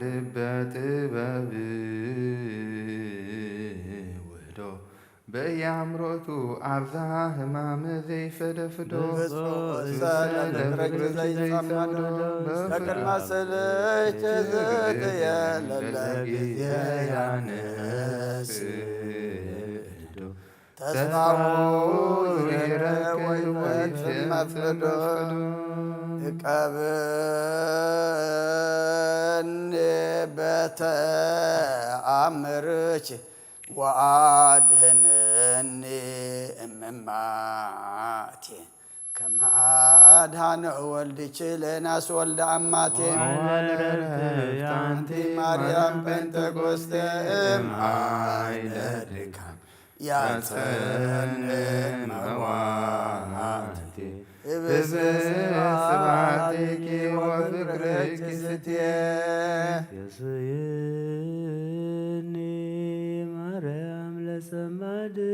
ልበ ጥበብ ውህዶ በየአምሮቱ አብዛ ሕማም ዘይፈደፍዶ ለቅድመ ስልች ዝትየለለ ያነስ ተስፋው ይረወይበት መፍዶ እቀብኒ በተአምርች ወአድኅነኒ እምማቴ ከመ አድኃነ ወልድኪ ለናስ ወልደ አማቴ አንቲ ማርያም ጴንጤቆስጤ እምኃይለ ድካም ያጸንዕ መዋዕቴ በስብሐቲኪ ወፍቅርኪ ስትየ የስየኒ ማርያም ለጸማድኪ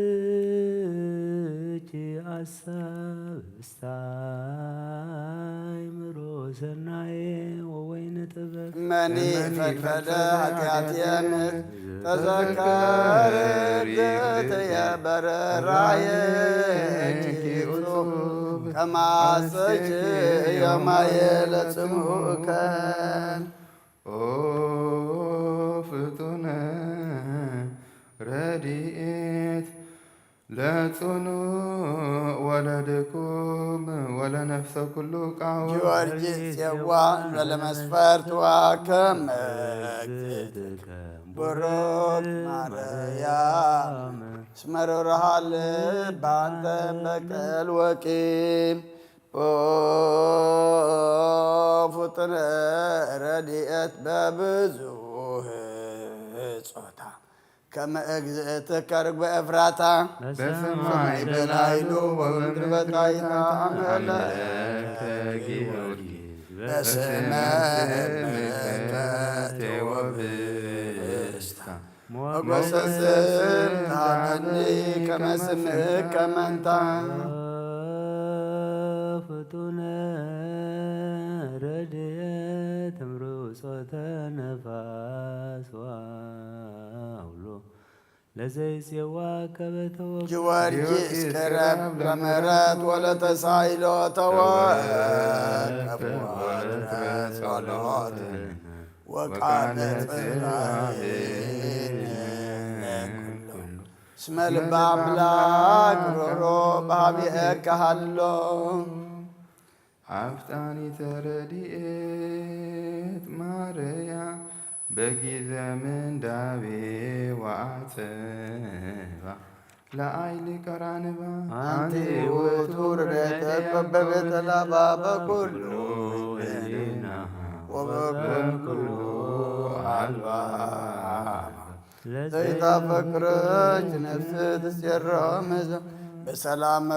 አሳብ ስታይምሮ ሰናየ ወወይን ጥበብ መኒ ፈድፈደ ኃጢአትየ ተዘከር እግዝእትየ በርራየ ከማሰች የማየ ለጽምኡከን ኦ ፍጡነ ረድኤት ለጽኑዕ ወለድኩም ወለነፍሰ ኩሉ ቃወ ጊዮርጊስ ጽዋ ለመስፈርት ዋከመ ቡሩክ ማርያም እስመ ርኅራኄ ልብ አንተ በቀል ወቂም ኦ ፍጡነ ረድኤት በብዙሕ ጾታ ከመ እግዝእትከ ርግበ ኤፍራታ በሰማይ በላይሉ ወምድር በታሕታ አምላከ ጊዮርጊስ በስመ ምሕረተ ወብስታ ሞገሰ ስልጣኒ ከመ ስምከ መንታ ፍጡነ ረድኤት እምርፆተ ነፋስ ወአውሎ ለዘይፄዋ ከበተወ ጊዮርጊስ ቅረብ በምሕረት ወለተሳይሎ ተወከፍ ጸሎት ወቃለ ጽላኤነ እስመ ልበ አምላክ ሮሮ በኀቤከ ሀሎ አፍጣኒተ ረድኤት ማርያም በጊዜ ምንዳቤ ወአጸባ ለአይል ቀራንባ አንቲ ውእቱ ርደተ በበቤተ ላባ በኩሉ ወበኩሉ አልባብ ዘይታፈቅረች ነፍስ ትሴረም በሰላመ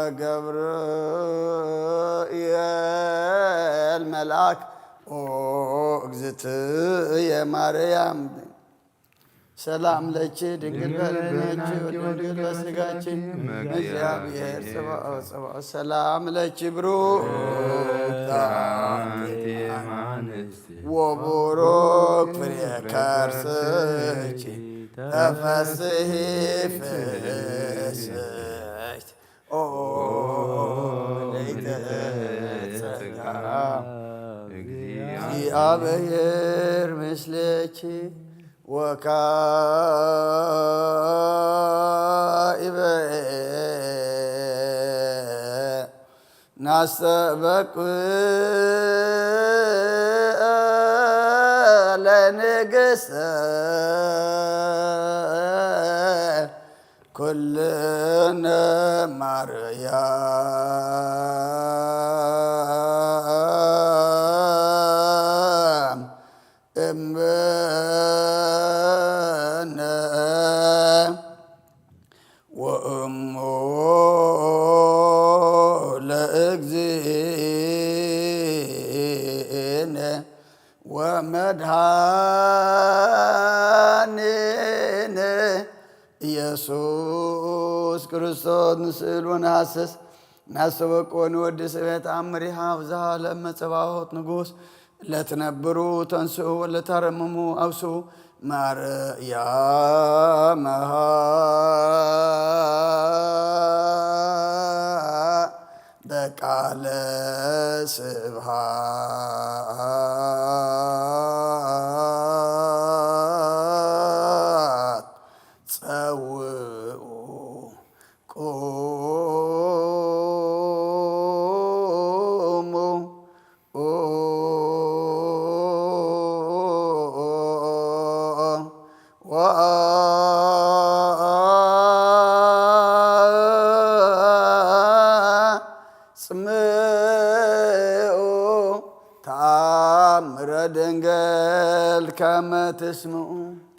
ገብርኤል መልአክ ኦ እግዝእትየ ማርያም ሰላም ለኪ ድንግል በሕሊናኪ ወድንግል በሥጋኪ እግዚአብሔር ጽባኦት ሰላም ለኪ ብሩክት አንቲ እምአንስት ወቡሩክ ፍሬ ከርሥኪ ተፈሥሒ ፍስሕት ኦ ለይተ ጸጋ እግዚአብሔር ምስሌኪ ወካዕበ ናስተበቅዕ ለንግሥተ ኩልነ ማርያም እምነ ወእሞ ለእግዚእነ ወመድኃኒነ ኢየሱስ ክርስቶስ ንስእል ወነሐስስ ናስተበቅዕ ወንወድስ ቤተ አምሪሃ ብዝሃ ለእመ ጽባኦት ንጉሥ ለትነብሩ ተንስኡ ወለታረምሙ አብሱ ማርያም በቃለ ስብሐት ጸውዑ ጽምዑ ተአምረ ድንግል ከመ ትስምዑ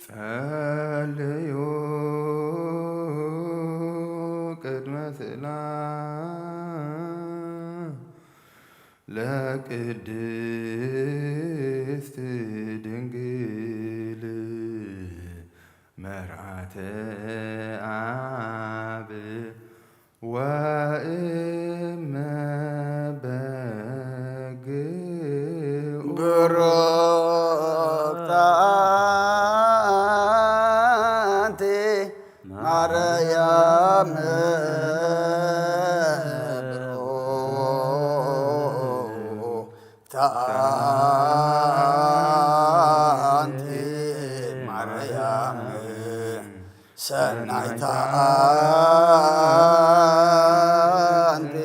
ጸልዩ ቅድመ ስእላ ለቅድስት ድንግል መርዓተ አብ ወእመ በግዑ ብሩክት አንቲ ማርያም ብሩክት አንቲ ማርያም ሰናይታ አንቲ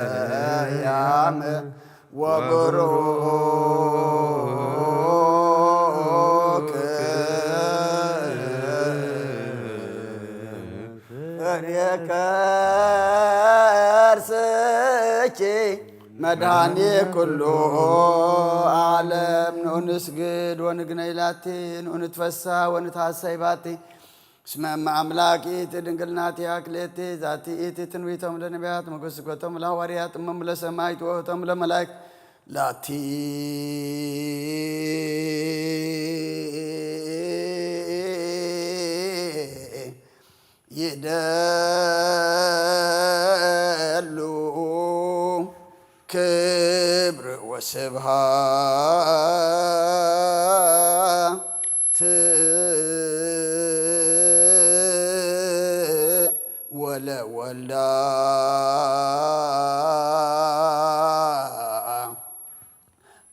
ማርያም ወቡሩክ ፍሬ ከርሥኪ መድኃኔ ኩሉ ዓለም ንስግድ ወንግነይ ላቲ ንትፈስሕ ወንትሐሰይ ባቲ እስመ አምላኪት ድንግል ናቲ አክሌቲ ዛቲ ኢቲ ትንቢቶም ለነቢያት መጎስጎቶም ለሐዋርያት እመም ለሰማዕት ወእቶሙ ለመላእክት ላቲ ይደሉ ክብር ወስብሐት ወለወልዳ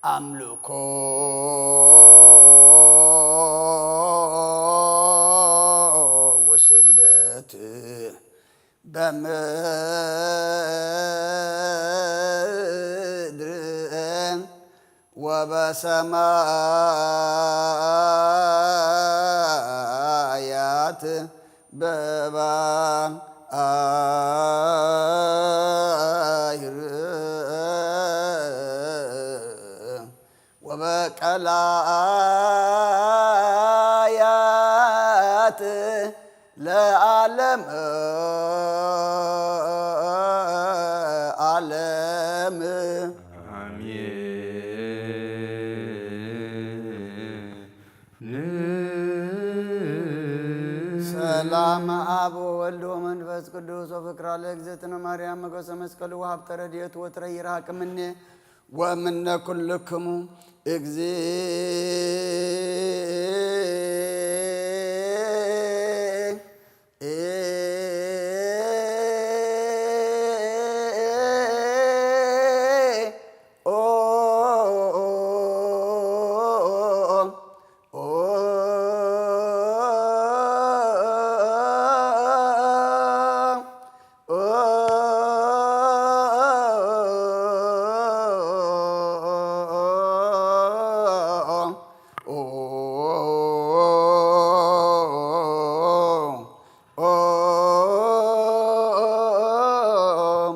አምልኮ ወስግደት በምድር ወበሰማያት በባሕር ወበቀላያት ለዓለም ዓለም ሰላም አብ ወወልድ ወመንፈስ ቅዱስ ወፍቅር ለእግዝእትነ ማርያም መጎሰ መስቀሉ ወሀብተ ረድኤቱ ወትረ ይርሐቅ እምኔ ወእምነ ኩልክሙ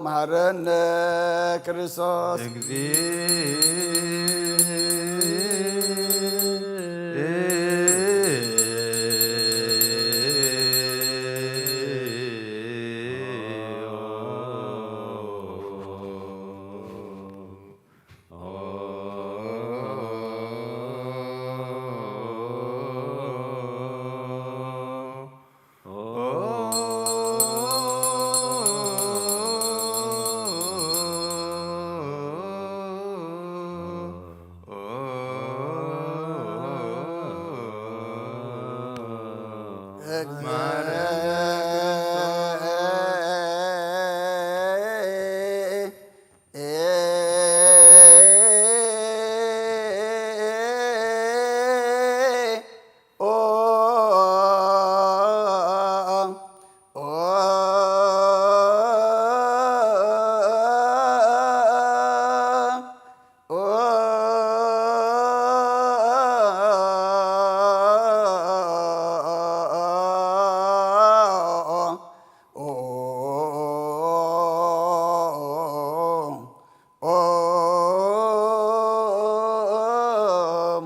መሐረነ ክርስቶስ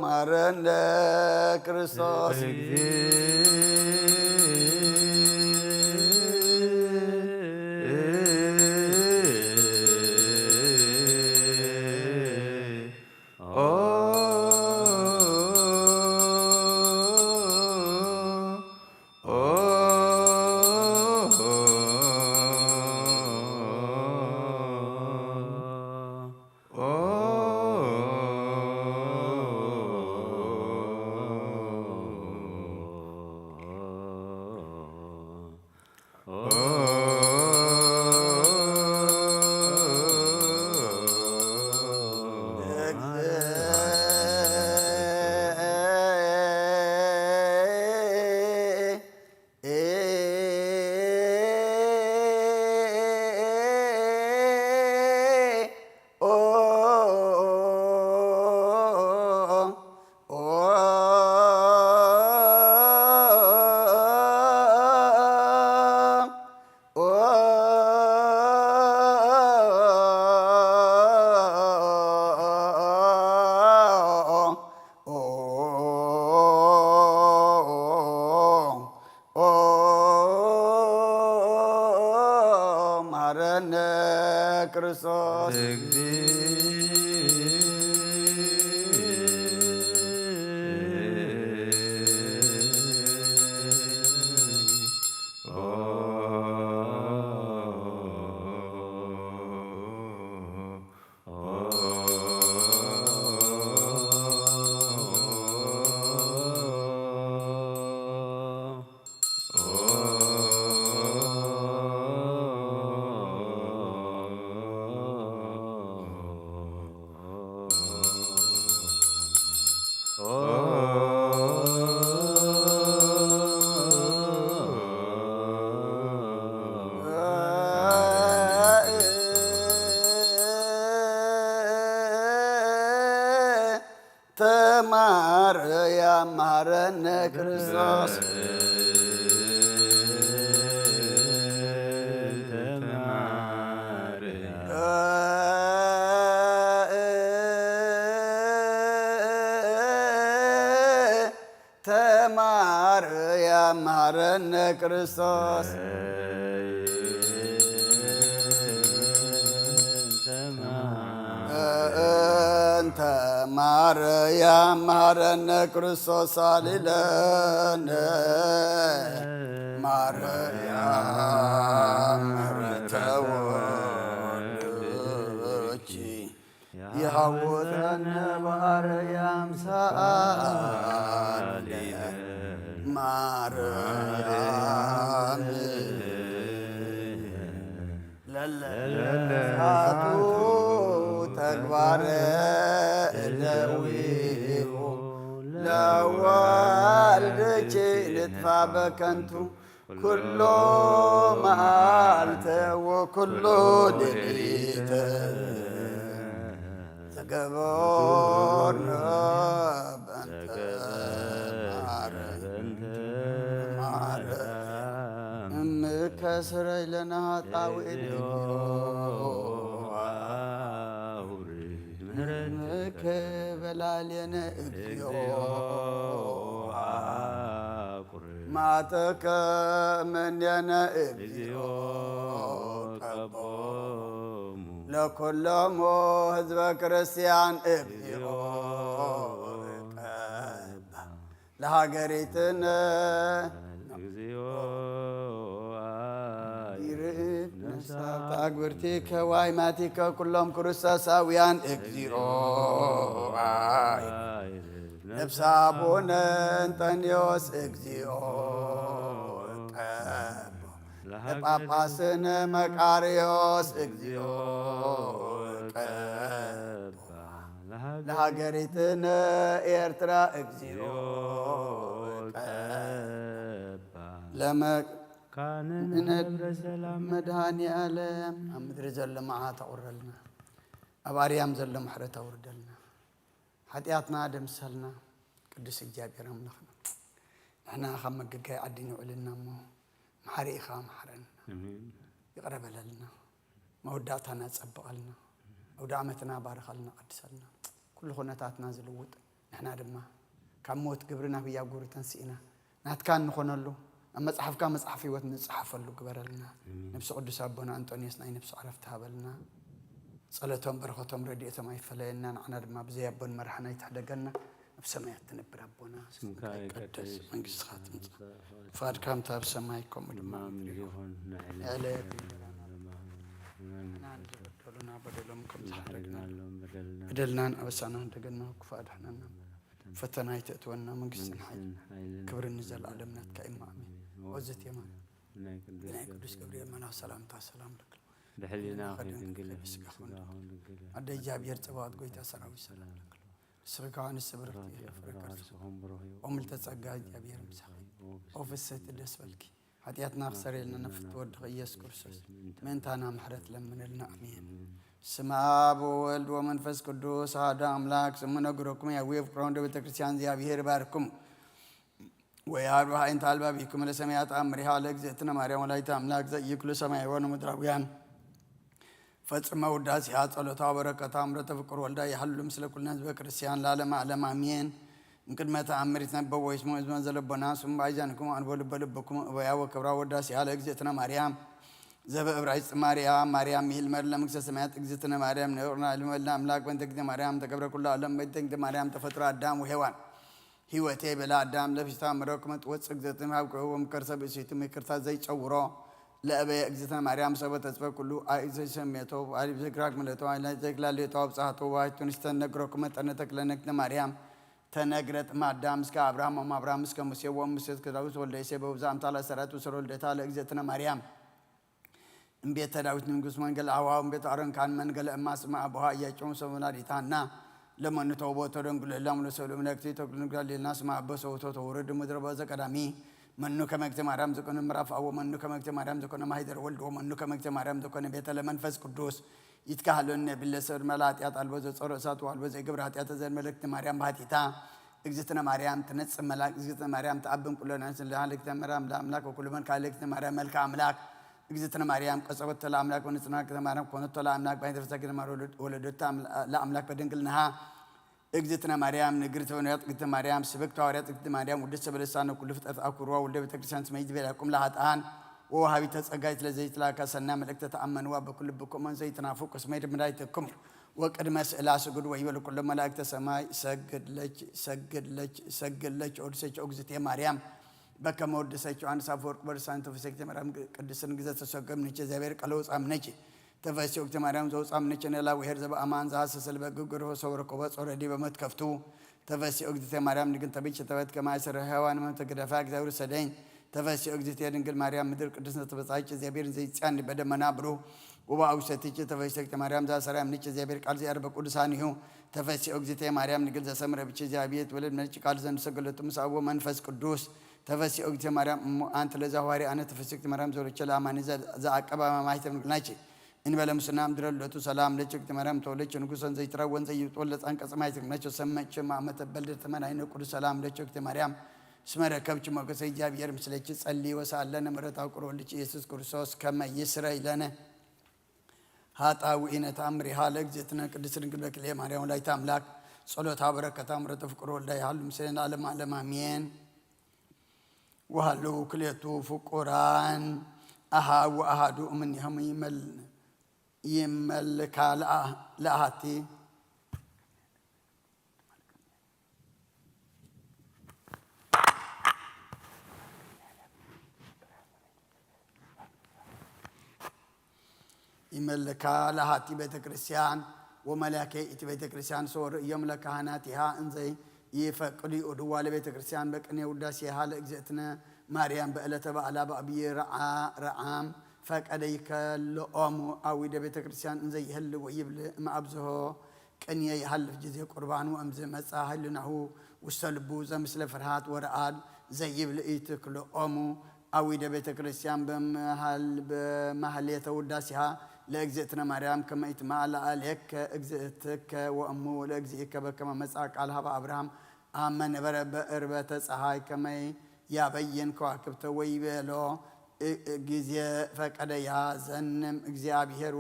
ማረነ ክርስቶስ ማረነ ክርስቶስ ተማረ ያማረነ ክርስቶስ ተማረ ያማረነ ክርስቶስ እንተ ማርያም ማረነ ክርስቶስ አሊለነ ማርያም ተወልጂ ያወተነ ማርያም ሳሊ ማርያም ለለሳቱ ተግባረ እደዊሁ ለወልድኪ ልጥፋ በከንቱ ኩሎ መዓልተ ወኩሎ ሌሊተ ተገበርነ በእንተ ማርያም እምከ ስረይ ለነ ኃጣውኢነ በላልየነ እግዚኦ ማተከ እምኔነ እግዚኦ ቀቦሙ ለኩሎሙ ህዝበ ክርስቲያን እግዚኦ ቀባ ለሀገሪትነ አግብርቲከ ወአይማቲከ ኩሎም ክርስቶሳውያን እግዚኦ ነፍሰ አቡነ እንጠንዮስ እግዚኦ ለጳጳስነ መቃርዮስ እግዚኦ ቀባ ለሀገሪትነ ኤርትራ እግዚኦ ቀባ ለመካንነ ደብረ ሰላም መድኃኔ ዓለም ኣብ ምድሪ ዘሎ መዓት ኣቁረልና ኣብ ኣርያም ዘሎ ምሕረት ኣውርደልና ሓጢኣትና ደምሰልና ቅዱስ እግዚአብሔር ኣምላኽና ንሕና ካብ መገጋይ ዓዲ ንውዕልና እሞ መሓሪ ኢኻ መሓረና ይቕረበለልና መወዳእታና ፀብቐልና ኣውደ ዓመትና ባርኸልና ቀድሰልና ኩሉ ኩነታትና ዝልውጥ ንሕና ድማ ካብ ሞት ግብርና ህያው ግብሪ ተንስኢና ናትካ ንኾነሉ ኣብ መፅሓፍካ መፅሓፍ ህይወት ንፅሓፈሉ ግበረልና ነብሲ ቅዱስ ኣቦና አንጦኒዮስ ናይ ነብሲ ዓረፍቲ ሃበልና ጸሎቶም በረኸቶም ረድኤቶም ኣይፈለየና ንዓና ድማ ብዘይ ኣቦን መራሕና ይትሕደገና ኣብ ሰማያት ትነብር ኣቦና ስምካ ይቀደስ መንግስትኻ ትምጻእ ፍቃድካ ኣብ ሰማይ ከምኡ ድማ ይኹን ንዕለት በደሉና በደሎም ከም ዝሓረግናሎም በደልናን ኣበሳና እንደገና ክፋድ ሕናና ፈተና ይተእትወና መንግስትን ሓይልን ክብርን ዘለዓለም ናትካ ኢማ ኣሜን ወዘት የማን ናይ ቅዱስ ገብርኤል መላክ ሰላምታ ሰላም ለክል بحلينا آخر دنقل عند إجابير تبعات قويت أسرع سلام سرقان السبرت وملت تسقى إجابير مسخي وفي السيت الأسفلك حتياتنا خسر لنا نفط ود غيس كرسوس من تانا محرت لمن لنا أمين سماء بولد ومن فس قدوس هذا أملاك سمنا قركم يا ويف كراند بتكريسيان إجابير باركم ويا روح إن طالبا بكم لسميات أمرها لك زيتنا مريم ولا يتأملاك زي يكل سماء ونمدربيان ፈጽመ ውዳሴሃ ጸሎታ በረከታ እምረተ ፍቅር ወልዳ ይሐሉ ምስለ ኩልና ህዝበ ክርስቲያን ለዓለመ ዓለም አሜን። እምቅድመ ተአምር ይትነበብ ወይስሙ ህዝበ ዘለቦና ስሙ ባይዛንኩም አንቦ ልበ ልበኩም እበያ ወክብራ ወዳሴሃ ለእግዝእትነ ማርያም ዘበዕብራይስጥ ማርያም ይል መር ለመንግሥተ ሰማያት እግዝእትነ ማርያም ነውርና ልመልና አምላክ በእንተ እግዝእትነ ማርያም ተከብረ ኩሉ ዓለም በእንተ እግዝእትነ ማርያም ተፈጥሮ አዳም ወሔዋን ህይወቴ በላ አዳም ለፊስታ ምረክመ ወጽ እግዝእትነ ሀብከ ወምከርሰ ብእሲቱ ምክርታ ዘይጨውሮ ለአበየ እግዝእትነ ማርያም ሰበ ተጽፈ ኩሉ አይዘ ሰሜቶ አሪብ ዝክራክ መለቶ አይላ ዘክላል የታው ጻቶ ዋይቱን ስተነግረኩም ተነተክለ ነግነ ማርያም ተነግረት ማዳም እስከ አብርሃም እስከ ሙሴ ወሙሴ ከዳዊት ወልደ ይሴ በብዛም ታላ ሰራቱ ሰሮልደታ ለእግዝእትነ ማርያም እምቤተ ዳዊት ንጉስ መንገል አዋው እምቤተ አሮን ካን መንገል እማስማ አቡሃ ያጨው ሰሙናዲታና ለመንተው ቦተደን ግለላም ለሰሉም ለክቲ ተክሉንጋል ለናስማ አበሰውቶ ተወረደ ምድረ በዘቀዳሚ منو كمكت مريم زكون مرافع أو منو كمكت مريم زكون ماهيدر ولد ومنو كمكت مريم زكون بيت المنفس قدوس يتكهلون باللسر ملات يات البوز صرصات والبوز إجبرات يات زين ملكت مريم بهاتيتا إجزتنا مريم تنص ملاك إجزتنا مريم تأبم كلنا ناس اللي هالكت مريم لا أملاك وكل من كالكت مريم ملك أملاك إجزتنا مريم قصبت لا أملاك ونصنع كت مريم كونت لا أملاك بين تفسكنا مرود ولدت لا أملاك بدنقلناها إجزتنا مريم نقرت ونيات قلت مريم سبقت واريات قلت مريم ودس بلسان وكل فتأت أكروا ولد بتكريسان سميت بينكم لها الآن وهاي تسقيت لزيت لك سنة ملك تتأمن وبكل بكم من زيتنا فوق سميت مرايتكم وقد مسألة سجود ويقول كل ملائكة السماء سجد لك أرسل أجزت يا مريم بكم أرسل عن سافور برسان تفسكت مريم قدسن جزت سجد من جزيرة كلوس أمنيك تفسي وقت مريم زوج أمنيتنا لا وهرز بأمان زاس سلبة جوجره صور كوبس أوردي بمت كفتو تفسي وقت مريم نقول تبيش تبت كما يسر هوان من تقدفاك زور سدين تفسي وقت نقول مريم مدر قدسنا تبصايش زبير زي تاني بدأ منابرو وبأوسطيش تفسي وقت مريم زاس سرام نيش زبير قال زي أربع كل ثانيه تفسي وقت مريم نقول زسمر بيش زابيت ولد نيش قال زن سقلت مساو منفس قدوس تفسي وقت مريم أنت لزهواري أنا تفسي وقت مريم زور كلا ما نزل زاكبا ما يهتم نايش إن بلا مسلم درل لتو سلام لشكت مريم تولج نقصن زي تراون زي يتولد أنك سمعت نشوا سمعت شما مت بلد ثمانية إنه كل سلام لشكت مريم سمرة كبش ما قصي جاب يرمس لشيء صلي وسألنا مرة أقول لشيء يسوع كرسوس كما يسرى لنا هات أو إن تأمري حالك جتنا كدسرين قبلك ليه مريم ولا يتأملك صلوات بركة تأمر تفكروا لا يحل مسلم على مامين وهلو كليتو فقران أها وأحد منهم يملك لأهاتي يملك لأهاتي بيت كريستيان وملاكي بيت كريستيان صور يملك هاناتها انزي يفقدي أدوال بيت كريستيان بكني وداسي حال اجزتنا ማርያም በዕለተ በዓላ በአብይ ረዓም ፈቀደ ይከልኦሙ አዊደ ቤተ ክርስቲያን እንዘ ይህል ወይብል ማብዝሆ ቅንየ ይሃልፍ ጊዜ ቁርባኑ እምዝ መጻ ህልናሁ ውስተ ልቡ ዘምስለ ፍርሃት ወረአድ ዘይብል ኢትክልኦሙ አዊደ ቤተ ክርስቲያን በማህሌተ ውዳሴሃ ለእግዝእትነ ማርያም ከመ ኢትማዕ ለአሌከ እግዝእትከ ወእሙ ለእግዚእከ በከመ መጽአ ቃል ሀበ አብርሃም አመ ነበረ በዕርበተ ፀሐይ ከመ ያበየን ከዋክብተ ወይቤሎ ጊዜ ፈቀደ ያዘንም እግዚአብሔር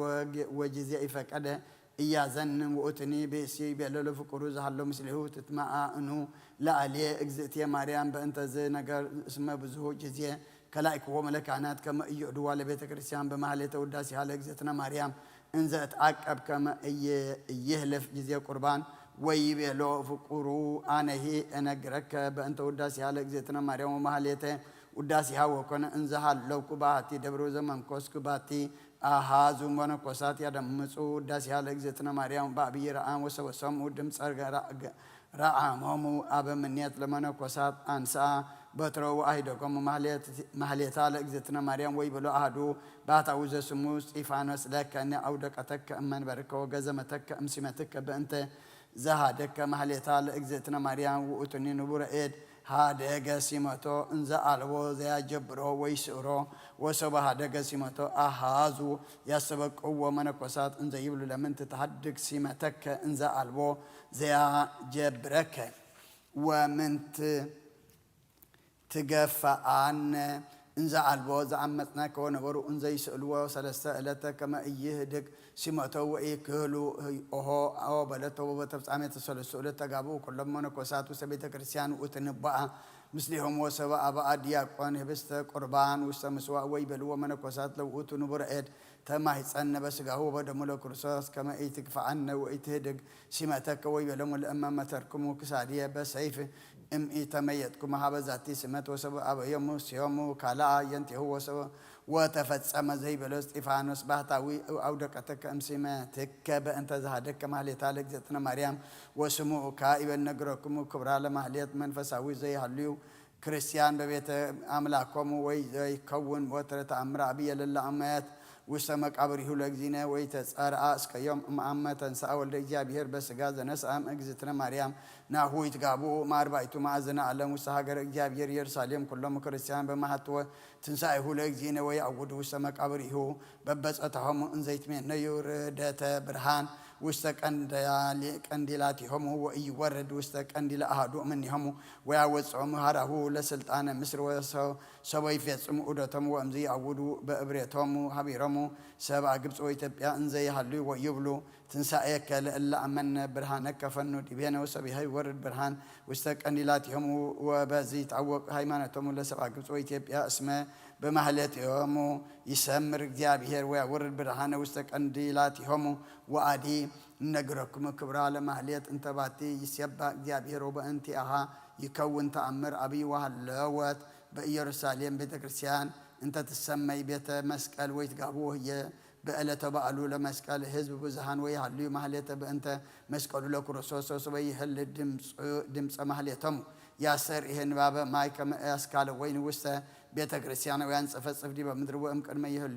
ወጊዜ ይፈቀደ እያዘንም ወእትኒ ብእሲ ቤለሎ ፍቁሩ ዝሃሎ ምስሊሁ ትትማአኑ ለአሌ እግዝእትየ ማርያም በእንተዝ ነገር እስመ ብዙ ጊዜ ከላይክዎ መለካናት ከመ እየዕድዋ ለቤተ ክርስቲያን በማህሌተ ውዳሴሃ ለእግዝእትነ ማርያም እንዘ እትዓቀብ ከመ እይህልፍ ጊዜ ቁርባን ወይቤሎ ፍቁሩ አነሂ እነግረከ በእንተ ውዳሴሃ ለእግዝእትነ ማርያም ወማህሌተ ውዳሴሃ ወኮነ እንዘ ሃለውኩ ባቲ ደብረ ዘመንኮስኩ ባቲ አሃዙ መነኮሳት ያደምጹ ውዳሴሃ ለእግዝእትነ ማርያም በአብይ ረዓም ወሰወሰሙ ድምፀ ረዓሞሙ አበምኔት ለመነኮሳት አንሳ በትሮ አይደቆሙ ማህሌታ ለእግዝእትነ ማርያም ወይቤሎ አሐዱ ባታዊ ዘስሙ እስጢፋኖስ ለከነ አውደቀተከ እመንበርከ ወገዘመተከ እምሲመትከ በእንተ ዘሃደከ ማህሌታ ለእግዝእትነ ማርያም ውእቱኒ ንቡረ እድ ሃደገ ሲመቶ እንዘ አልቦ ዘያጀብሮ ወይስዕሮ ወሰባ ሃደገ ሲመቶ አሃዙ ያሰበቅዎ መነኮሳት እንዘ ይብሉ ለምንት ተሃድግ ሲመተከ እንዘ አልቦ ዘያጀብረከ ወምንት ትገፋአነ እንዘ አልቦ ዘአመፅናከ ወነበሩ እንዘ ይስእልዎ ሰለስተ ዕለተ ከመ ኢይህድግ ሲመቶ ወኢክህሉ ኦሆ አዎ በለቶ በተፍጻሜተ ሰለስቱ ዕለት ተጋብኡ ኩሎም መነኮሳት ውስተ ቤተ ክርስቲያን ውእትንበአ ምስሊሆም ወሰብአ አብአ ዲያቆን ህብስተ ቁርባን ውስተ ምስዋዕ ወይቤልዎ መነኮሳት ለውእቱ ንቡረ እድ ተማሂፀነ በስጋሁ ወበደሙ ለክርስቶስ ከመ ኢትግፋአነ ወኢትህድግ ሲመተከ ወይቤሎሙ ለእመ መተርክሙ ክሳድየ በሰይፍ እምኢተመየጥኩ ሀበ ዛቲ ስመት ወሰብአ አበዮሙ ሲዮሙ ካልአ የንቲሁ ወሰብ ወተፈጸመ ዘይቤሎ እስጢፋኖስ ባህታዊ አውደቀተከ እምሲመትከ በእንተ ዘሃደከ ማህሌታ ለእግዝእትነ ማርያም ወስሙዑከ ይበነግረክሙ ክብራ ለማህሌት መንፈሳዊ ዘይሃልዩ ክርስቲያን በቤተ አምላኮሙ ወይ ዘይከውን ወትረ ተአምረ አብየ ለለ አማያት ውስተ መቃብሪሁ ለእግዚእነ ወይተጸርአ እስከ ዮም እምአመ ተንሥአ ወልደ እግዚአብሔር በሥጋ ዘነስአም እግዝእትነ ማርያም ናሁ ይትጋብኡ ማርባዕቱ ማዕዘነ ዓለም ውስተ ሀገረ እግዚአብሔር ኢየሩሳሌም ኩሎሙ ክርስቲያን በማኅትወ ትንሣኤሁ ለእግዚእነ ወይዐውዱ ውስተ መቃብሪሁ በበጸታሆሙ እንዘ ይትሜነዩ ርደተ ብርሃን ውስተ ቀንዲላቲሆሙ ወኢይወርድ ውስተ ቀንዲለ አሐዱ እምኔሆሙ ወያወጽኦሙ ሀራሁ ለስልጣነ ምስር ሰበ ይፌጽሙ ዑደቶሙ ወእምዝ ይዐውዱ በእብሬቶሙ ሀቢሮሙ ሰብአ ግብፅ ወኢትዮጵያ እንዘ ይሃልዩ ወይብሉ ትንሣኤከ ለእለ አመነ ብርሃነከ ፈኑ ዲቤነ ወሰቢሃ ይወርድ ብርሃን ውስተ ቀንዲላቲሆሙ ወበዚ ይትዐወቅ ሃይማኖቶሙ ለሰብአ ግብፅ ወኢትዮጵያ እስመ በማህሌቶሙ ይሰምር እግዚአብሔር ወያወርድ ብርሃነ ውስተ ቀንዲላቲሆሙ ወአዲ እነግረክሙ ክብራ ለማህሌት እንተ ባቲ ይሴባ እግዚአብሔር ወበእንቲአሃ ይከውን ተአምር አብይ ወሃለወት በኢየሩሳሌም ቤተ ክርስቲያን እንተ ትሰመይ ቤተ መስቀል ወይትጋብኡ ህየ በዕለተ በዓሉ ለመስቀል ህዝብ ብዙሃን ወይሃልዩ ማህሌተ በእንተ መስቀሉ ለክርስቶስ ወሰበ ይህል ድምፀ ማህሌቶሙ ያሰር ይህን ባበ ማይ ከመ ያስካለ ወይን ውስተ ቤተ ክርስቲያን ወያንጸፈጽፍ ዲበ ምድር ወእም ቅድመ ይህል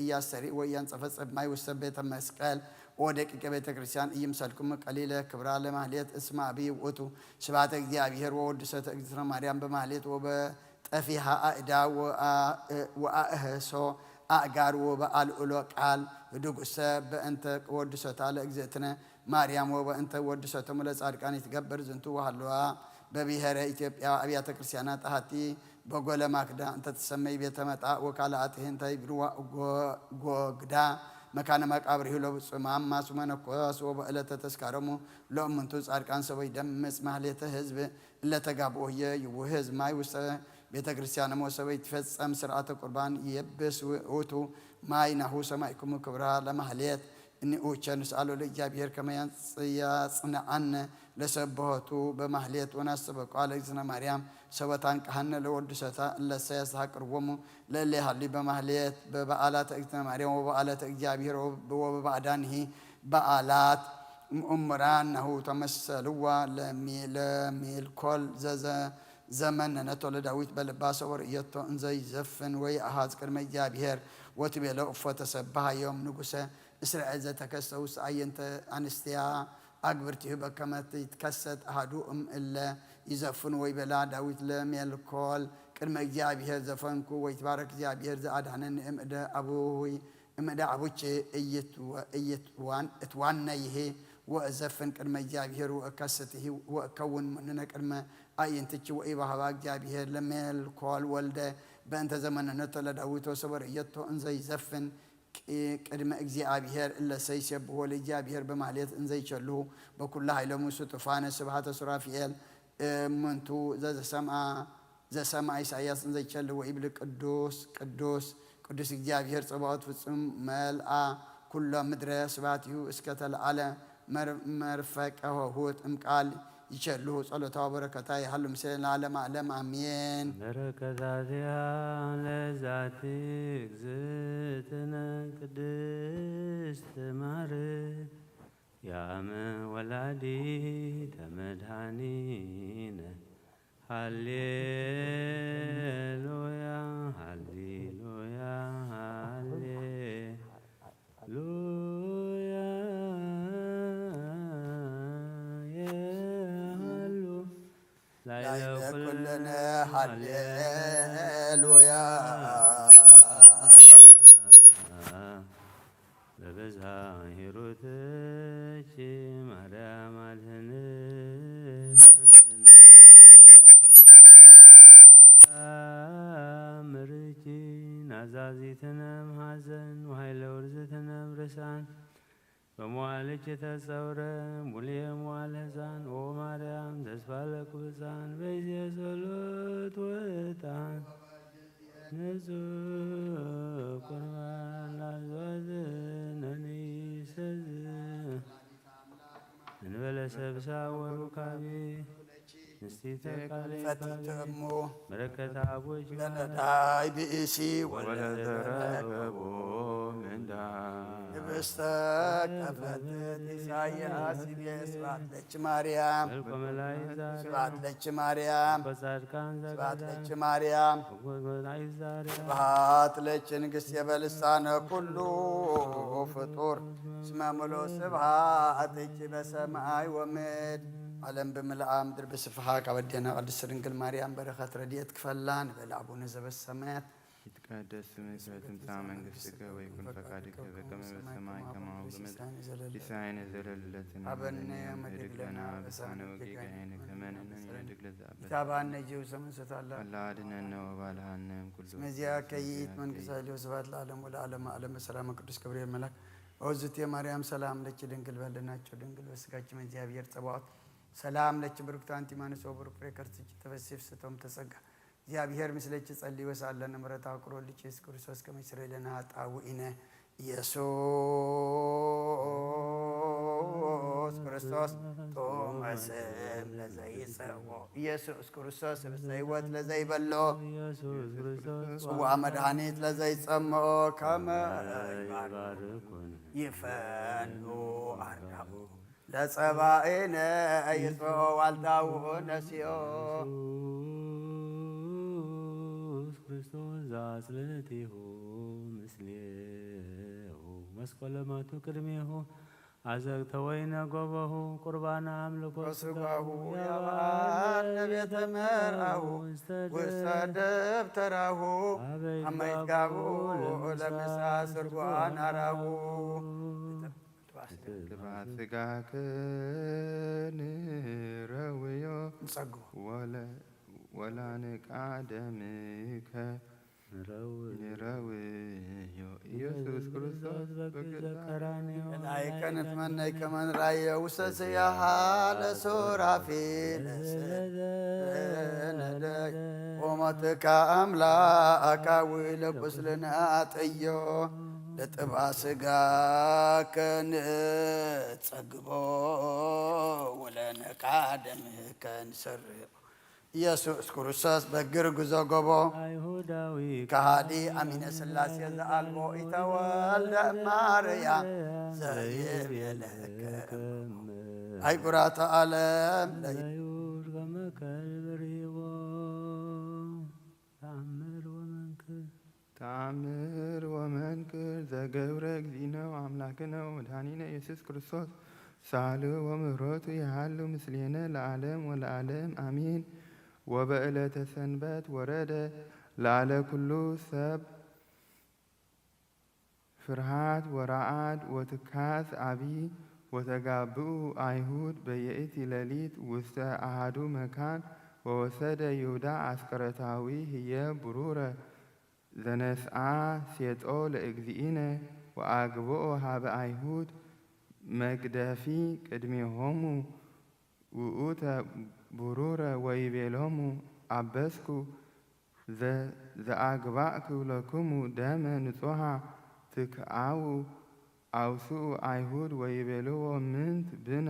እያሰሪ ወያንጸፈጽፍ ማይ ውስተ ቤተ መስቀል ወደቂቀ ቤተ ክርስቲያን እይምሰልክሙ ቀሊለ ክብራ ለማህሌት እስመ አብይ ውእቱ ስብሐተ እግዚአብሔር ወወድሰተ እግዝእትነ ማርያም በማህሌት ወበጠፊሃ አእዳ ወአእህሶ አእጋር ወበአልዑሎ ቃል ድጉሰ በእንተ ወድሰታ ለእግዝእትነ ማርያም ወበእንተ ወድሰቶሙ ለጻድቃን ይትገበር ዝንቱ ወሃለዋ በብሔረ ኢትዮጵያ አብያተ ክርስቲያናት አሐቲ በጎለ ማክዳ እንተ ትሰመይ ቤተ መጣ ወካልአት ህንተ ይብሩዋ ጎግዳ መካነ መቃብሪሁ ለብፁዕ ማማሱ መነኮስ ወበዕለተ ተስካሮሙ ለእሙንቱ ጻድቃን ሰበይ ደምጽ ማህሌተ ህዝብ እለተጋብኡ ይውህዝ ማይ ውስተ ቤተ ክርስቲያን ወሰበይ ትፈጸም ስርዓተ ቁርባን የብስ ውእቱ ማይ ናሁ ሰማይክሙ ክብራ ለማህሌት እንኡቸ ንስአሎ ለእግዚአብሔር ከመ ያጽንዓነ ለሰብሖቱ በማህሌት ወናስተበቋ ለእግዝእትነ ማርያም ሰበታን ቃሃነ ለወድሰታ እለሰ ያስተሐቅርዎሙ ለእለ ይሃልዩ በማህሌት በበዓላተ እግዝእትነ ማርያም ወበዓላተ እግዚአብሔር ወበባዕዳንሂ በዓላት እሙራን ናሁ ተመሰልዋ ለሚልኮል ዘመን ነቶ ለዳዊት በልባ ሰወር እየቶ እንዘይ ዘፍን ወይ አሃዝ ቅድመ እግዚአብሔር ወትቤሎ እፎ ተሰብሐ ዮም ንጉሰ እስራኤል ዘተከሰውስ አየንተ አንስትያ አግብርቲሁ በከመት ይትከሰት አሃዱ እለ ይዘፍን ወይ በላ ዳዊት ለሜልኮል ቅድመ እግዚአብሔር ዘፈንኩ ወይ ተባረክ እግዚአብሔር ዘአድኅነኒ እምእደ አቡይ እምእደ አቡቼ እየትዋን እትዋነ ይሄ ወእዘፍን ቅድመ እግዚአብሔር ወእከስትህ ወእከውን ምንነ ቅድመ አየንትች ወኢባህባ እግዚአብሔር ለሜልኮል ወልደ በእንተ ዘመንነቶ ለዳዊት ወሰወር እየቶ እንዘይ ዘፍን ቅድመ እግዚአብሔር እለ ሰይሴብሖ ለእግዚአብሔር በማህሌት እንዘይ ቸልሁ በኩላ ኃይሎሙ ሱጡፋነ ስብሐተ ሱራፊኤል እምንቱ ዘሰምዐ ኢሳይያስ እንዘይ ቸልሁ ወይብል ቅዱስ ቅዱስ ቅዱስ እግዚአብሔር ጸባኦት ፍጹም መልአ ኩሎ ምድረ ስብሐቲሁ እስከ ተለዓለ መርፈቀ ሆሁት እምቃል ይቸልሁ ጸሎታው በረከታ ይሃሉ ምስለ ለዓለመ ዓለም አሜን። በረከታቲሃ ለዛቲ እግዝእትነ ቅድስት ማርያም ያመ ወላዲተ መድኃኒነ ሃሌሉያ ሃሌሉያ ሃሌሉያ ላዕለ ኩልነ ሃሌሉያ በበዝሃ ሂሩትኪ ማርያም አድኅን ምርኪ ናዛዚትነ እምኀዘን ወኃይለ ውርዝትነ እምርሳን በመዋዕልኪ ተጸውረ ሙልየ መዋዕለ ሕፃን ኦ ማርያም ተስፋ ለኩብፃን በይዜ ጸሎት ወዕጣን ንጹሕ ቁርባን ላዘዝነኒ ሰዝ እንበለ ሰብሳ ወሩካቤ ንስቲተ ቃለ ፈትተሙ በረከተ አቦች ለነዳይ ብእሲ ወለዘረበቦ ምንዳ ህብስተ ከፈትት ኢሳይያስ ይቤ ስብሐት ለኪ ማርያም መልኮ መላእክት ስብሐት ለኪ ማርያም በጻድቃን ስብሐት ዘገዳ ለኪ ማርያም መላእክት ዛሪያ ስብሐት ለኪ ንግሥት የበልሳነ ኩሉ ፍጡር እስመ ምሉእ ስብሐትኪ በሰማይ ወምድር ዓለም ብምልአ ምድር ብስፍሓ ካበዴና ቅድስት ድንግል ማርያም በረኸት ረድኤት ክፈላ ንበል አቡነ ዘበሰማያት ይትቀደስ ስምከ ትምጻእ መንግሥትከ ወይኩን ፈቃድከ በከመ በሰማይ ከማሁ በምድር ሲሳየነ ዘለለዕለትነ ሀበነ ዮም ኅድግ ለነ አበሳነ ወጌጋየነ ከመ ንሕነኒ ንኅድግ ለዘአበሰ ኢታብአነ ኢየሱስ ዘመንሰታላ አላ አድኅነነ ወባልሐነ እምኩሉ መዚያ ከይእቲ መንግሥተ ኃይል ወስብሐት ለዓለሙ ወለዓለመ ዓለም በሰላም ቅዱስ ገብርኤል መልአክ ኦዝቴ ማርያም ሰላም ለኪ ድንግል በልናቸው ድንግል በሥጋኪ እግዚአብሔር ጸባኦት ሰላም ለኪ ብሩክት አንቲ እማንስት ወብሩክ ፍሬ ከርሥኪ ተፈሥሒ ፍስሕቶም ተጸጋ እግዚአብሔር ምስለኪ ጸልይ ወሳለን ምሕረተ አቁሮ ልኪ ኢየሱስ ክርስቶስ ከመ ይስረይ ለነ ኃጣውኢነ ኢየሱስ ክርስቶስ ጦመ ስም ለዘይጸውዖ ኢየሱስ ክርስቶስ ህብስተ ሕይወት ለዘይበልዖ ኢየሱስ ክርስቶስ ጽዋዐ መድኃኒት ለዘይጸምዖ ከመ ይባርኩን ይፈኑ አርዳኡ ለጸባኤነ ይጽኦ ዋልታው ነሲኦ ኢየሱስ ክርስቶስ ዘአጽልዕቲሁ ምስሌሁ መስቀለ ሞቱ ቅድሜሁ አዘግተ ወይነ ጎበሁ ቁርባነ አምልኮ ወሥጋሁ ያብአነ ቤተ መርአሁ ውስተ ደብተራሁ አመ ይትጋቡ ለምሳ ስርጓን አራሁ ግብአት ሥጋከ ንረውዮ ወላንቃ ደምከ ንረውዮ ኢየሱስ ክርስቶስ በቀራንዮ ላይከነት መነይ ከመን ራየ ውስተ ስያሃ ለሱራፌል ለነዳይ ኦሞትከ አምላካዊ ለቁስልና ጥዮ ለጥባ ሥጋከ ንጸግቦ ወለነቃ ደምከ ንሰርዮ ኢየሱስ ክርስቶስ በግር ጉዞ ጎቦ አይሁዳዊ ከሃዲ አሚነ ሥላሴ ዘአልቦ ኢተወልደ ማርያም ዘይቤለከ አይጉራተ ዓለም ለይሁድ ከልብ ርሂቦ ተአምር ወመንክር ዘገብረ እግዚእነ ወአምላክነ ወመድኃኒነ ኢየሱስ ክርስቶስ ሳልዎ ወምህረቱ ይሃሉ ምስሌነ ለዓለም ወለዓለም አሜን። ወበዕለተ ሰንበት ወረደ ላዕለ ኩሉ ሰብ ፍርሃት ወረዓድ ወትካዝ አቢይ ወተጋብኡ አይሁድ በየእቲ ሌሊት ውስተ አሐዱ መካን ወወሰደ ይሁዳ አስቆሮታዊ ህየ ብሩረ ዘነስአ ሴጦ ለእግዚእነ ወአግብኦ ሀበ አይሁድ መግደፊ ቅድሜሆሙ ውእተ ብሩረ ወይቤሎሙ አበስኩ ዘአግባእኩ ለክሙ ደመ ንጹሐ ትክአው አውስኡ አይሁድ ወይቤልዎ ምንት ብነ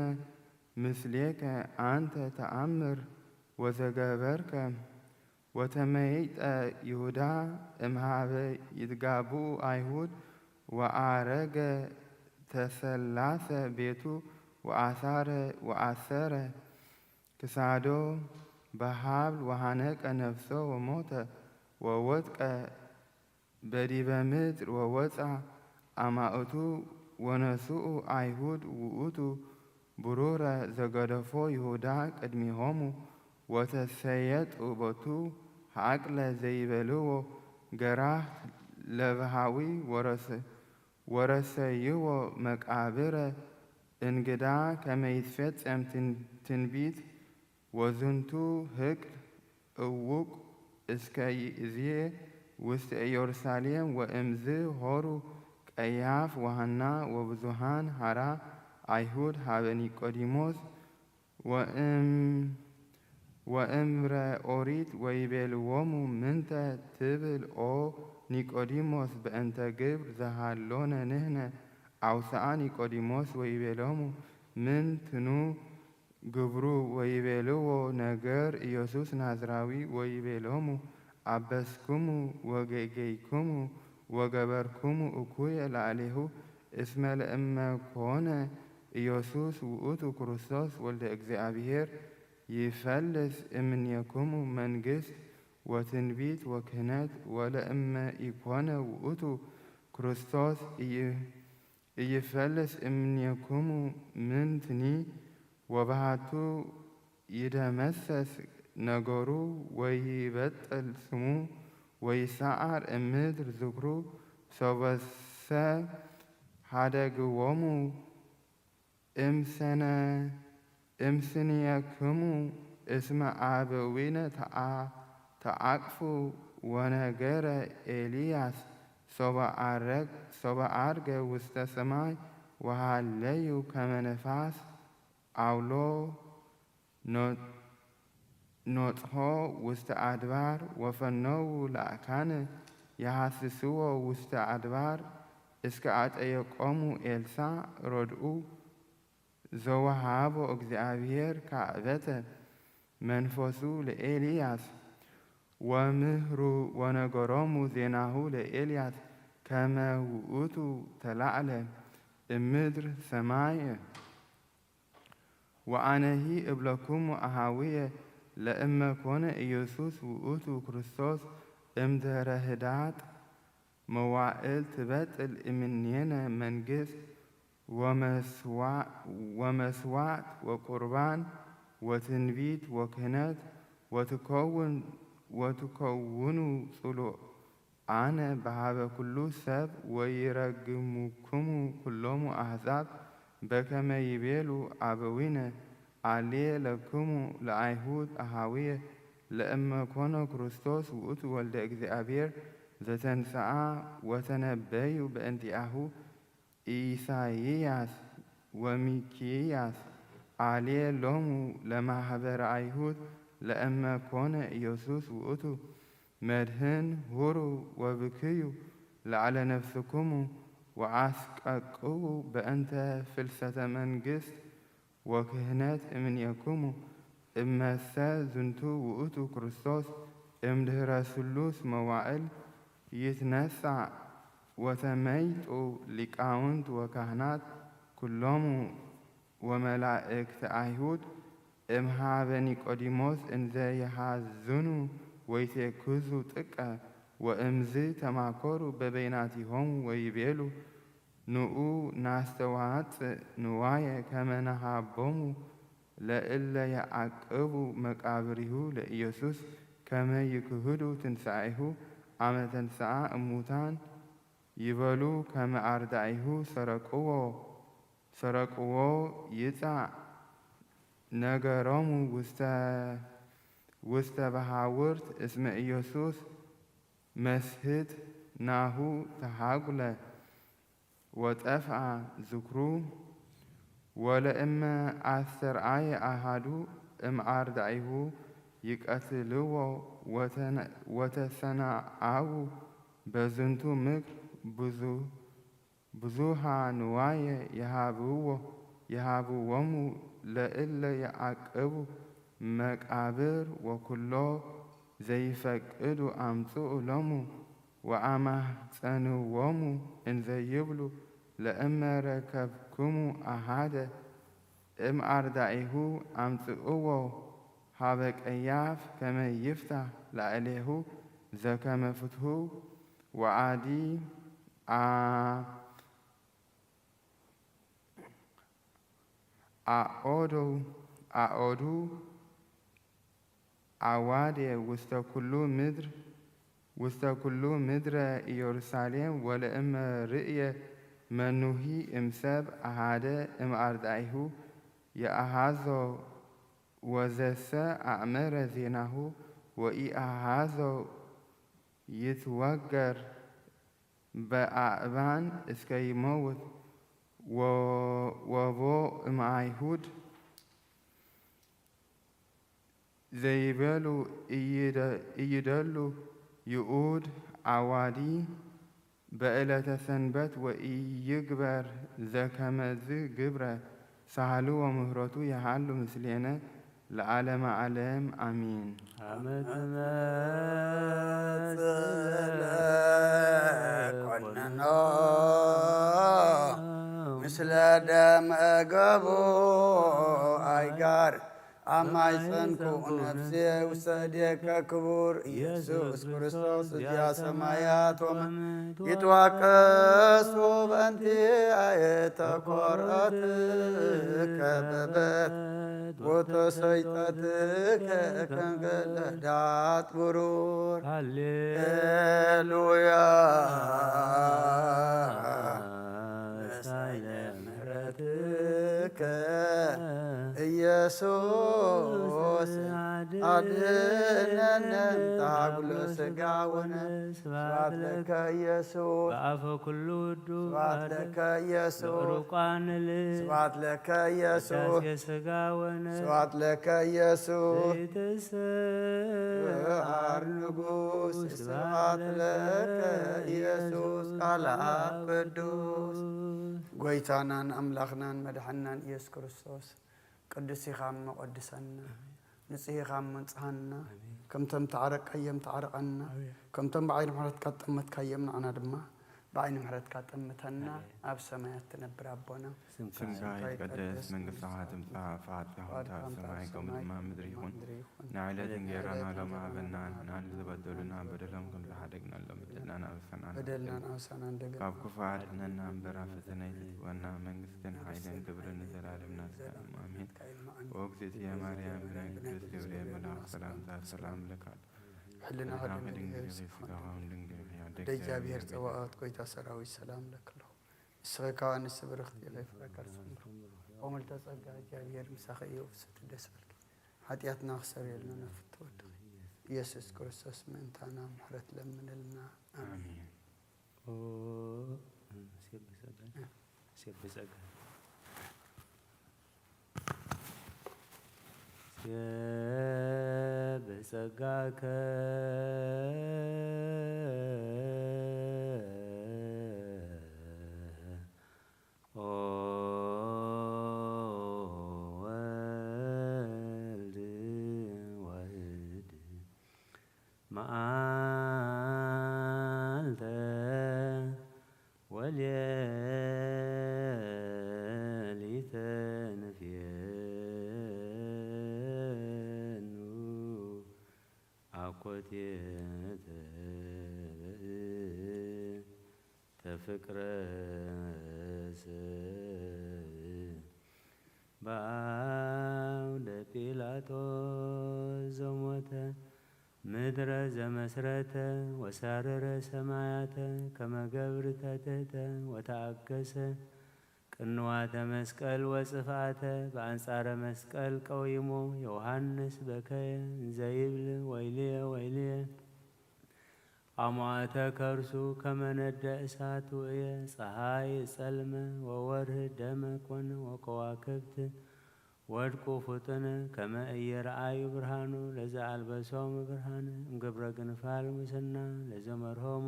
ምስሌከ አንተ ተአምር ወዘገበርከ ወተመይጠ ይሁዳ እምሃበ ይትጋብኡ አይሁድ ወአረገ ተሰላሰ ቤቱ ወአሰረ ክሳዶ በሀብል ወሃነቀ ነፍሶ ወሞተ ወወጥቀ በዲበ ምድር ወወፃ አማእቱ ወነስኡ አይሁድ ውእቱ ብሩረ ዘገደፎ ይሁዳ ቅድሚሆሙ ወተሰየጡ ቦቱ ሀቅለ ዘይበልዎ ገራህ ለብሃዊ ወረሰይዎ መቃብረ እንግዳ ከመይትፌጸም ትንቢት ወዝንቱ ህቅል እውቅ እስከ ይእዜ ውስተ ኢየሩሳሌም ወእምዝ ሆሩ ቀያፍ ወሐና ወብዙሃን ሀራ አይሁድ ሀበ ኒቆዲሞስ ወእምረ ኦሪት ወይቤልዎሙ ምንተ ትብል ኦ ኒቆዲሞስ በእንተ ግብር ዘሃሎነ ንሕነ አውስአ ኒቆዲሞስ ወይቤሎሙ ምንትኑ ግብሩ ወይቤልዎ ነገር ኢየሱስ ናዝራዊ ወይቤሎሙ አበስኩሙ ወጌጌይኩሙ ወገበርኩሙ እኩየ ላዕሌሁ እስመ ለእመ ኮነ ኢየሱስ ውእቱ ክርስቶስ ወልደ እግዚአብሔር ይፈልስ እምኔክሙ መንግሥት ወትንቢት ወክህነት ወለእመ ኢኮነ ውእቱ ክርስቶስ ኢይፈልስ እምኔክሙ ምንትኒ ወባህቱ ይደመሰስ ነገሩ ወይበጥል ስሙ ወይሰዓር እምድር ዝክሩ ሰበሰ ሀደግዎሙ እምስንየክሙ እስመ አበዊነ ተአቅፉ ወነገረ ኤልያስ ሶበ አርገ ውስተ ሰማይ ወሃለዩ ከመ ነፋስ አውሎ ኖጥሖ ውስተ አድባር ወፈነው ላእካነ የሐስስዎ ውስተ አድባር እስከ አጠየቆሙ ኤልሳዕ ሮድኡ ዘወሃቦ እግዚአብሔር ካዕበተ መንፈሱ ለኤልያስ ወምህሩ ወነገሮሙ ዜናሁ ለኤልያስ ከመ ውእቱ ተላዕለ እምድር ሰማየ ወአነሂ እብለክሙ አሃዊየ ለእመ ኮነ ኢየሱስ ውእቱ ክርስቶስ እምድኅረ ህዳጥ መዋዕል ትበጥል እምኔነ መንግሥት ወመስዋዕት ወቁርባን ወትንቢት ወክህነት ወትከውኑ ጽሉዓነ በሃበ ኩሉ ሰብ ወይረግሙክሙ ኩሎሙ አሕዛብ በከመ ይቤሉ አበዊነ አልየ ለክሙ ለአይሁድ አሃዊየ ለእመ ኮነ ክርስቶስ ውእቱ ወልደ እግዚአብሔር ዘተንሥአ ወተነበዩ በእንቲአሁ ኢሳይያስ ወሚክያስ አልየ ሎሙ ለማኅበረ አይሁድ ለእመ ኮነ ኢየሱስ ውእቱ መድህን ሁሩ ወብክዩ ላዕለ ነፍስክሙ ወአስቀቅቡ በእንተ ፍልሰተ መንግሥት ወክህነት እምኔክሙ እመሰ ዝንቱ ውእቱ ክርስቶስ እምድኅረ ስሉስ መዋዕል ይትነሣእ ወተመይጡ ሊቃውንት ወካህናት ኩሎሙ ወመላእክተ አይሁድ እምሃበ ኒቆዲሞስ እንዘ የሃዝኑ ወይቴክዙ ጥቀ ወእምዝ ተማኮሩ በበይናቲሆሙ ወይቤሉ ንዑ ናስተዋጽእ ንዋየ ከመ ነሃቦሙ ለእለ የዐቅቡ መቃብሪሁ ለኢየሱስ ከመ ይክህዱ ትንሣኤሁ አመ ተንሥአ እሙታን ይበሉ ከመ አርዳኢሁ ሰረቅዎ ይጻእ ነገሮሙ ውስተ ባሕውርት እስመ ኢየሱስ መስሕት ናሁ ተሃጉለ ወጠፍአ ዝክሩ ወለእመ አስተርአየ አሐዱ እምአርዳኢሁ ይቀትልዎ ወተሰናአው በዝንቱ ምክር ብዙሃ ንዋየ የሃብዎሙ ለእለ የዐቅቡ መቃብር ወኩሎ ዘይፈቅዱ አምጽኡ ሎሙ ወአማኅፀንዎሙ እንዘ ይብሉ ለእመ ረከብክሙ አሐደ እምአርዳኢሁ አምጽእዎ ሀበ ቀያፍ ከመ ይፍታሕ ላዕሌሁ ዘከመ ፍትሑ ወአዲ አኦዱ አዋዴ ውስተ ኩሉ ምድረ ኢየሩሳሌም ወለእመ ርእየ መኑሂ እምሰብ አሐደ እምአርዳኢሁ የአሃዞ ወዘሰ አእመረ ዜናሁ ወኢአሃዞ ይትወገር በአእባን እስከ ይመውት ወቦ እምአይሁድ ዘይቤሉ እይደሉ ይኡድ አዋዲ በዕለተ ሰንበት ወኢይግበር ዘከመዝ ግብረ ሳህሉ ወምህረቱ የሃሉ ምስሌነ ለዓለመ ዓለም አሚን። አመት ኮነኖ ምስለ ደመ ገቦ አይጋር አማይፀንኩ ነፍሴ ውስተ እዴከ ክቡር ኢየሱስ ክርስቶስ እዚያ ሰማያት ይትዋቀሱ በእንቲአየ ተኰረትከ በበት ወተሰይጠትከ ከንገለዳት ብሩር ሃሌሉያ ሳይለ ምሕረትከ ኢየሱስ አድነነ ታጉሎ ሥጋ ወነፍስ ስብሐት ለከ ኢየሱስ በአፈ ኩሉ ውዱ ስብሐት ለከ ኢየሱስ በሩቋን ስብሐት ለከ ኢየሱስ ሥጋ ወነፍስ ስብሐት ለከ ኢየሱስ ዘይትስብሐት ንጉሥ ስብሐት ለከ ኢየሱስ ቃልአብ ቅዱስ ጐይታናን አምላኽናን መድሓናን ኢየሱስ ክርስቶስ ቅዱስ ኢኻ መቐድሰና ንጽህ ኢኻ መንጽሐና ከምቶም ተዓረቀየም ተዓረቐና ከምቶም ብዓይኒ ምሕረትካ ጠመትካየም ንዓና ድማ በዓይኒ ምሕረትካ ጠምተና ኣብ ሰማያት ትነብር ኣቦና ስምካ ይትቀደስ መንግሥትኻ ትምጻእ ፈቃድካ ኮን ኣብ ሰማይ ከምኡ ድማ ምድሪ ይኹን ንዕለት እንጀራና ሎሚ ሃበና ንሕናን ዝበደሉና በደሎም ከም ዝሓደግናሎም በደልናን ኣውሳናን ደገ ካብ ክፉ አድኅነና እምበር ኣብ ፈተና ይትግበና መንግሥትን ሓይልን ክብርን ንዘላለምና ዝሰላም አሜን። ወእግዝእትየ ማርያም ብናይ ቅዱስ ገብርኤል መልአክ ሰላምታ ሰላም ለካል ሕልና ድንግል ሥጋኻውን ድንግል ደእግዚአብሔር ጸዋዖት ጐይታ ሰራዊት ሰላም ለክለሁ ንስኸ ንስ ብርኽቲ ለይፍረካ ርስምሩ ወመልተ ጸጋ እግዚአብሔር ምሳኸ እዩ ፍስቲ ደስ በልኪ ኃጢአትና ክሰረየልና ነፍት ትወድኺ ኢየሱስ ክርስቶስ ምእንታና ምሕረት ለምንልና አሜን። በጸጋከ ወልድ ዋሕድ መዓልተ ወሌሊተ ንፍየት አኮቴት ተፍቅረስ በአውደ ጲላጦስ ዘሞተ ምድረ ዘመስረተ ወሳረረ ሰማያተ ከመገብር ተትህተ ወተአገሰ ቅንዋተ መስቀል ወጽፋተ በአንጻረ መስቀል ቀዊሞ ዮሐንስ በከየ እንዘይብል ወይልየ ወይልየ አሟተ ከርሱ ከመነደ እሳት ውእየ ፀሐይ ጸልመ ወወርህ ደመ ኮነ ወከዋክብት ወድቁ ፉጥነ ከመ ኢየረአዩ ብርሃኑ ለዘ አልበሶሙ ብርሃነ እምግብረ ግንፋል ሙስና ለዘመርሆሙ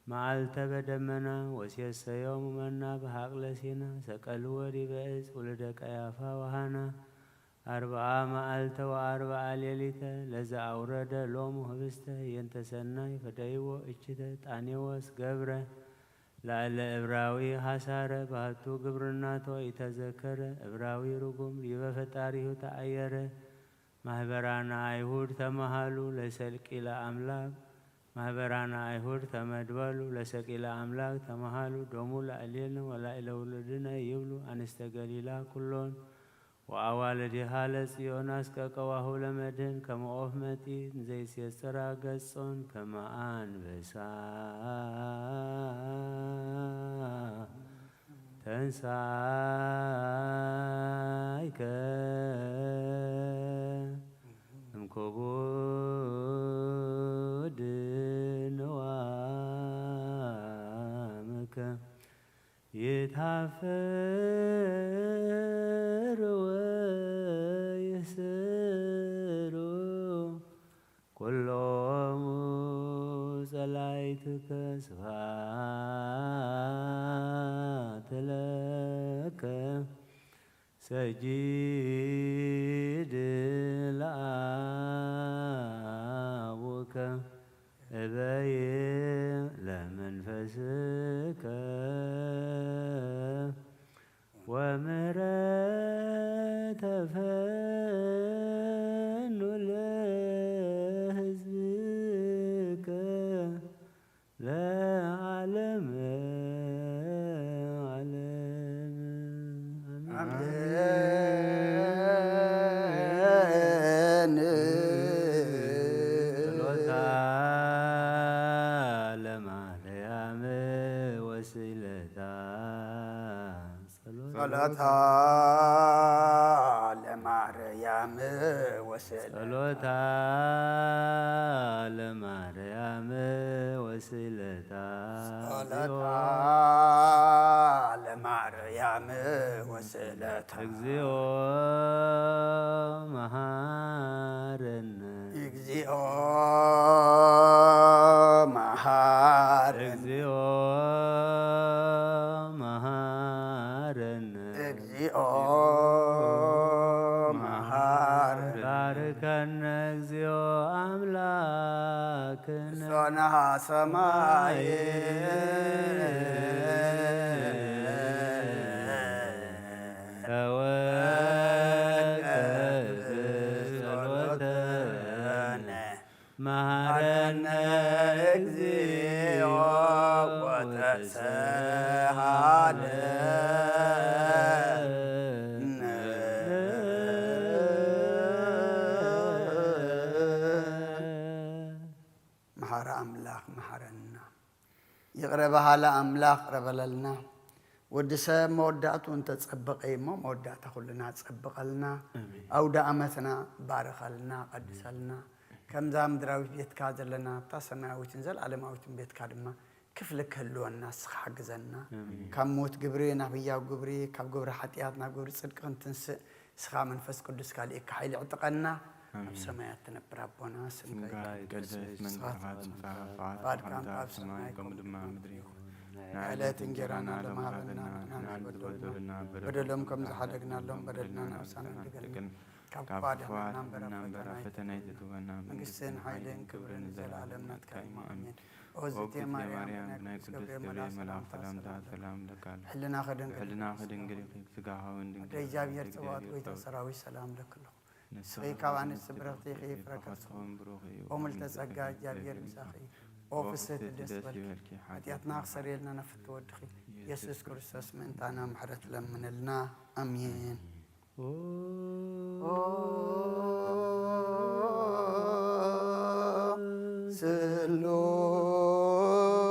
መዓልተ በደመና ወሴሰዮሙ መና በሐቅለ ሲና ሰቀልዎ ዲበ ዕፅ ውልደ ቀያፋ ወሐና አርብዓ መዓልተ ወአርብዓ ሌሊተ ለዘ አውረደ ሎሙ ህብስተ የንተ ሰናይ ፈደይዎ እችተ ጣኔዎስ ገብረ ላዕለ ዕብራዊ ሐሳረ ባህቱ ግብርናቶ ይተዘከረ ዕብራዊ ርጉም ዲበ ፈጣሪሁ ተአየረ ማህበራነ አይሁድ ተመሃሉ ለሰልቂለ አምላክ ማህበራነ አይሁድ ተመድበሉ ለሰቂለ አምላክ ተመሃሉ ዶሙ ላዕሌነ ወላዕለ ውሉድነ ይብሉ አንስተ ገሊላ ኩሎን ወአዋልድሃ ለጽዮን አስቀቀዋሁ ለመድህን ከመ ኦፍ መጢን ዘይሴጽራ ገጾን ከመ አንበሳ ተንሣእከ እምክቡድ ንዋምከ ይታፈር ወይስሩ ኩሎሙ ጸላእትከ ስብሐት ለከ ሰጂድ ለአቡከ እበይ ለመንፈስከ ወምህረተ ፈኑ ለሕዝብከ ለዓለመ ዓለም አሜን። ጸሎታ ለማርያም ወስለታ ጸሎታ ለማርያም ወስለታ ጸሎታ ለማርያም ወስለታ ጸሎታ ለማርያም ወስለታ እግዚኦ መሐረነ እግዚኦ መሐረነ እግዚኦ መሐረነ እግዚኦ መሐረነ ባርከነ እግዚኦ አምላክነ ሶነሃ ሰማይ ጸሎተነ መሐረነ እግዚኦ ወተሰሃለነ መሐረ አምላክ መሐረና ይቅረ በሃላ አምላክ ረበለልና ወዲ ሰብ መወዳእቱ እንተጸበቀ እሞ መወዳእታ ኩልና ጸብቀልና አውደ ዓመትና ባረኸልና ቀድሰልና ከምዛ ምድራዊት ቤትካ ዘለና እታ ሰማያዊትን ዘለዓለማዊትን ቤትካ ድማ ክፍሊ ክህልወና ስኻ ሓግዘና ካብ ሞት ግብሪ ናብ ህያው ግብሪ ካብ ግብሪ ሓጢኣት ናብ ግብሪ ጽድቂ እንትንስእ ስኻ መንፈስ ቅዱስ ካልእካ ሓይሊ ዕጥቀና ኣብ ሰማያት ትነብር ኣቦና ስምካ ይቀድስ መንግሥትኻ ትምጻእ ፈቃድካ ኣብ ሰማይ ከምኡ ድማ ምድሪ ይኹን ዕለት እንጀራና ለማሃበና ናበደሉና በደሎም ከም ዝሓደግናሎም በደልና ናብሳና ንድገን ካብ ኳድና ናንበራ ፈተና ይትትወና መንግስትን ሓይልን ክብርን ዘለዓለም ናትካ እዩ ኣሜን። ኦዝቴ ማርያም ናይ ቅዱስ ገብርኤል መልአክ ሰላምታ ሰላም ለካል ሕልና ክድንግል ስጋኻ እውን ድንግል እግዚአብሔር ጽባኦት ወይ ሰራዊት ሰላም ለክሎ ካባን ስብረኽቲ ይፍረከስ ኦምልተ ጸጋ እግዚአብሔር ምሳኺ ኦፍሰት ደስ በልኪ ኃጢአትና ክሰሪልና ነፍት ወድኺ ኢየሱስ ክርስቶስ ምንታና ምሕረት ለምንልና አሜን።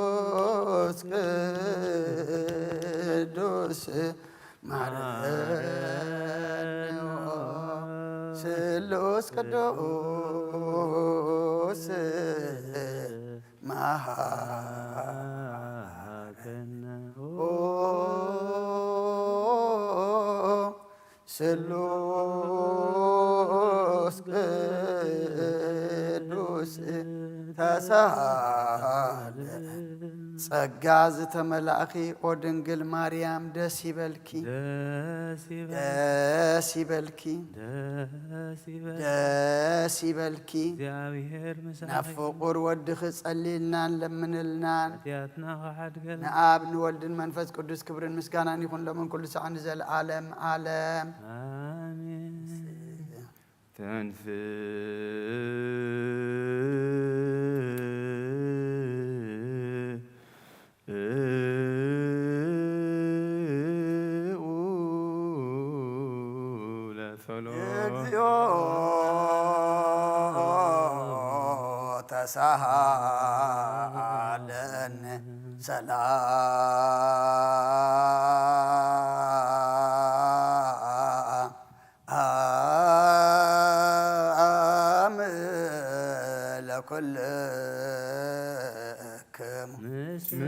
ስሉስ ቅዱስ ማረን ስሉስ ቅዱስ መሃከነ ስሉስ ቅዱስ ተሳለ ጸጋ ዝተመላእኺ ኦ ድንግል ማርያም ደስ ይበልኪ ደስ ይበልኪ ደስ ይበልኪ ናብ ፍቁር ወድኺ ጸሊልናን ለምንልናን ንአብ ንወልድን መንፈስ ቅዱስ ክብርን ምስጋናን ይኹን ለምን ኩሉ ሰዓት ንዘለዓለም ዓለም አሜን። እግዚኦ ተሳሃለን ሰላም ለኩልክሙ ምስለ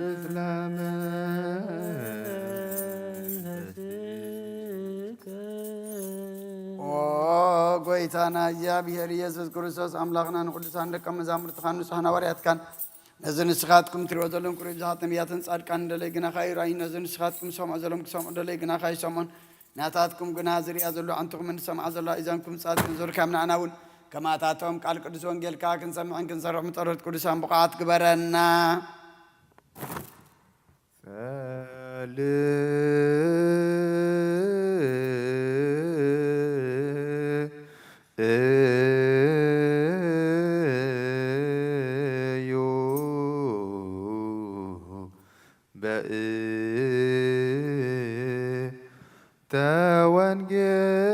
ጎይታና እግዚአብሔር ኢየሱስ ክርስቶስ አምላኽና ንቅዱሳን ደቀ መዛሙርትኻ ንጹሐን ሐዋርያትካን ነዚ ንስኻትኩም ትሪኦ ዘለኹም ቁሩብ ብዙሓት ነቢያትን ጻድቃን እንደለይ ግናኻ ይራእዩ ነዚ ንስኻትኩም ሰምዖ ዘለኹም ክሰምዑ እንደለይ ግናኻ ይሰምዑን ናታትኩም ግና ዝሪኣ ዘሎ ኣንትኹም እንሰምዓ ዘላ እዘንኩም ጻድቅን ዞርካም ንዓና እውን ከማታቶም ቃል ቅዱስ ወንጌልካ ክንሰምዕን ክንሰርሕ ምጠረት ቅዱሳን ብቕዓት ግበረና።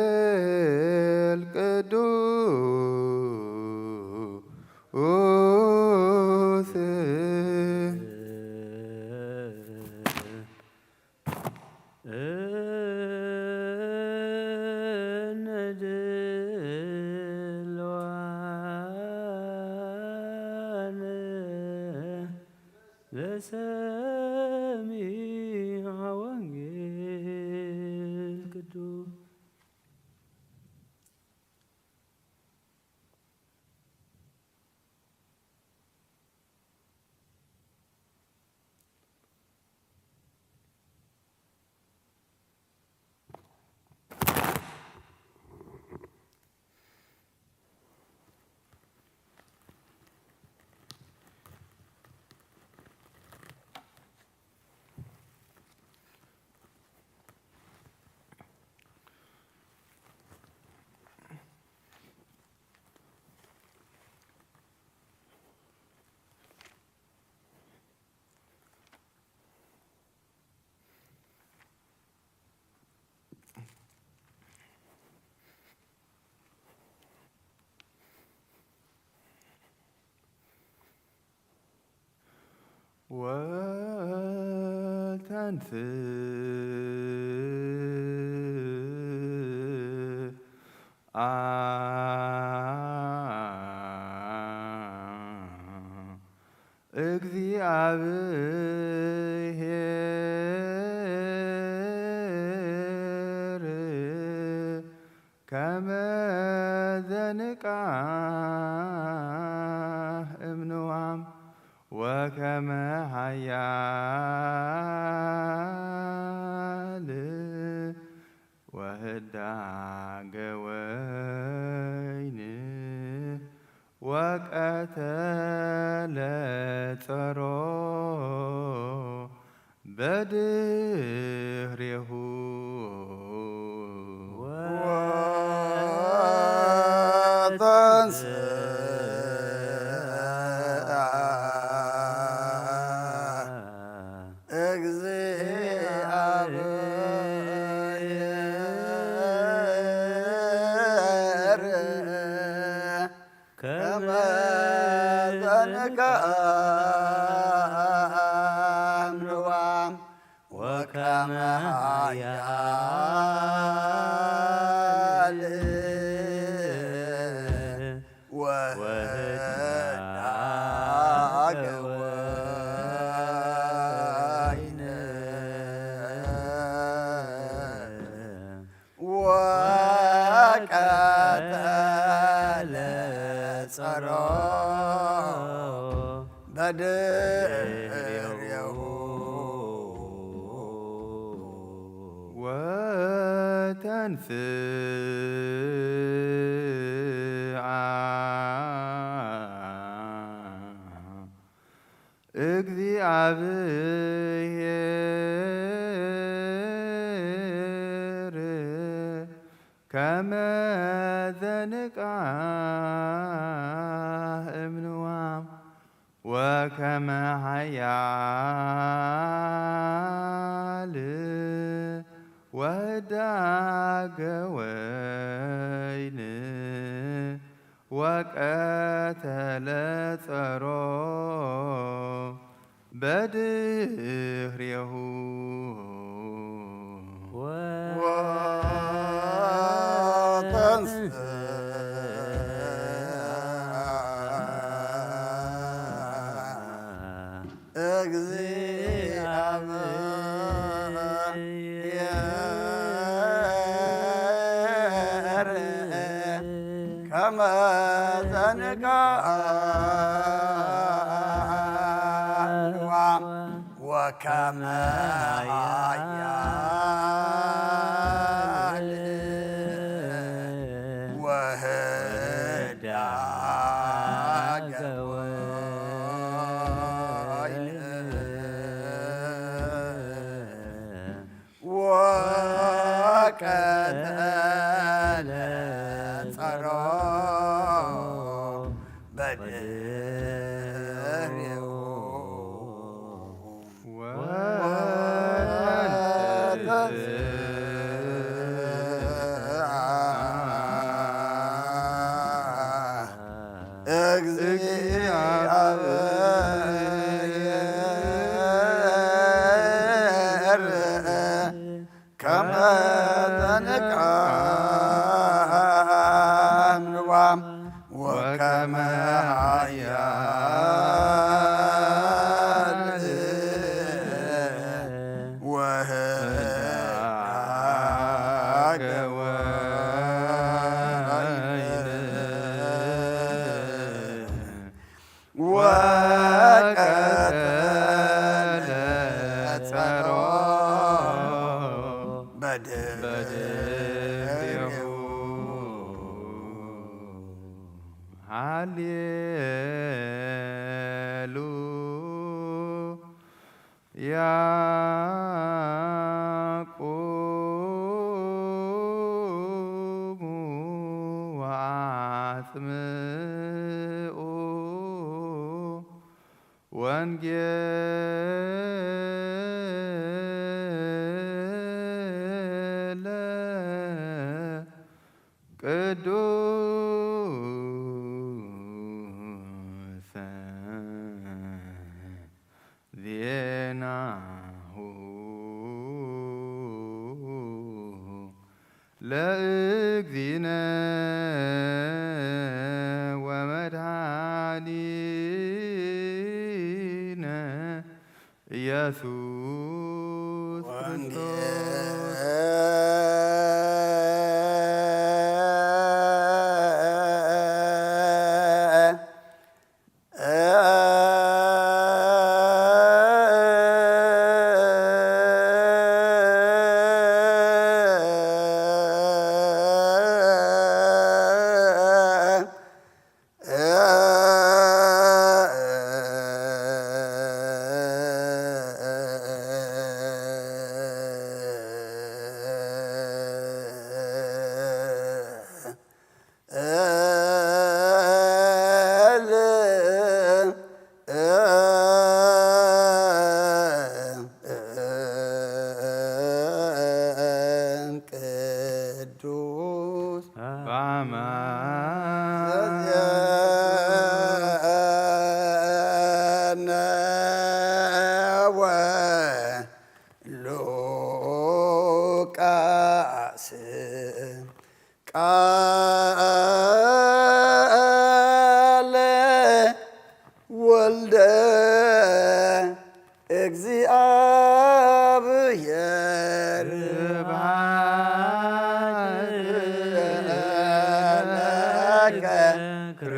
ተወንጌል ቅዱስ ነድልዋን ለሰሚዐ ወንጌል ቅዱስ እግዚአብሔር ከመ ዘንቃህ እምንዋም ወከመ ኃያል ወህዳገ ወይን ወቀተለ ጸሮ በድህሬሁ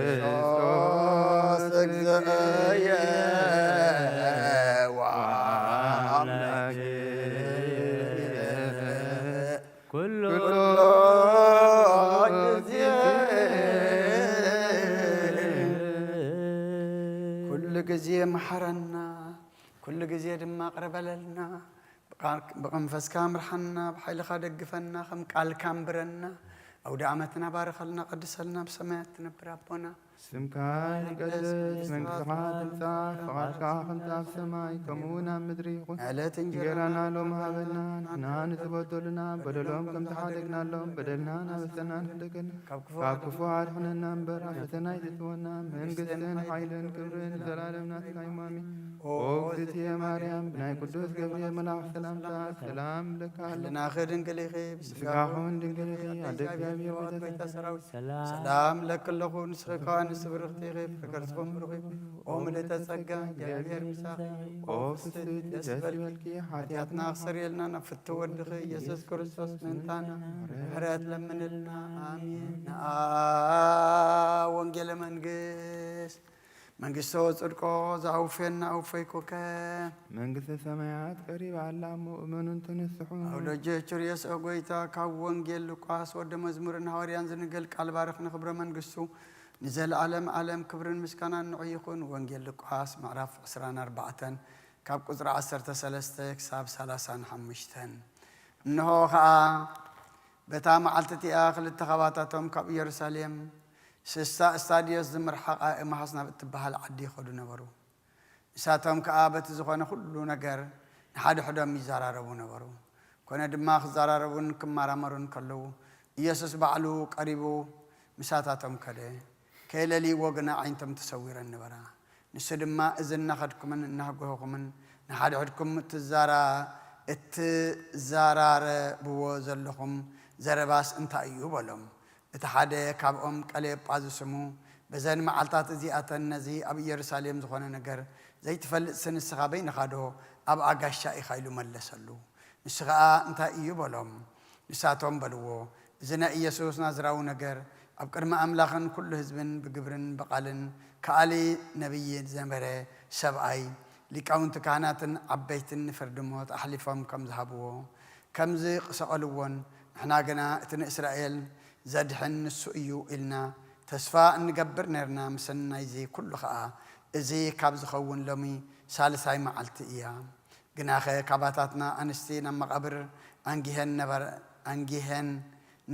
ክርስቶስ እግዚእየ ወአምላኬ ኩሉ ጊዜ መሐረና ኩሉ ጊዜ ድማ ቅረበለልና ብመንፈስካ ምርሐና ብሓይልኻ ደግፈና ከም ቃልካ እንብረና أود عمتنا بارك لنا قدسنا بسماء تنبر أبونا سمك يقدس من سخات تمسح فقدك خمسة في السماء كمونا مدريقون على تنجرنا لهم هابلنا نحنا نتبدلنا بدلهم كم تحادقنا لهم بدلنا نفسنا نحدقنا كاكفو عالحنا ننبر عفتنا يتتونا من قسن حيلن كبرين زلالمنا تكايمامي وقتي يا مريم بناي قدوس قبريل ملاح سلام لك لنا خير دنقليخي بسكاحون دنقليخي عدك سلام لك اللخون سخيقان سبرختي غيب فكرتكم برغيب وملت السقا جابير مساقي وفستيت يسبلكي حاتياتنا أخسر يلنا نفتو ودخي يسوس كريستوس منتانا حرات لمن لنا آمين وانجل منقسو صدقو زعوفينا أوفيكوكا منقس السمايات قريب على مؤمن تنسحون أولا جيشور يسأو قويتا كاو وانجل لقاس ود مزمورنا هوريان زنقل كالبارخ نخبر منقسو نزل عالم كبرن مسكانا نعيخون وانجل لقاس معرف عسران 4 كاب قدر 10 كساب 35 إنه بتا معلتتي آخر التخباتاتهم كاب يرساليم استاديوس زمر حقا ما حسنا بتبهال عدي خدو نبرو ساتهم كآبت زخوانا كلو نجار حد حدا ميزاراربو نبرو كنا دماغ زاراربون كمارا مرون كلو يسوس بعلو قريبو مساتاتهم كده كيللي وقنا عينتم تصويرا نبرا نسدما إذن ناخدكم نحقوكم نحد حدكم التزارار بو زلهم زرباس انت أيوب لهم اتحاد كابهم قلب عزسمو بزن معلطات زياتن نزي ابي يرساليم زخونه نجر زي تفلت سن السخابين خادو اب اغاشا يخايلو ملسلو نسخا انت يبلهم نساتهم بلو زنا يسوس نازراو نجر اب قدم املاخن كل حزبن بجبرن بقالن كالي نبي زمره سبعي لقاونت كهناتن عبيتن فردموت احلفهم كم ذهبوا كم زي قسقلون احنا جنا اتن اسرائيل زدحن السؤيو إلنا تسفاء نقبر نرنا مسنا يزي كل خاء إزي كابز خون لمي سالساي معلت إياه جناخي كاباتاتنا أنستينا مقبر أنجيهن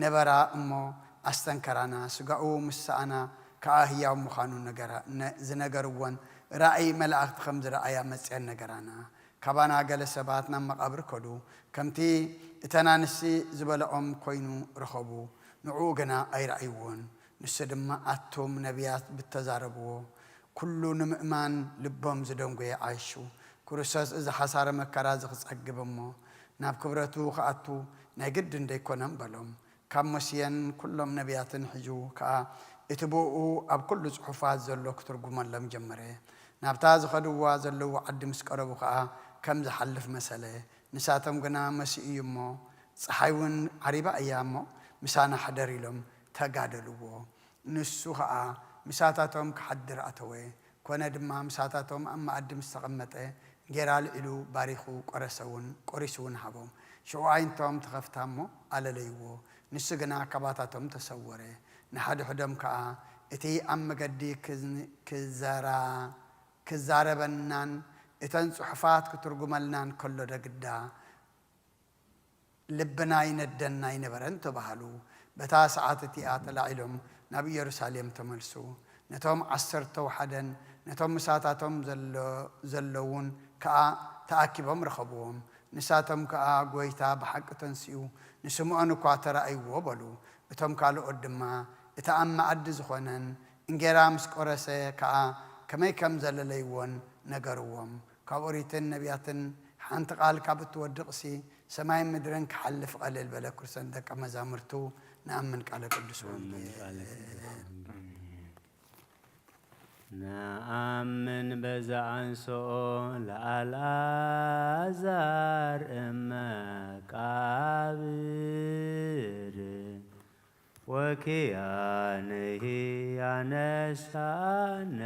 نبرا أمو أستنكرانا سقعو مسانا كاهيا ومخانو نجرا زنجروان رأي ملأخت خمس رأي مسعن نجرانا كابانا جلسباتنا مقبر كدو كمتي تنانسي زبلهم كوينو رخبو نعوقنا أي رأيون نسدما أتوم نبيات بالتزاربو كلو نمئمان لبهم زدونقوا يعيشو كورساس إذا حسار مكارازق سأقبمو ناب كبرتو خاتو ناقدن ديكونن بلوم كام مسيان كلهم نبيات حجو كا اتبوؤو أب كل صحفات زلو كترقوما لم جمره ناب تاز خدوا زلو عد مسكربو كا كم زحلف مسألة نساتهم قنا مسيئيمو صحيون عريبا أيامو مسانا حدري لهم تقادلوا نسوها مساتاتهم كحدر أتوي كونا دما مساتاتهم أما أدم استقمته جرال إلو باريخو قرسون حبهم شو عينتهم تخفتامو على ليو نسجنا كباتاتهم تصوره نحد حدم كا إتي أم قدي كزارة بنان إتن صحفات كترجملنان كله دقدا لبنا يندنا ينبرنتو بحالو بتا ساعات تيات العلم نبي يرساليم تملسو نتوم 10 حدن نتوم مساتاتهم زلون كا تاكبهم رخبوهم نساتهم كا غويتا بحق تنسيو نسمعن كواتر ايو بلو بتوم قالو قدما اتام عد زخونن انجرا مسقرسه كا كمي كم زلليون نغروم كاوريتن نبياتن حنت قال كابت ودقسي سماي مدرن كحلف قليل بلا كرسن دك مزامرتو نأمن قال قدس نأمن بزعنسو لألازار مقابر ወኪያንሂ ያነሳነ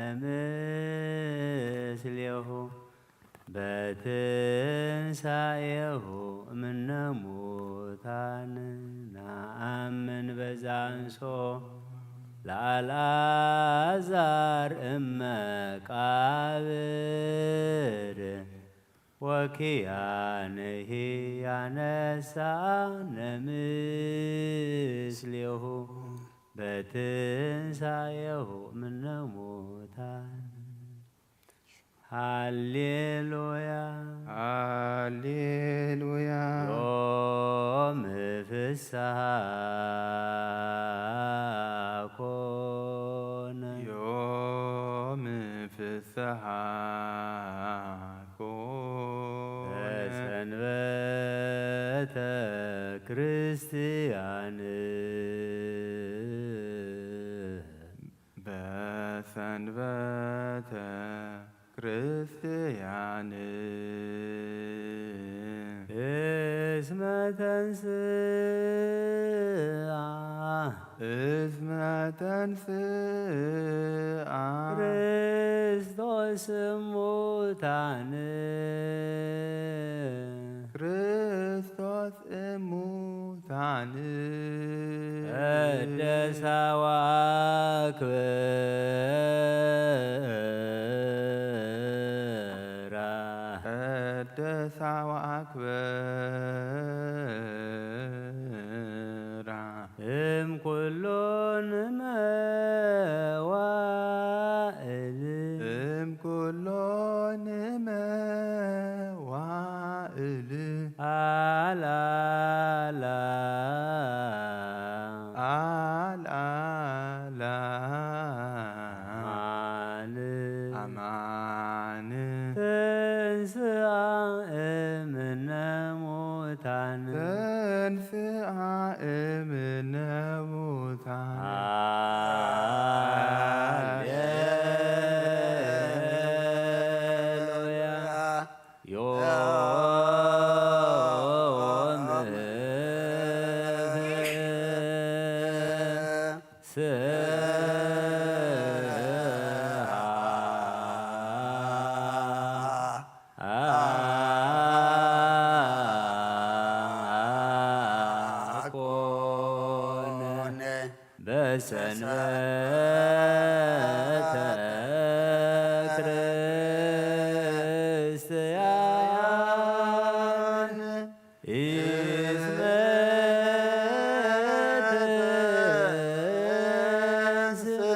ምስሌሁ በትንሣኤሁ እምነ ሙታን ነአምን በዛንሶ ለአልዓዛር እመቃብር ወኪያንሂ ያነሳነ ምስሌሁ በትንሣኤሁ እምነ ሙታን። ሃሌሉያ ሃሌሉያ ዮም ፍስሐ ኮነ ዮም ፍስሐ ኮነ በሰንበተ ክርስቲያን በሰንበተ ክርስቲያን እስመ ተንሥአ እስመ ተንሥአ ክርስቶስ እሙታን ክርስቶስ እሙታን ቀደሳ ወአክብራ ቀደሳ ወአክብራ እምኩሎን መዋዕል እምኩሎን መዋዕል አላላ አልዓላ አማን አማን ተንሥአ እምነ ሙታን ተንሥአ እምነ ሙታን ሃሌሉያ ዮም ኮነ በሰንበተ ክርስቲያን እስመ ተንሥአ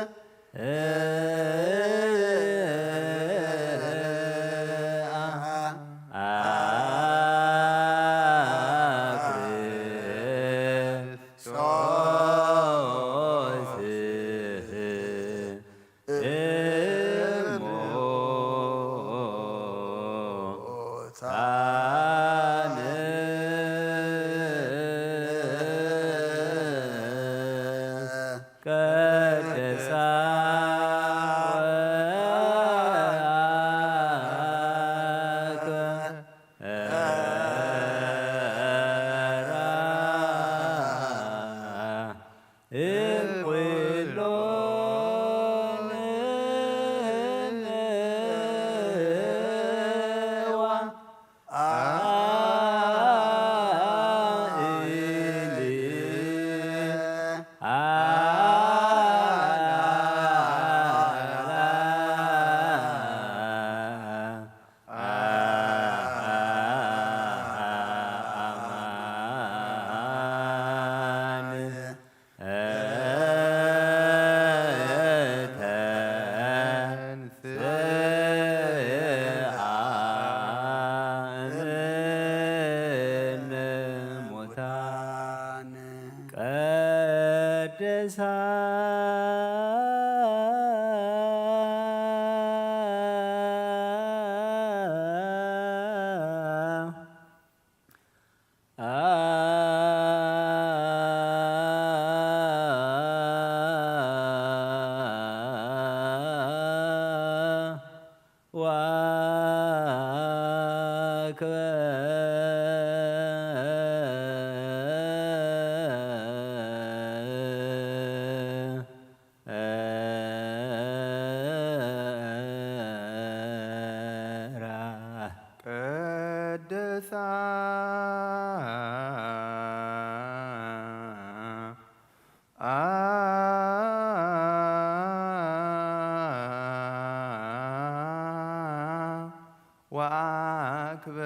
ወአክበራ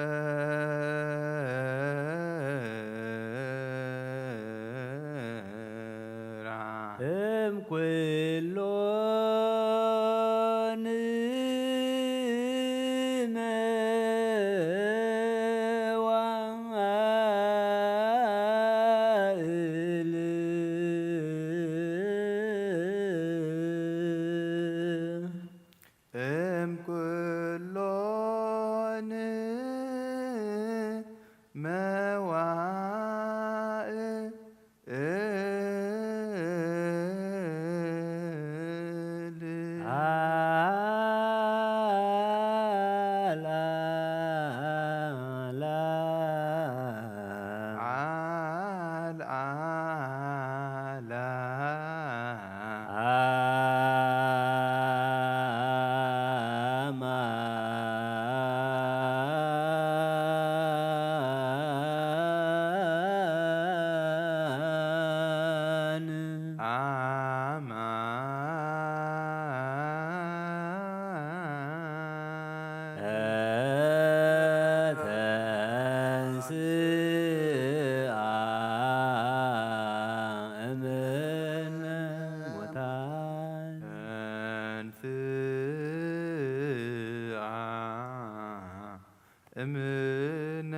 እምኩሎን እምኩሎን እምነ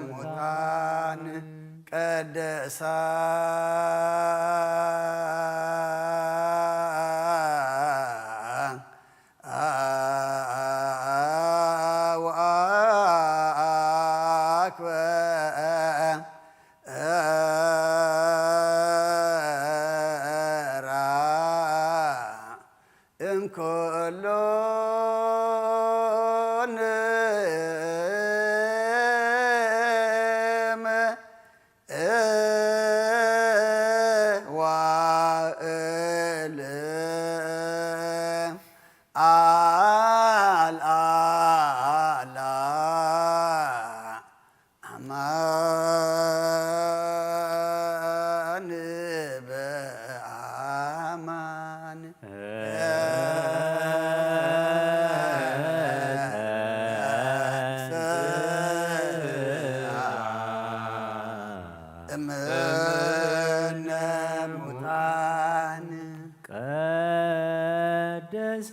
ሙታን ቀደሳ እምነ ሙታን ቀደሳ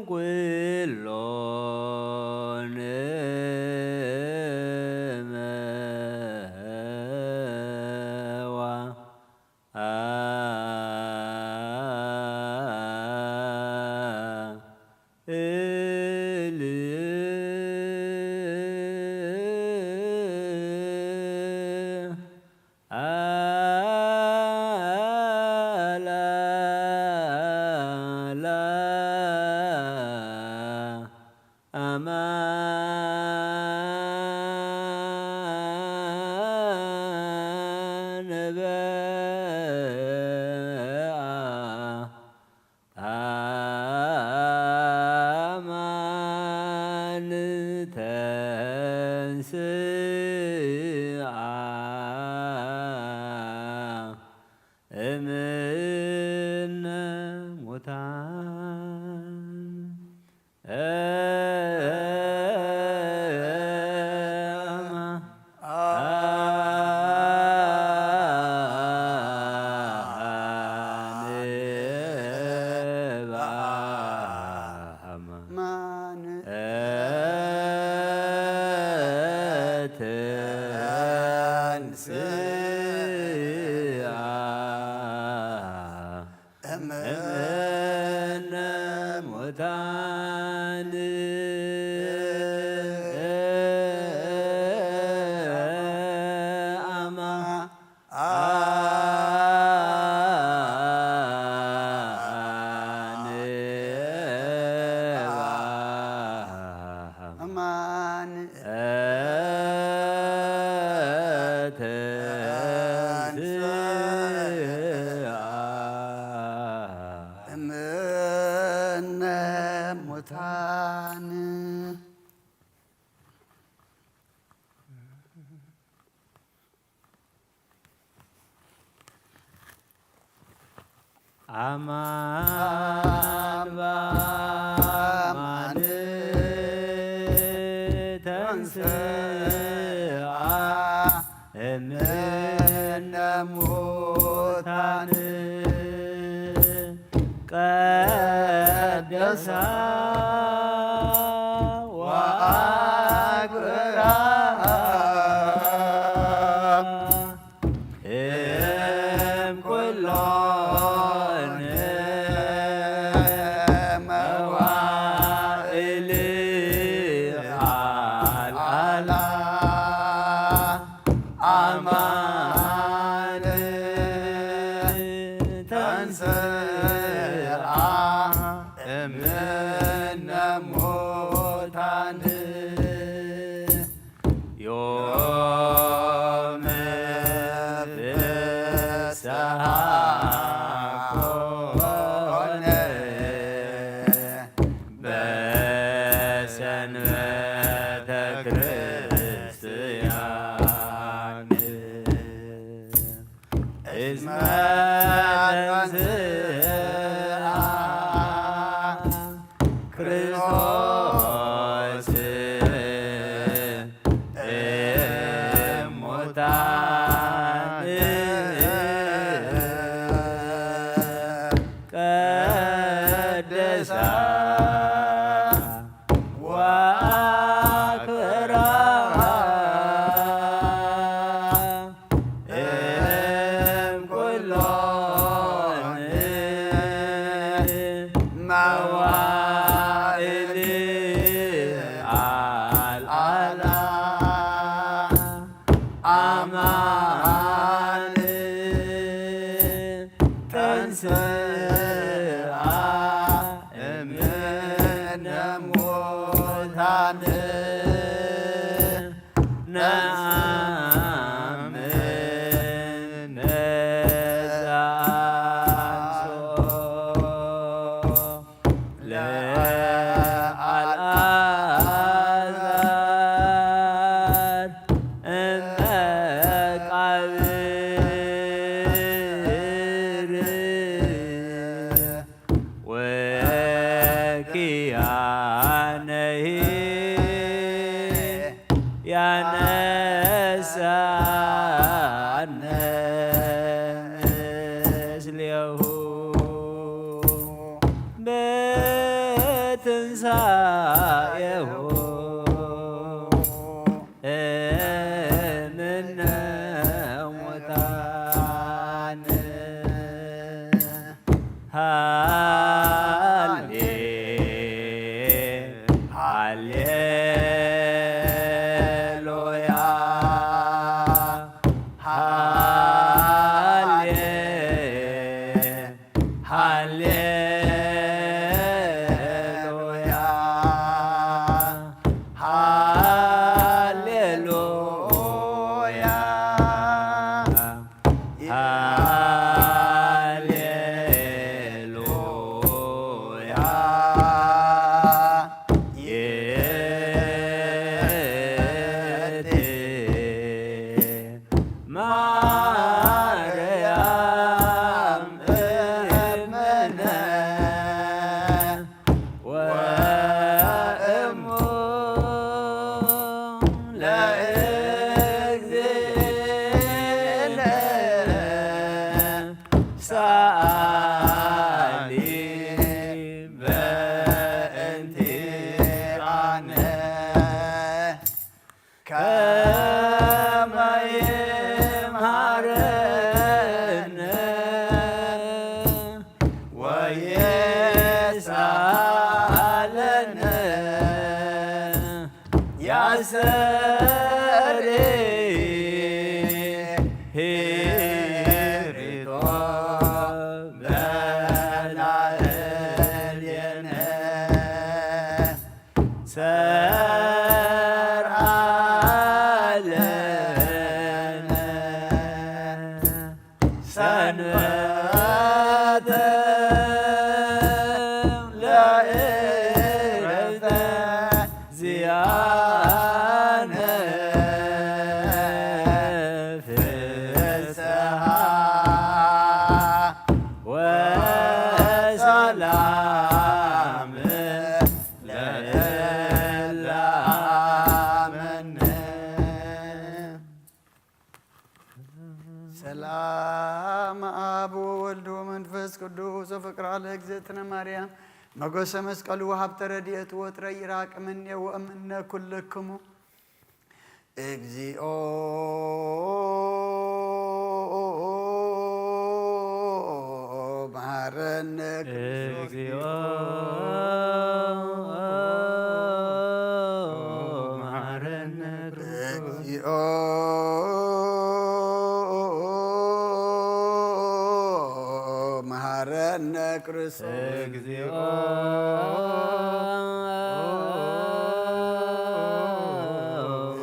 እምኩሎን እምነ ሙታን እምነ ሙታን አማን በአማን ተንሥአ እምነ ሙታን ቀደሳ ወአክብራ እምኩሎን መዋዕል አልዓላ አማን ተንሥአ እምነ ሙታን ዮም ፍስሐ ኮነ በሰንበተ ክርስቲያን እስመ ተንሥአ ክርስቶስ እሙታን ቀደሳ ወአክብራ እምኩሎን መዋዕል አልዓላ አማን ተንሥአ እምነ ሙታን ነአምን ነዛንሶ ለአልዓዛር እመቃብር ወኪያነሂ ያነሳነ ምስሌሁ በትንሣኤሁ እምነ ሙታን ሃሌ ሃሌሉያ ሃሌ ሃሌሉያ ሃሌሉያ ሃሌሉያ የቴ ማርያም እምነ ወእሙ ለእግዚእነ ሰአሊ በእንቲአነ ከመ ይምሃረነ ወየሳለነ ያሰሬ ሂሪቶ በላዕሌነ ሰርዓ ለነ ሰንበተ ለዕረፍተ ዚአነ ፍስሐ ቅዱስ ፍቅራ ለእግዝእትነ ማርያም መጎሰ መስቀሉ ሀብተ ረድኤቱ ወትረ ይራቅ እምኔ ወእምነ ኩልክሙ እግዚኦ መሐረነ እግዚኦ መሐረነ እግዚኦ መሐረነ ክርስቶስ እግዚኦ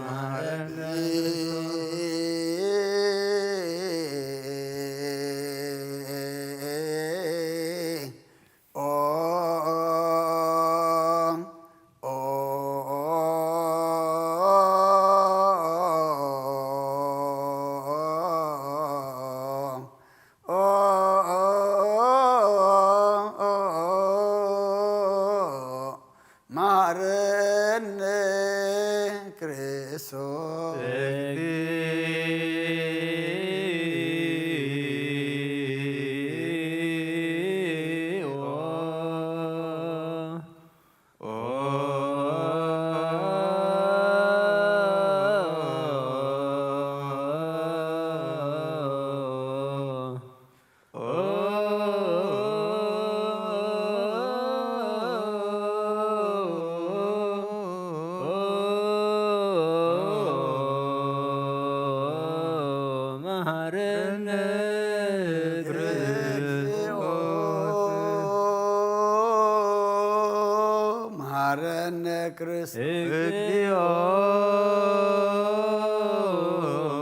መሐረነ ክርስቶስ መሐረነ መሐረነ ክርስቶስ እግዚኦ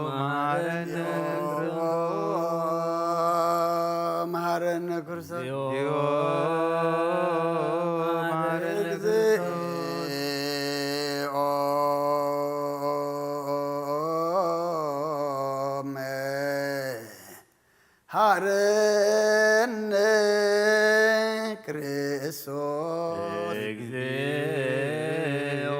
መሐረነ መሐረነ ክርስቶስ መሐረነ ክርስቶስ እግዚኦ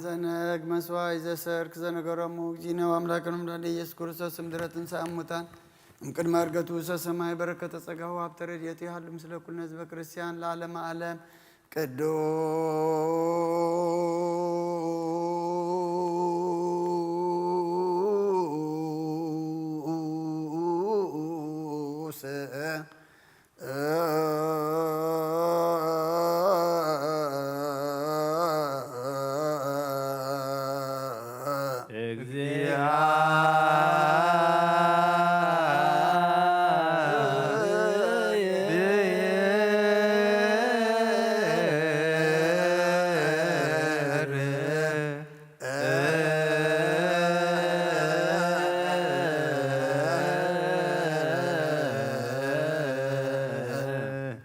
ዘነግ መስዋዕት ዘሰርክ ዘነገሮሙ እግዚእነ አምላክነ መድኃኒነ ኢየሱስ ክርስቶስ እምድኅረ ትንሣኤ እሙታን እምቅድመ ዕርገቱ ሰማይ በረከተ ጸጋሁ ሀብተ ረድኤቱ ይሃሉ ምስለ ኩልነ ሕዝበ ክርስቲያን ለዓለመ ዓለም ቅዱስ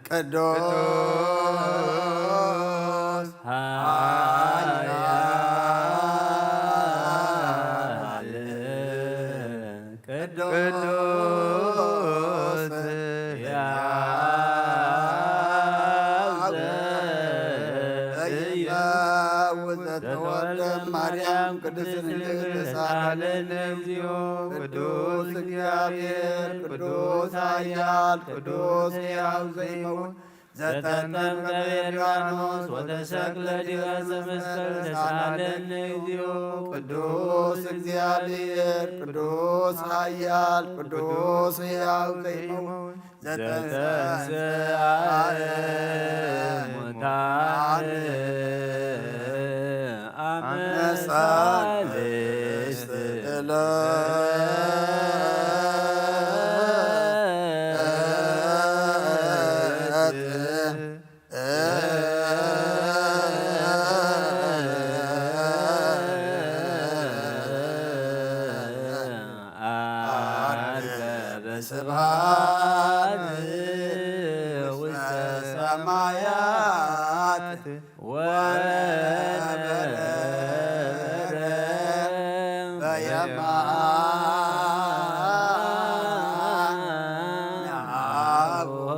ቅዱስ ኃያል ቅዱስ ዘተወልደ ማርያም ቅድስት ድንግል ሳለን እግዚኦ ቅዱስ እግዚአብሔር ቅዱስ ኃያል ቅዱስ ሕያው ዘይመውት ዘተጠምቀ በዮርዳኖስ ወተሰቅለ ዲበ ዕፀ መስቀል ተሳሃለነ እግዚኦ ቅዱስ እግዚአብሔር ቅዱስ ኃያል ቅዱስ ሕያው ዘይመውት ዘተንሥአ እሙታን አመ ሣልስት ስብሐት ውስተ ሰማያት ወነበረ በየማነ አቡነ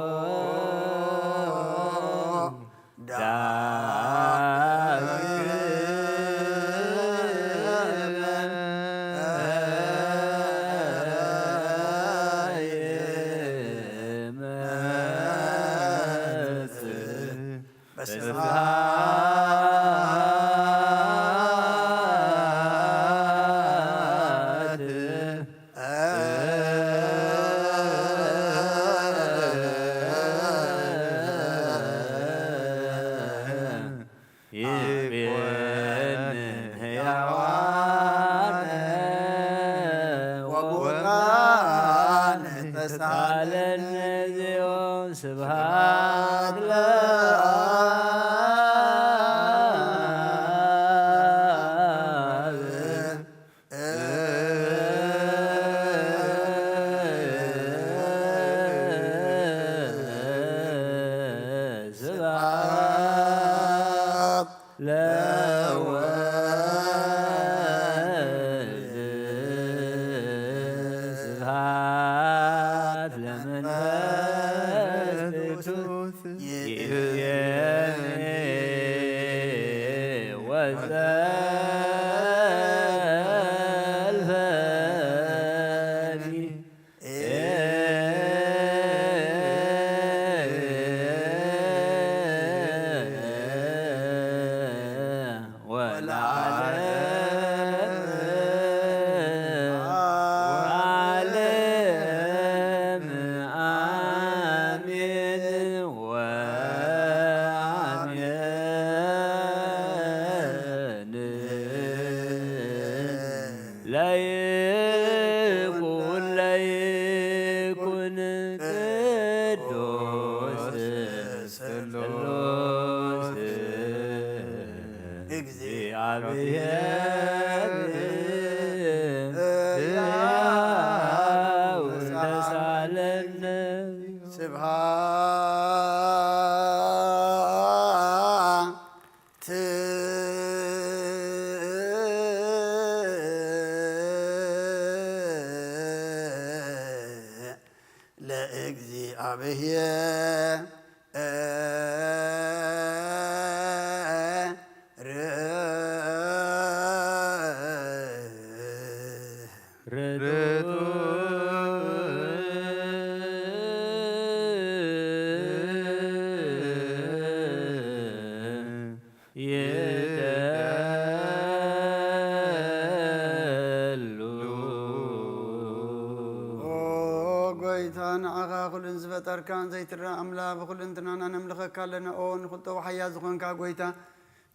ፈጠርካን ዘይትራ አምላ በኩልንትናና ነምልኸካ ኣለና ኦ ንኽልጦ ወሓያ ዝኾንካ ጐይታ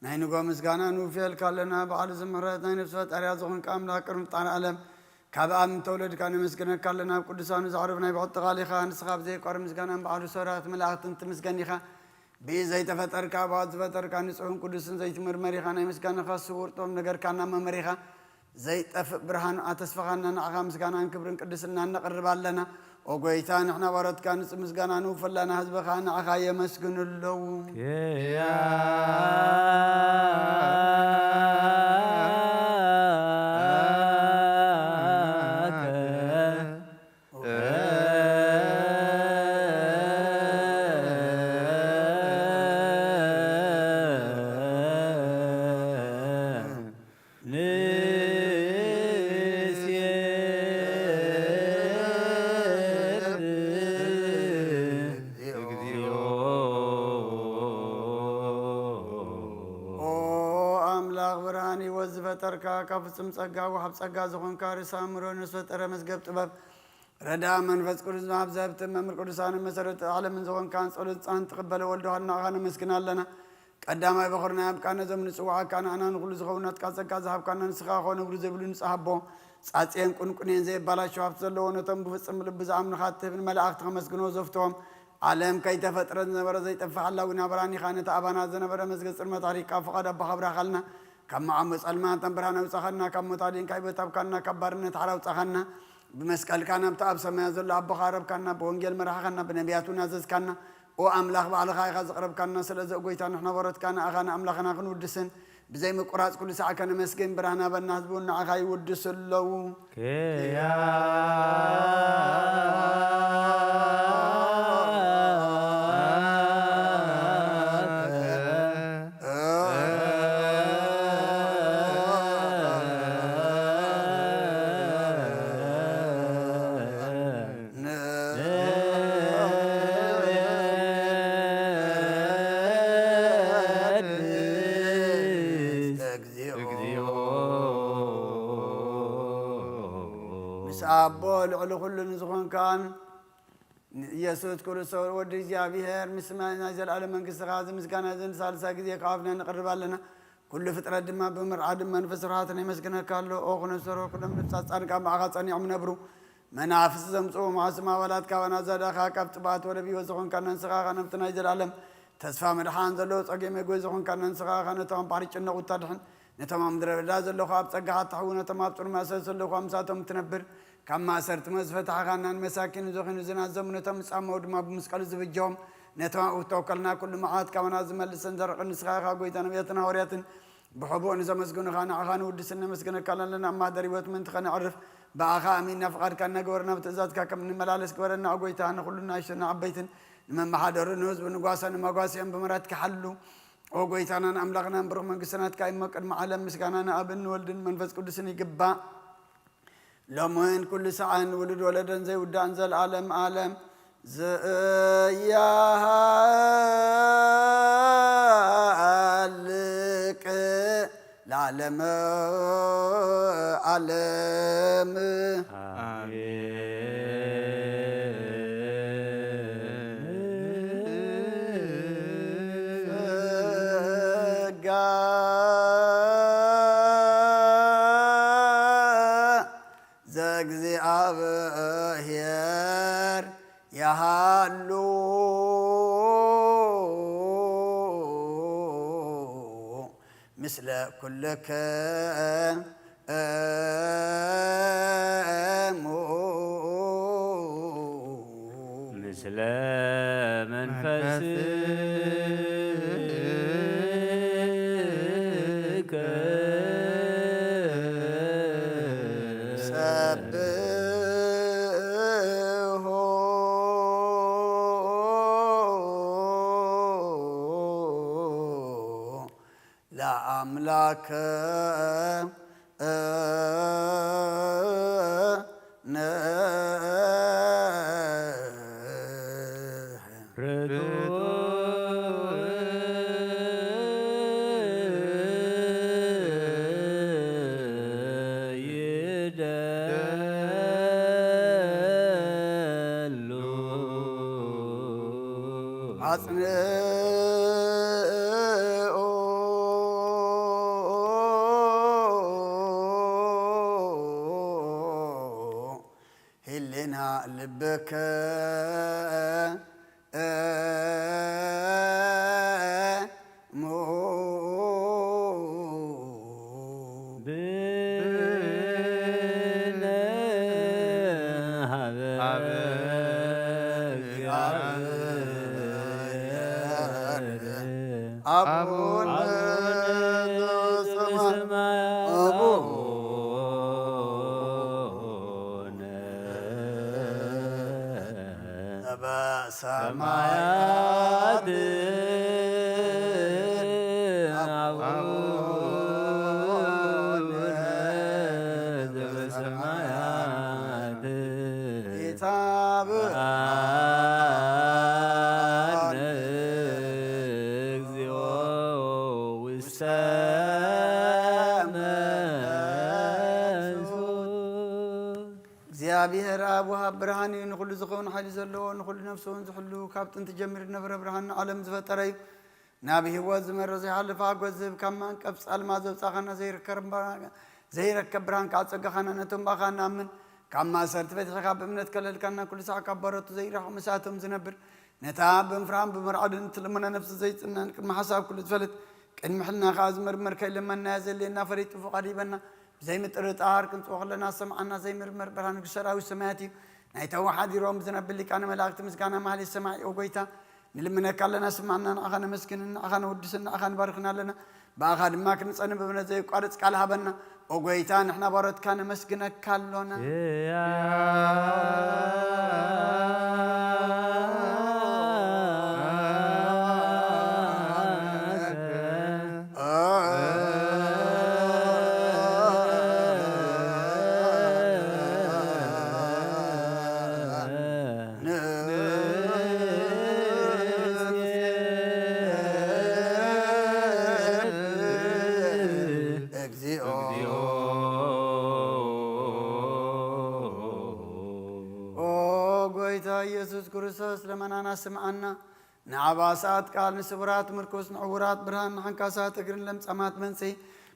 ናይ ንጎ ምስጋና ንውፍየልካ ኣለና በዓሉ ዝምሕረት ናይ ነፍሲ ፈጣርያ ዝኾንካ ኣምላክ ቅድሚ ፍጣሪ ዓለም ካብ ኣብ ተወለድካ ነመስግነካ ኣለና ኣብ ቅዱሳኑ ዘዕርብ ናይ ብቕቲ ቓሊኻ ንስኻ ብዘይቋር ምስጋናን በዓሉ ሰራት መላእኽትን ትምስገን ኢኻ ብዘይተፈጠርካ ብዋት ዝፈጠርካ ንጹሕን ቅዱስን ዘይትምርመር ኢኻ ናይ ምስጋናኻ ስውርጦም ነገርካና መመሪኻ ዘይጠፍእ ብርሃን ኣተስፋኻና ንዓኻ ምስጋናን ክብርን ቅድስና ነቕርብ ኣለና ኦ ጐይታ ንሕና ባሮትካ ንጹህ ምስጋና ንውፈላና ህዝበኻ ንዓኻ የመስግኑ ኣለዉ ፈጠርካ ካብ ፍጹም ጸጋ ወሃብ ጸጋ ዝኾንካ ርእሰ ኣእምሮ ንዝፈጠረ መዝገብ ጥበብ ረዳ መንፈስ ቅዱስ ማብዛብቲ መምህር ቅዱሳን መሰረት ዓለምን ዝኾንካን ጸሎት ጻን ትቕበለ ወልደኻ ንዓኻ ነመስግና ኣለና ቀዳማይ በኹርና ያብቃነ ዞም ንጽዋዓካ ንኣና ንኹሉ ዝኸውን ናትካ ጸጋ ዝሃብካና ንስኻ ኾነ ብሉ ዘይብሉ ንጽሓቦ ጻጽየን ቁንቁንን ዘይባላቸው ሃብቲ ዘለዎ ነቶም ብፍጽም ልቢ ዝኣምንኻ እትህብን መላእኽቲ ከመስግኖ ዘፍቶም ዓለም ከይተፈጥረ ዝነበረ ዘይጠፍሕ ሓላዊ ናብራን ኢኻ ነቲ ኣባና ዝነበረ መዝገብ ጽልመት ታሪክካ ፍቓድ ኣባኸብራኻ ኣለና ካብ መዓሞ ጸልማትን ብርሃን ኣውፃኸና ካብ ሞታድን ካይበታብካና ካብ ባርነት ሓራ ኣውፃኸና ብመስቀልካ ናብቲ ኣብ ሰማያ ዘሎ ኣቦኻ ረብካና ብወንጌል መራኸኸና ብነቢያቱን ኣዘዝካና ኦ ኣምላኽ ባዕልኻ ኢኻ ዘቕረብካና ስለዚ ጐይታ ንሕና በሮትካ ንኣኻ ንኣምላኽና ክንውድስን ብዘይ ምቁራፅ ኩሉ ሰዓከ ነመስግን ብርሃና በና ህዝቡን ንዓኻ ይውድስ ኣለዉ أبو لعل كل نزخون كان يسوع كل سور ودي እግዚአብሔር ምስማና ዘላለም መንግስት ጋዝ ምስጋና ዘንድ ሳልሳ ጊዜ ካፍና እንቀርባለና كل فترة دما بمرعد منفس راتنا يمسكنا كالو أغنى سرو كلهم نفسان كام أغاصاني عم نبرو منافس زمسو مع سما ولاد كوانا زادا خاكب تبات وربي وزخون كان نسخا نفتنا العالم تسفى مدحان زلو تقيم يقول زخون كان نسخا نتمام باريش النقو تدحن نتمام درب لا زلو خاب تقعات تحونا تمام بطر ما سلسلو خامساتهم تنبر كما سرت مزفت حقانا مساكين زخين زنا زمن تمس عمود ما بمسكال زبجهم نتمام وتوكلنا كل معاد كوانا زمل سنزرق النسخا خاقويتنا بيتنا ورياتن بحبون إذا مسكون خان عخان ودسنا مسكون كلا لنا ما دري وقت من تخن عرف بعخا أمين نفقد كنا جورنا بتزاد كم من ملالس جورنا عقويتها كلنا عشنا عبيتن من محاضر النوز ونقاسنا مقاسين بمرات كحلو عقويتنا أملاقنا برغم من قسنات كايم قد معلم مسكاننا أبن ولدن منفس كل سنة جبا لمن كل ساعة ولد ولدن زي ودان زي العالم عالم زيها العالم عالم زغزي أبهر يهالو مثل كلك مثل منفسك سبه لا أملاك هلنا لبك سمايات سمايات كتاب እግዚአብሔር አቡሃ ብርሃን ንኹሉ ዝኸውን ሓይሊ ዘለዎ ንኹሉ ነፍሱን ዝሕሉ ካብቲ እንትጀምር ነበረ ብርሃን ዓለም ዝፈጠረ እዩ ናብ ህይወት ዝመረ ዘይሓልፍ ሓጎስ ዝህብ ካብ ማንቀፍ ጻልማ ዘብፃኸና ዘይረከብ ብርሃን ካብ ፀጋኻና ነቶም ባኻ ንኣምን ካብ ማሰርቲ ፈቲሕካ ብእምነት ከለልካና ኩሉ ሰዓት ካብ በረቱ ዘይረኽቕ መሳቶም ዝነብር ነታ ብምፍራን ብምርዓድን ትልመና ነፍሲ ዘይፅናን ቅድሚ ሓሳብ ኩሉ ዝፈልጥ ቅድሚ ሕልናኻ ዝምርምር ከይልመናያ ዘልየና ፈሪጡ ፍቓድ ይበና زي مترطار كنت وخلنا سمعنا زي مرمر برهان الشراوي السماوي نايتا واحد يروم زنب اللي كان ملاك مسكانا مال السماء وقيتا نلمنا كلنا سمعنا اخانا مسكننا اخانا ودسنا اخانا باركنا لنا باخد ما كن صنب بنا زي قارص قال هبنا وقيتا نحنا بارت كان مسكنا كلنا ስምዓና ንዓባሳት ቃል ንስብራት ምርኮስ ንዕውራት ብርሃን ንሓንካሳት እግርን ለምጸማት መንጽሒ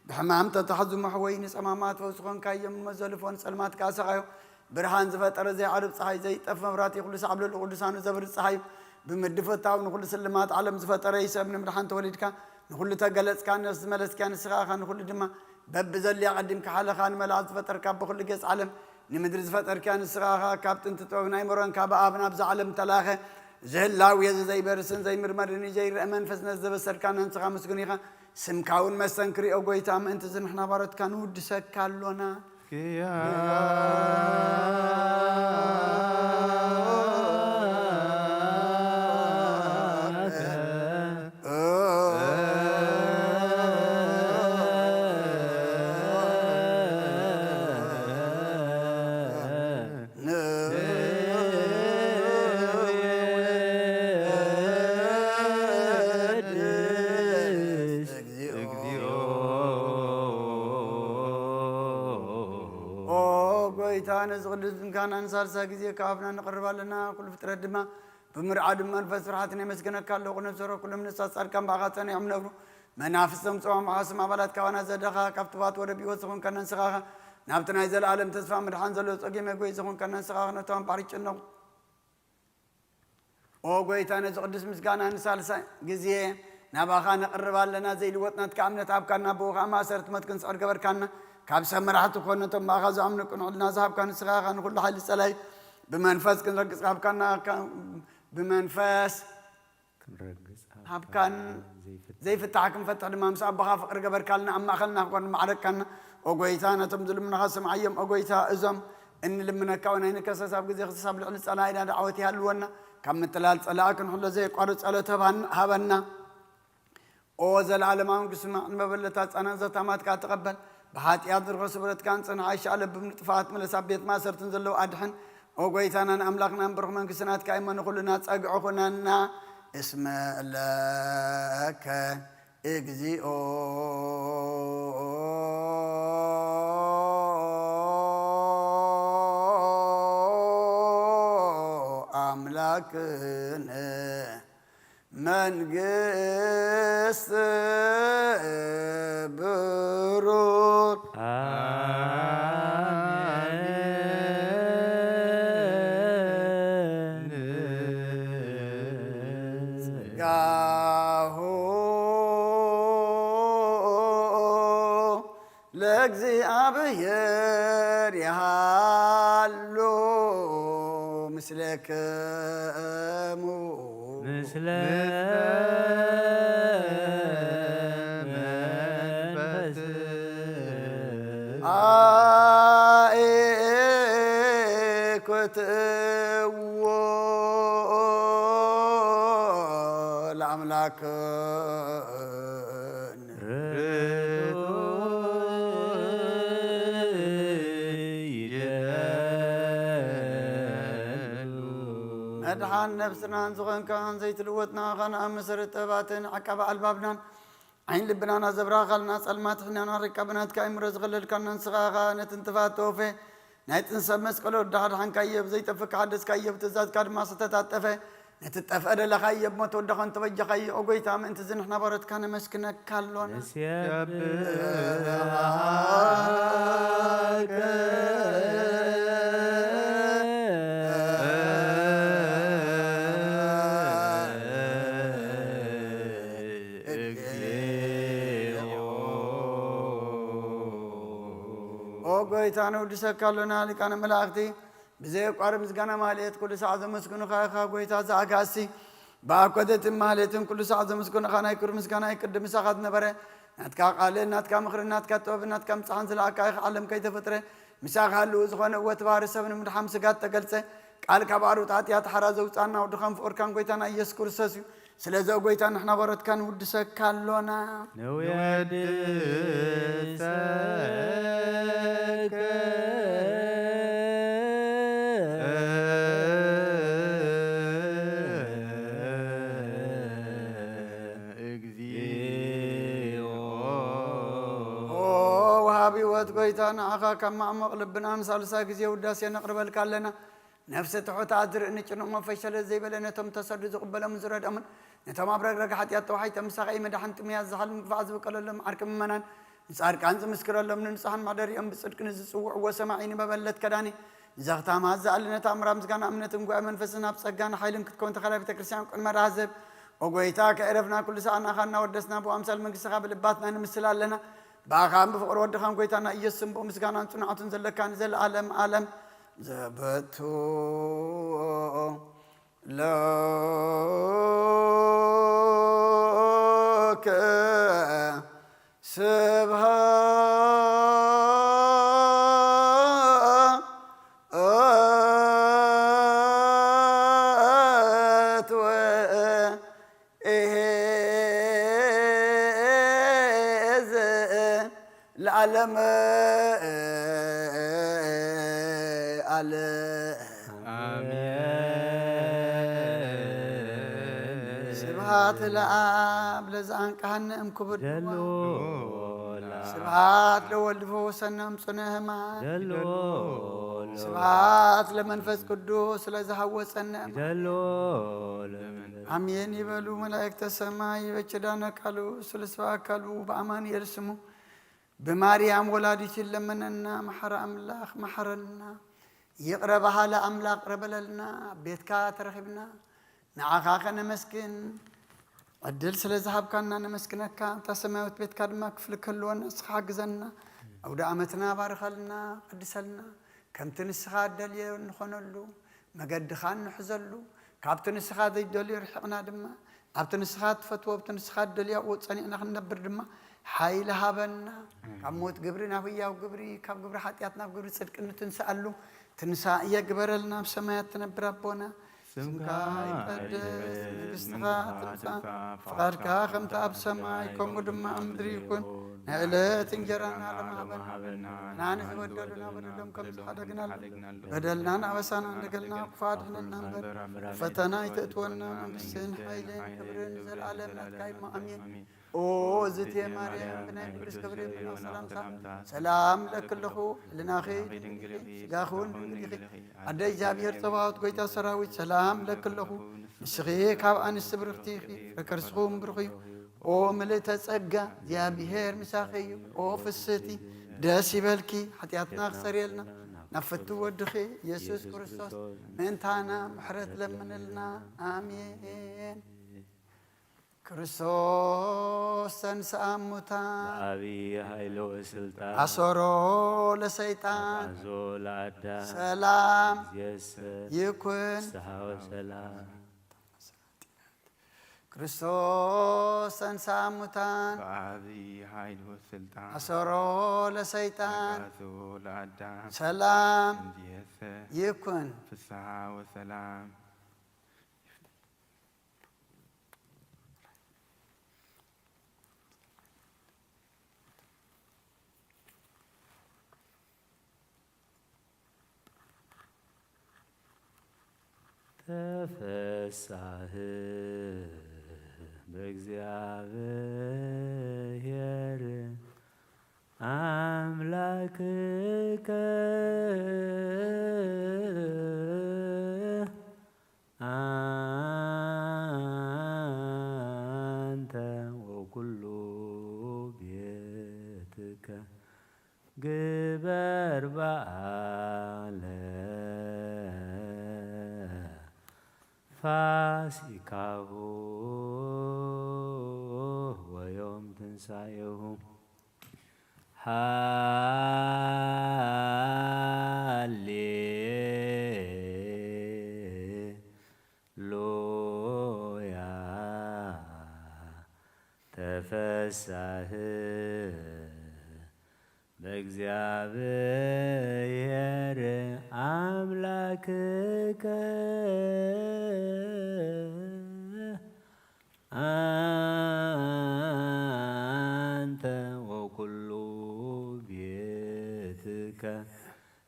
ብሕማም ተታሕዙ መሕወይ ንጸማማት ፈውሲ ኾንካዮም መዘልፎን ጸልማት ካሰኻዮ ብርሃን ዝፈጠረ ዘይዓርብ ፀሓይ ዘይጠፍ መብራት የኹሉ ሳዕብለሉ ቅዱሳኑ ዘብርፅ ፀሓይ ብምድፈታው ንኹሉ ስልማት ዓለም ዝፈጠረ ይሰብ ንምድሓን ተወሊድካ ንኹሉ ተገለጽካ ነፍስ ዝመለስካ ንስኻኻ ንኹሉ ድማ በቢ ዘልያ ቀዲምካ ሓለኻ ንመላእት ዝፈጠርካ ብኹሉ ገጽ ዓለም ንምድሪ ዝፈጠርካ ንስኻኻ ካብ ጥንቲ ጥበብ ናይ ሞሮንካ ብኣብ ናብዚ ዓለም ተላኸ ዝህላው የዚ ዘይበርስን ዘይምርመርን ዘይርአ መንፈስ ነዚ ዘበሰልካ ነንስኻ ምስጉን ኢኻ ስምካ እውን መስተንክሪኦ ጐይታ ምእንቲ ዝንሕና ባሮትካ ንውድሰካ ኣሎና ዝቅድስካን አንሳልሳ ጊዜ ከአፍና እንቀርባለና ኩሉ ፍጥረት ድማ ብምርዓድ መንፈስ ፍርሃትን የመስገነካ ኣለኹ ነብሰሮ ኩሎም ንሳት ጻድቃን ባኻተን የምነብሩ መናፍስቶም ጾም ዓስም ኣባላት ካዋና ዘደኻ ካብትባት ወረቢ ወስኹን ከነንስኻኻ ናብቲ ናይ ዘለዓለም ተስፋ ምድሓን ዘሎ ጸጊመ ጎይ ዝኹን ከነንስኻኻ ነቶም ፓሪጭ ነኹ ኦ ጎይታ ነዚ ቅዱስ ምስጋና ንሳልሳ ጊዜ ናባኻ ነቕርባለና ዘይልወጥናትካ እምነት ኣብካና ብኡኻ ማእሰረት መትክን ስዕር ገበርካና ካብ ሰብ መራሕቲ ኮነቶም ማእኻ ዝኣምኑ ቅንዕልና ዝሃብካ ንስኻኻ ንኩሉ ሓይሊ ጸላይ ብመንፈስ ክንረግጽ ሃብካና ብመንፈስ ሃብካን ዘይፍታሕ ክንፈትሕ ድማ ምስ ኣቦኻ ፍቕሪ ገበርካልና ኣብ ማእኸልና ክኾን ማዕረግካና ኦ ጎይታ ነቶም ዝልምናኻ ስምዓዮም ኦ ጎይታ እዞም እንልምነካ ወናይ ንከሰስ ኣብ ግዜ ክሳብ ልዕሊ ጸላኢና ዳዕወት ይሃልወና ካብ ምጥላል ጸላእ ክንሕሎ ዘይቋርፅ ጸሎት ሃበና ኦ ዘለዓለማዊ ክስማዕ ንመበለታት ጸናዘታማትካ ተቐበል بحاتيات درغس برت كان صنع عائشة لبن طفات من السبيت ما صرت نزلوا أدحن وقويتنا أملاكنا برغمان كسنات كايما نقولنا تسقعونا اسم لك اجزئو أملاكنا من قس برود قاهو لقزي أبير يهالو مثلك مو الأملاك أدحان نفسنا نزغن كان زيت الوتنا غنا مسرت باتن عقب البابنا عين لبنانا زبرا خلنا سلمات حنا ركبنات كايم رزغلل كان نسغا نتنتفات توفي نايتن سمس قالوا دحر حن كايب زيت فك حدث كايب تزاد كاد ما ستتاتفه نتتفقد لخايب ما تودخن توجه خاي اوغيتا من انت زنحنا بارت كان مسكنك كالونا اوغيتا ودسكالونا لكان ملاختي بزي قارب زغنا ماليت كل ساعه مسكن خا غويتا زاغاسي باكودت ماليتن كل ساعه مسكن خانا يكر مسكنا يقدم ساعات نبره ناتكا قال ناتكا مخر ناتكا توب ناتكا مصان زلاكا عالم كاي تفطره مساخالو زخونه وتبار سبن مدحم سغات تገልጸ ቃል ከባሩ ጣጥያት حرازው ጻና ወድኸም ፍቅርካን ጎይታና ኢየሱስ ክርስቶስ ስለዚህ ጎይታ ንሕና በረትካን ውድሰካሎና ነው ያድሰከ وهابي وات قويتانا أخا كما عمق لبنا نسالسا كزي وداسي نقرب الكالنا نفس تحت عذر نجنو ما فشل زي بلنتهم تصدق قبلهم زرد أمن نتهم أبرق رجحت يتوحي تمسح أي مدحن تمياز زحل مفعز وكلهم عركم منان نسأر كانز مسكر لهم ننصحن مدري أم بصدق نزسوع وسمعيني ببلت كداني زغتا ما زعلنا تامر أمزجان أمنتهم قوي منفسنا بسجان حيلم كتكون تخلى بتكرسيان كل مرة عذب وقويتاك عرفنا كل ساعة خلنا ودسنا بو أمثال من قصة قبل باتنا نمثل لنا باخام بفقر ودخان قويتنا يسم بو مسجان أنتنا عطن زل كان زل عالم عالم زبتو لك سبحات وإهز العالم سبحات الآب لزان كهنم كبر سبحات لولد فوسنم صنهما سبحات لمنفس قدوس لزهوسنم አሜን ይበሉ መላእክተ ሰማይ በቸዳነ ቃሉ ስለስፋ ቃሉ በአማን ይርስሙ በማርያም ወላዲትን ለመነና መሐረ አምላክ መሐረና ይቅረበሃ ለአምላክ ረበለልና ቤትካ ተረኺብና ንዓኻ ከነመስግን ዕድል ስለዝሃብካና ነመስግነካ ተሰማያዊት ቤትካ ድማ ክፍል ከልወና እስኻ ግዘና አውደ ዓመትና ባርከልና ቅድሰልና ከምቲ ንስኻ ደልየ ንኾነሉ መገድኻ ንሕዘሉ ካብቲ ንስኻ ዘይደልዩ ርሕቕና ድማ ኣብቲ ንስኻ ትፈትዎ ኣብቲ ንስኻ ደልያ ፀኒዕና ክንነብር ድማ ሓይሊ ሃበና ካብ ሞት ግብሪ ናብ ህያው ግብሪ ካብ ግብሪ ሓጢኣት ናብ ግብሪ ጽድቂ ንትንስኣሉ ትንሳእ የግበረልና ኣብ ሰማያት ትነብር ኣቦና ስምካ ይቀደስ ንግሥትኻ ትምጻእ ፍቓድካ ከምቲ ኣብ ሰማይ ከምኡ ድማ ኣብ ምድሪ ይኩን ንዕለት እንጀራና ሃበና ናነ ዝበደሉና በደሎም ከም ዝሓደግናሉ በደልናን ኣበሳና እንደገልና ክፉ ኣድሕነና እምበር ፈተና ይተእትወና መንግስትን ሓይልን ክብርን ዘለዓለም ናትካ ኢማ ኣሜን ኦ እዝቴ ማርያም ብናይ ቅዱስ ገብርኤል መልአክ ሰላምታ ሰላም ለክልኹ ልናኺ ስጋኹን ድንግል ኢኺ ኣደ እግዚአብሔር ፀባዖት ጐይታ ሰራዊት ሰላም ለክልኹ ንስኺ ካብ ኣንስቲ ብርክቲ ኢኺ ፍቅርስኹም ብሩኽ እዩ ኦ ምልእተ ጸጋ እግዚአብሔር ምሳኺ እዩ ኦ ፍስቲ ደስ ይበልኪ ሓጢኣትና ክሰርየልና ናብ ፍቱ ወድኺ ኢየሱስ ክርስቶስ ምእንታና ምሕረት ለምንልና ኣሜን ክርስቶስ ተንሥአ እሙታን አብይ ኃይሎ ስልጣን አሰሮ ለሰይጣን አዞ ለአዳም ሰላም የሰ ይኩን ፍስሐ ወሰላም ክርስቶስ ተንሥአ እሙታን በአብይ ኃይል ወስልጣን አሰሮ ለሰይጣን አዞ ለአዳም ሰላም እንዲየሰ ይኩን ፍስሐ ወሰላም ተፈሳህ በእግዚአብሔር አምላክከ አንተ ወኩሉ ቤትከ ግበር በዓለ ፋሲካሁ ወዮም ትንሣኤሁ ሃሌሉያ ተፈሳህ በእግዚአብሔር አምላክከ አንተ ወኩሉ ቤትከ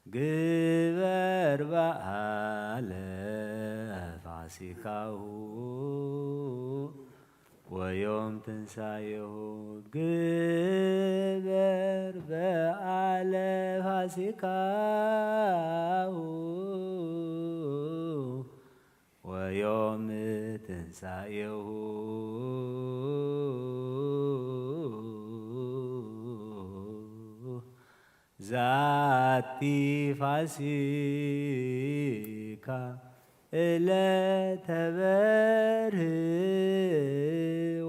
ግበር በዓለ ፋሲካሁ ወዮም ትንሣኤሁ ግበር በዓለ ፋሲካሁ ትንሣኤሁ ዛቲ ፋሲካ ዕለተ በርህ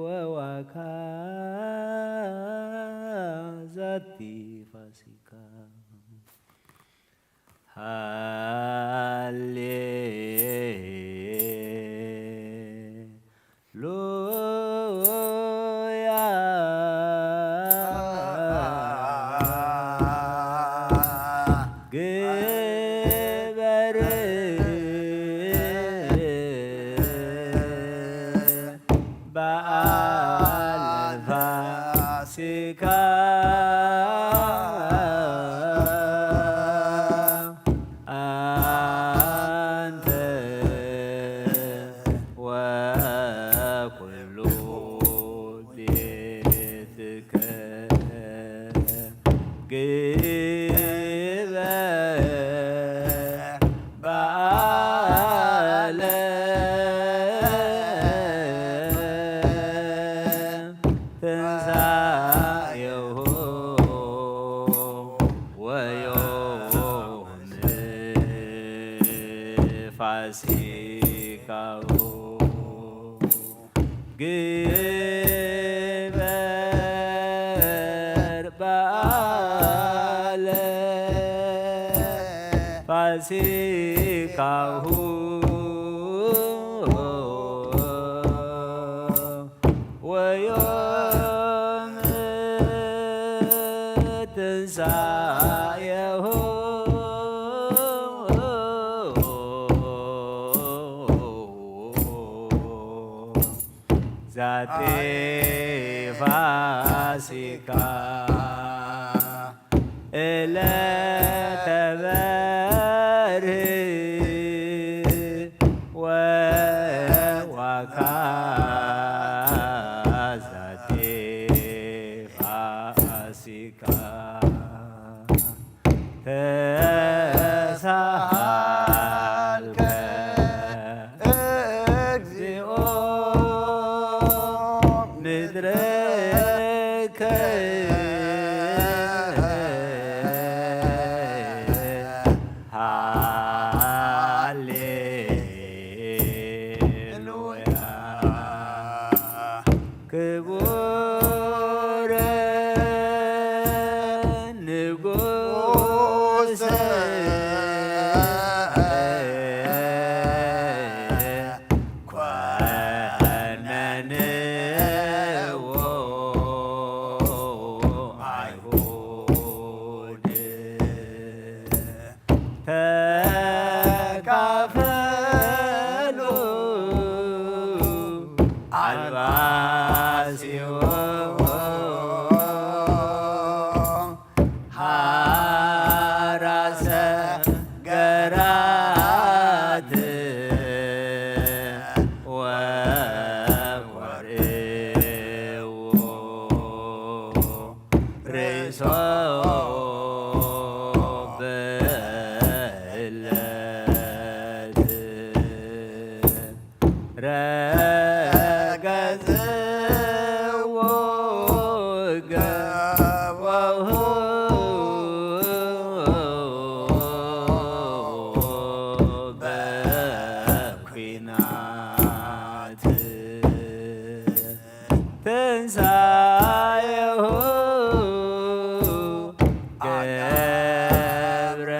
ወዋካ ዛቲ ፋሲካ ሃሌሉያ ግበር በዓለ ፋሲካ አንተ ወኩሉ ቤትከ ግበር በዓለ ትንሣኤሁ ወዮም ፋሲካሁ ግበር በዓለ ፋሲካሁ ወዮም ትንሣኤሁ ዛቲ ፋሲካ ዕለተ በርህ ወዋካ ዛቲ ፋሲካ ተሳሃልከ እግዚኦ ምድረከ ሃሌሉያ ክቡር ንጉሥ ኮነንዎ አይሁድ ተካፈሉ አልባሲሁ ሐራሰ ገራት ወቆርእዎ ርእሶ በዕለት ረገጽዎ ገቦሁ በኲናት ትንሣኤሁ ገብረ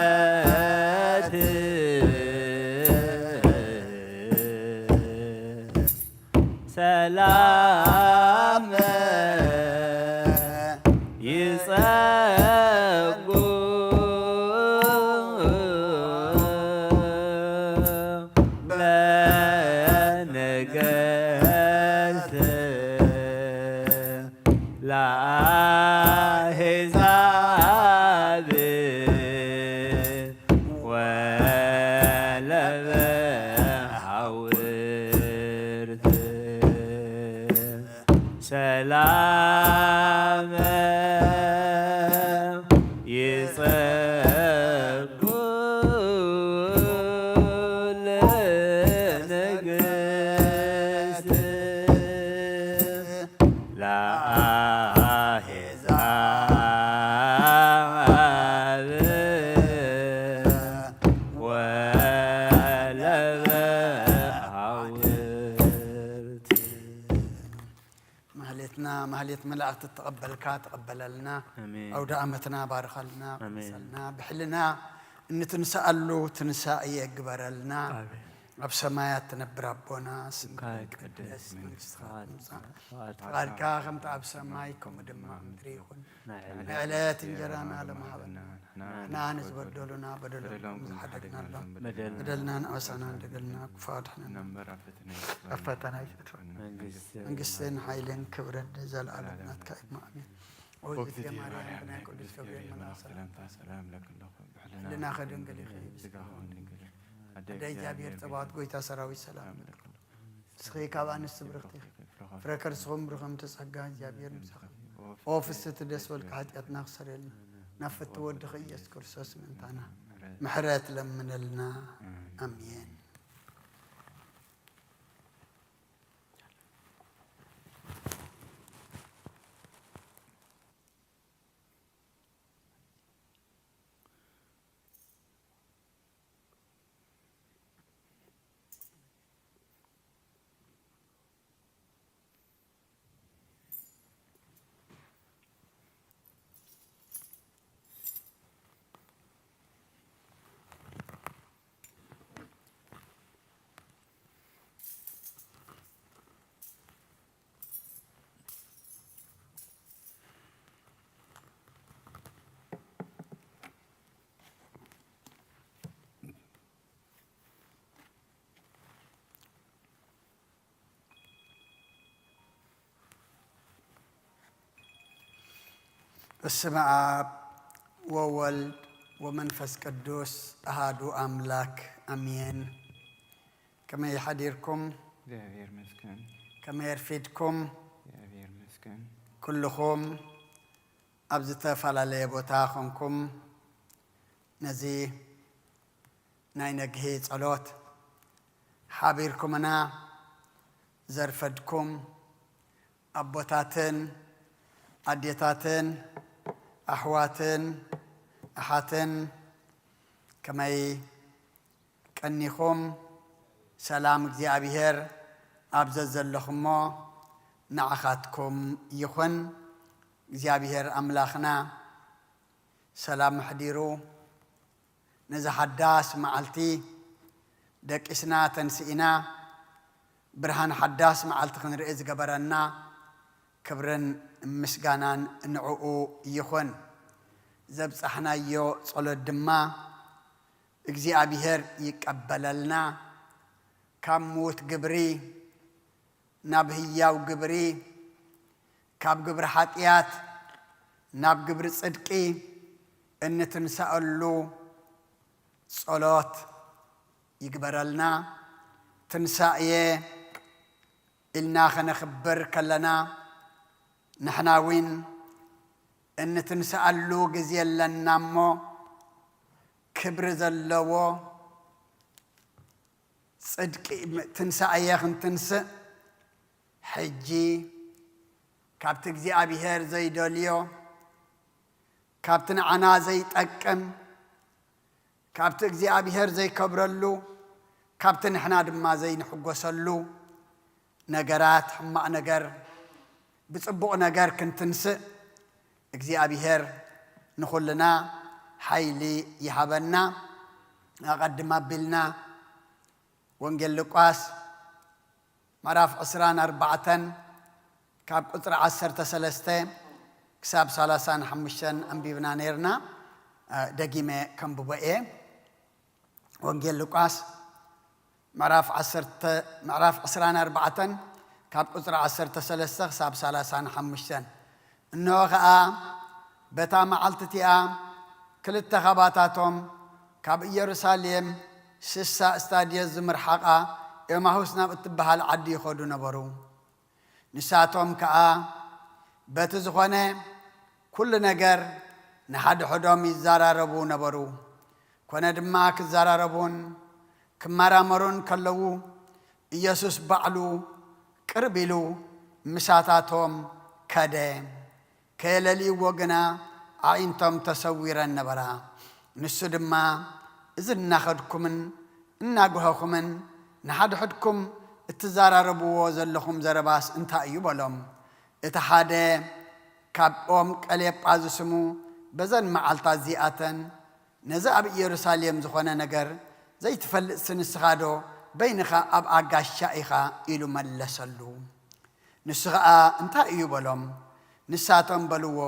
በሰንበት ሰላም ይጸጉ ለነገሥት ለአሕዛብ ወለበሐውርት ሰላም ይጸጉ مهليت ملأت تقبل لنا أو دعمتنا بارك لنا قبلنا بحلنا إن تنسألو تنسائي يقبر لنا أبسمايات تنبر ربنا سمكاك قدس قال كاغم تعب سمايكم دماء مدريخون نعلات انجرانا لمحبنا نحنا نزبدلنا بدلهم حدقنا الله بدلنا نأسنا دقلنا كفاتحنا أفتنا منقسين حيلين كبرد زال عالمنا تكايب مأمين وزد يا مريم بنا قدس كبرين من سلام لك الله لنا خدم قلي خيب داي جابير تبعت قويتا سراوي السلام سخي كابان السبرختي فركر سخم برخم تسحقان جابير مسخم وفست دس والكحات يتنا خسرين نفت ودخي يذكر سوس من تانا محرات لمن لنا أمين بسم آب وولد ومنفس قدوس أهادو أملاك أمين كما يحضركم كما يرفيدكم كلكم أبزت فلالي بوتاخنكم نزي ناينجهي صلوت حابيركم أنا زرفدكم أبوتاتن أديتاتن أحواتن أحاتن كماي كأنيكم سلام እግዚአብሔር أبززلكم نعخاتكم يخن እግዚአብሔር أملاخنا سلام حديرو نزا حداس معلتي دك إسنا تنسئنا برهان حداس معلت خنرئز قبرنا كبرن مسجانان نعو يخون زبس احنا يو صلو الدما እግዚአብሔር يقبللنا كموت قبري نابهياو قبري كاب قبر حاتيات ناب قبر صدقي ان تنسألو صلوت يقبرلنا تنسائيه إلنا خنخبر كلنا نحناوين ان تنسألو قزيل لنامو كبر زلو صدق تنسأيه تنسأ حجي كابت እግዚአብሔር زي دوليو كابتن عنا زي تأكم كابت እግዚአብሔር زي كبرلو كابتن احنا دما زي نحقوسلو نجرات حما نجر بتصبق نجار كنتنسى እግዚአብሔር نخلنا حيلي يهبنا أقدم بلنا وانجل لقاس مراف عسران 4 كاب قطر 10 كساب 35 أنبيبنا نيرنا دقيمة كم ببقى وانجل لقاس مراف عسران 4 كاب قطر 10 كساب 35 إنه غا بتا معلتتيا كل التخباتاتهم كاب يروساليم سسا استاديا زمرحقا إما حسنا بتبها العدي خودو نبرو نساتهم كا بتزخونه كل نجر نحد حدهم يزاراربو نبرو كنا دماك زاراربون كمارامرون كلو يسوس بعلو كربلو مساتاتهم كده كيللي وغنا عينتم تصويرا نبرا نسدما إذن ناخدكم እናጓኸኹምን ንሓደ ሕድኩም እትዛራረብዎ ዘለኹም ዘረባስ እንታይ እዩ በሎም እቲ ሓደ ካብኦም ቀሌጳ ዝስሙ በዘን መዓልታት እዚኣተን ነዚ ኣብ ኢየሩሳሌም ዝኾነ ነገር ዘይትፈልጥ ንስኻ ዶ በይንኻ ኣብ ኣጋሻ ኢኻ ኢሉ መለሰሉ ንሱ ኸኣ እንታይ እዩ በሎም ንሳቶም በልዎ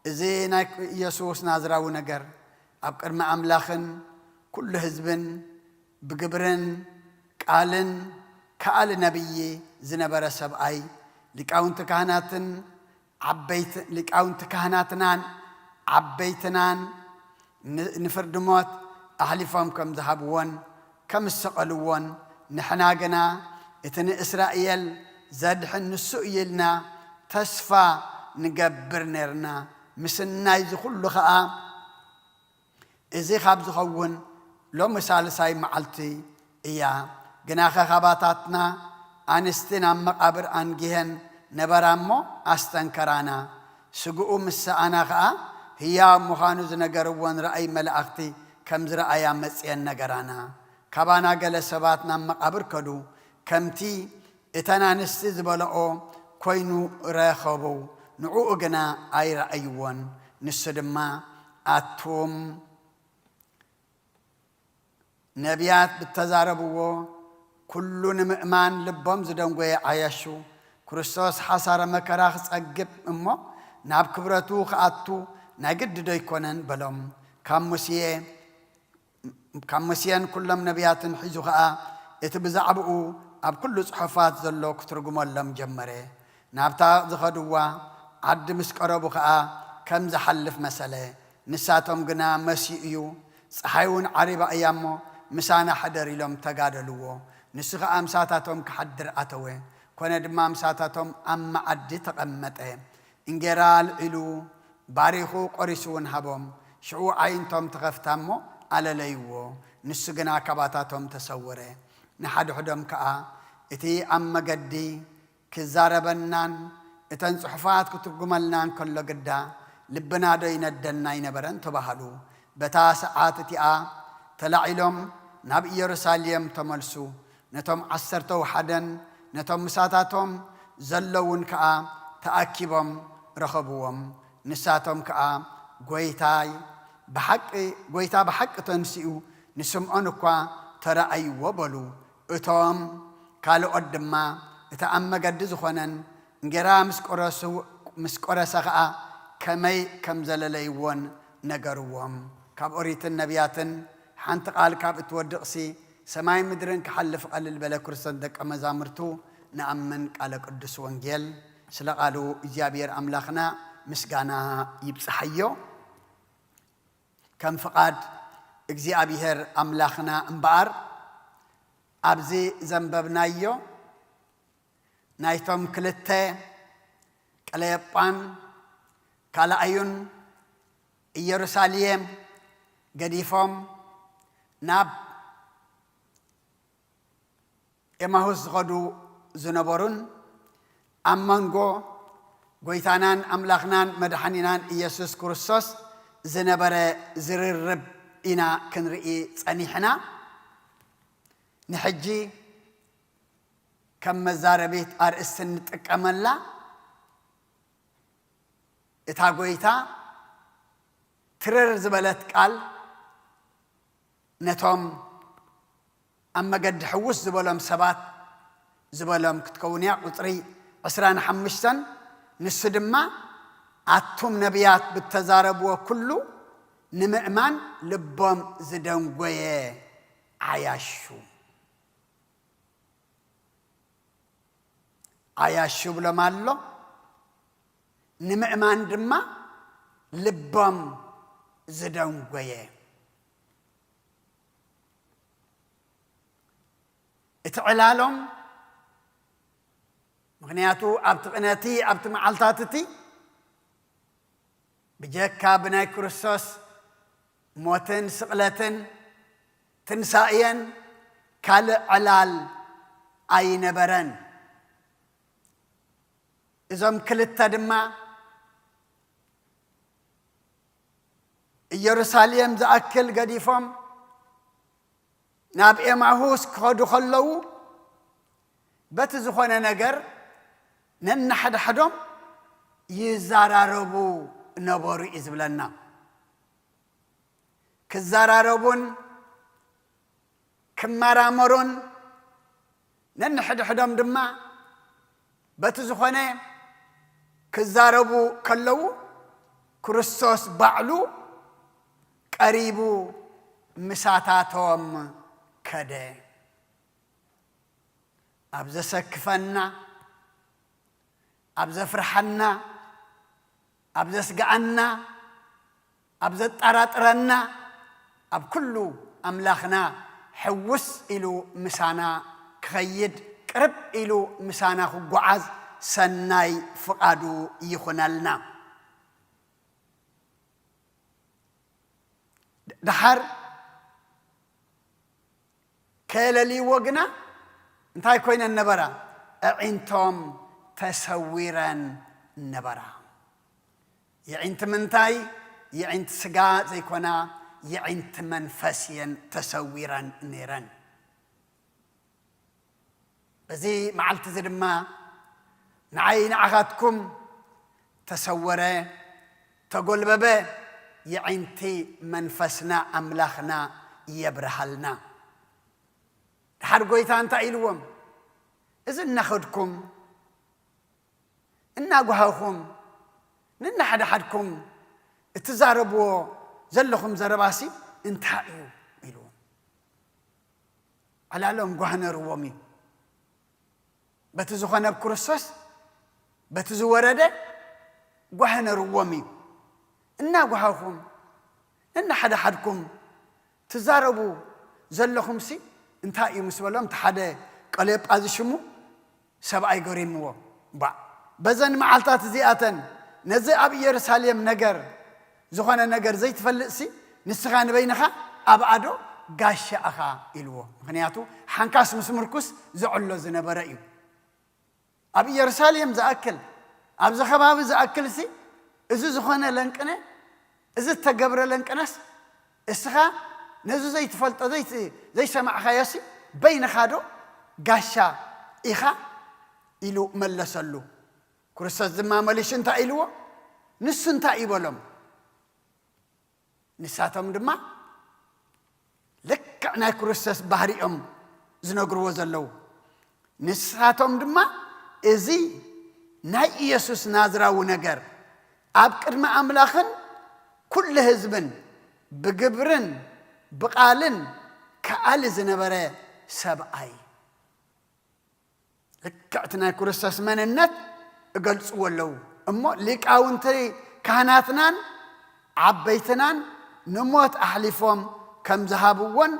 እዚ ናይ ኢየሱስ ናዝራዊ ነገር ኣብ ቅድሚ ኣምላኽን ኩሉ ህዝብን ብግብርን ቃልን ከኣል ነቢይ ዝነበረ ሰብኣይ ሊቃውንቲ ካህናትናን ዓበይትናን ንፍርዲ ሞት ኣሕሊፎም ከም ዝሃብዎን ከም ዝሰቐልዎን ንሕና ግና እቲ ንእስራኤል ዘድሕን ንሱ እዩ ኢልና ተስፋ ንገብር ነርና ምስናይ ዝኹሉ ኸዓ እዚ ካብ ዝኸውን ሎሚ ሳልሳይ መዓልቲ እያ ግና ኸኻባታትና ኣንስቲ ናብ መቓብር ኣንጊሄን ነበራ እሞ ኣስተንከራና ስግኡ ምስኣና ኸዓ ህያው ምዃኑ ዝነገርዎን ረኣይ መላእኽቲ ከም ዝረኣያ መፅአን ነገራና ካባና ገለ ሰባት ናብ መቓብር ከዱ ከምቲ እተን ኣንስቲ ዝበልኦ ኮይኑ ረኸቡ ንዕኡ ግና ኣይረኣይዎን ንሱ ድማ ኣቱም ነቢያት ብተዛረብዎ ኩሉ ንምእማን ልቦም ዝደንጎየ ዓያሹ ክርስቶስ ሓሳረ መከራ ክጸግብ እሞ ናብ ክብረቱ ክኣቱ ናይ ግዲ ዶ ይኮነን በሎም ካብ ሙሴን ኩሎም ነቢያትን ሒዙ ኸዓ እቲ ብዛዕብኡ ኣብ ኩሉ ጽሑፋት ዘሎ ክትርጉመሎም ጀመረ ናብታ ዝኸድዋ ዓዲ ምስ ቀረቡ ኸዓ ከም ዝሓልፍ መሰለ ንሳቶም ግና መሲኡ እዩ ፀሓይውን ዓሪባ እያ እሞ ምሳና ሓደር ኢሎም ተጋደልዎ ንሱ ኸዓ ምሳታቶም ክሓድር ኣተወ ኮነ ድማ ምሳታቶም ኣብ መዓዲ ተቐመጠ እንጌራ ልዒሉ ባሪኹ ቆሪሱውን ሃቦም ሽዑ ዓይንቶም ተኸፍታ እሞ ኣለለይዎ ንሱ ግና ካባታቶም ተሰወረ ንሓድሕዶም ከዓ እቲ ኣብ መገዲ ክዛረበናን እተን ጽሑፋት ክትርጉመልናን ከሎ ግዳ ልብና ዶ ይነደና ይነበረን ተባሃሉ በታ ሰዓት እቲኣ ተላዒሎም ናብ ኢየሩሳሌም ተመልሱ ነቶም 11 ነቶም ምሳታቶም ዘለውን ከዓ ተኣኪቦም ረኸብዎም ንሳቶም ከዓ ጎይታ ብሓቂ ተንሲኡ ንስምዖን እኳ ተረኣይዎ በሉ እቶም ካልኦት ድማ እቲ ኣብ መገዲ ዝኾነን እንጌራ ምስ ቆረሰ ከዓ ከመይ ከም ዘለለይዎን ነገርዎም ካብ ኦሪትን ነቢያትን ሓንቲ ቃል ካብ እትወድቕሲ ሰማይ ምድርን ክሓልፍ ቀልል በለ ክርስቶስ ደቀ መዛሙርቱ ንኣምን ቃለ ቅዱስ ወንጌል ስለ ቃሉ እግዚአብሔር ኣምላኽና ምስጋና ይብፅሐዮ ከም ፍቓድ እግዚአብሔር ኣምላኽና እምበኣር ኣብዚ ዘንበብናዮ ናይቶም ክልተ ቀለየጳን ካልኣዩን ኢየሩሳሌም ገዲፎም ናብ ኤማሁስ ዝኸዱ ዝነበሩን ኣብ መንጎ ጎይታናን ኣምላኽናን መድሓኒናን ኢየሱስ ክርስቶስ ዝነበረ ዝርርብ ኢና ክንርኢ ጸኒሕና ንሕጂ ከም መዛረቤት ኣርእስቲ እንጥቀመላ እታ ጎይታ ትርር ዝበለት ቃል ነቶም ኣብ መገዲ ሕውስ ዝበሎም ሰባት ዝበሎም ክትከውን እያ ቁፅሪ 25 ንሱ ድማ ኣቱም ነቢያት ብተዛረብዎ ኩሉ ንምእማን ልቦም ዝደንጎየ ዓያሹ ብሎም ኣሎ ንምእማን ድማ ልቦም ዝደንጎየ እቲ ዕላሎም ምክንያቱ ኣብቲ ቅነቲ ኣብቲ መዓልታት እቲ ብጀካ ብናይ ክርስቶስ ሞትን ስቕለትን ትንሳኤን ካልእ ዕላል ኣይነበረን እዞም ክልተ ድማ ኢየሩሳሌም ዝኣክል ገዲፎም ናብ ኤማሁስ ክኸዱ ከለዉ በቲ ዝኾነ ነገር ነናሓድሓዶም ይዛራረቡ ነበሩ እዩ ዝብለና ክዛራረቡን ክመራመሩን ነንሕድሕዶም ድማ በቲ ዝኾነ ክዛረቡ ከለዉ ክርስቶስ ባዕሉ ቀሪቡ ምሳታቶም ከደ ኣብ ዘሰክፈና ኣብ ዘፍርሐና ኣብ ዘስግዐና ኣብ ዘጠራጥረና ኣብ ኩሉ ኣምላኽና ሕውስ ኢሉ ምሳና ክኸይድ ቅርብ ኢሉ ምሳና ክጓዓዝ ሰናይ ፍቓዱ ይኹነልና ድሓር ከለሊዎ ግና እንታይ ኮይነን ነበራ ኣዒንቶም ተሰዊረን ነበራ የዒንቲ ምንታይ የዒንቲ ስጋ ዘይኮና የዒንቲ መንፈስ እየን ተሰዊረን ነይረን በዚ መዓልቲ እዚ ድማ ንዓይ ንዓኻትኩም ተሰወረ ተጎልበበ የዒንቲ መንፈስና ኣምላኽና የብርሃልና ድሓር ጎይታ እንታይ ኢልዎም እዚ እናኸድኩም እናጓሃኹም ንናሓድሓድኩም እትዛረብዎ ዘለኹም ዘረባሲ እንታይ እዩ ኢልዎም ዕላሎም ጓህ ነርዎም እዩ በቲ ዝኾነ ክርስቶስ በቲ ዝወረደ ጓህ ነርዎም እዩ እናጓሃኹም ንናሓድሓድኩም ትዛረቡ ዘለኹምሲ እንታይ እዩ ምስ በሎም እቲ ሓደ ቀሌጳ ዝሽሙ ሰብኣይ ገሪምዎ በዘን መዓልታት እዚኣተን ነዚ ኣብ ኢየሩሳሌም ነገር ዝኾነ ነገር ዘይትፈልጥሲ ንስኻ ንበይንኻ ኣብ ኣዶ ጋሻ ኣኻ ኢልዎ ምክንያቱ ሓንካስ ምስ ምርኩስ ዝዕሎ ዝነበረ እዩ ኣብ ኢየሩሳሌም ዝኣክል ኣብዚ ከባቢ ዝኣክልሲ እዚ ዝኾነ ለንቅነ እዚ ተገብረ ለንቅነስ እስኻ ነዚ ዘይትፈልጦ ዘይሰማዕኻዮሲ በይንኻ ዶ ጋሻ ኢኻ ኢሉ መለሰሉ ክርስቶስ ድማ መሊሹ እንታይ ኢልዎ ንሱ እንታይ ይበሎም ንሳቶም ድማ ልክዕ ናይ ክርስቶስ ባህሪኦም ዝነግርዎ ዘለዉ ንሳቶም ድማ እዚ ናይ ኢየሱስ ናዝራዊ ነገር ኣብ ቅድሚ ኣምላኽን ኩሉ ህዝብን ብግብርን ብቓልን ከኣል ዝነበረ ሰብኣይ ልክዕቲ ናይ ክርስቶስ መንነት እገልጽዎ ኣለዉ እሞ ሊቃውንቲ ካህናትናን ዓበይትናን ንሞት ኣሕሊፎም ከም ዝሃብዎን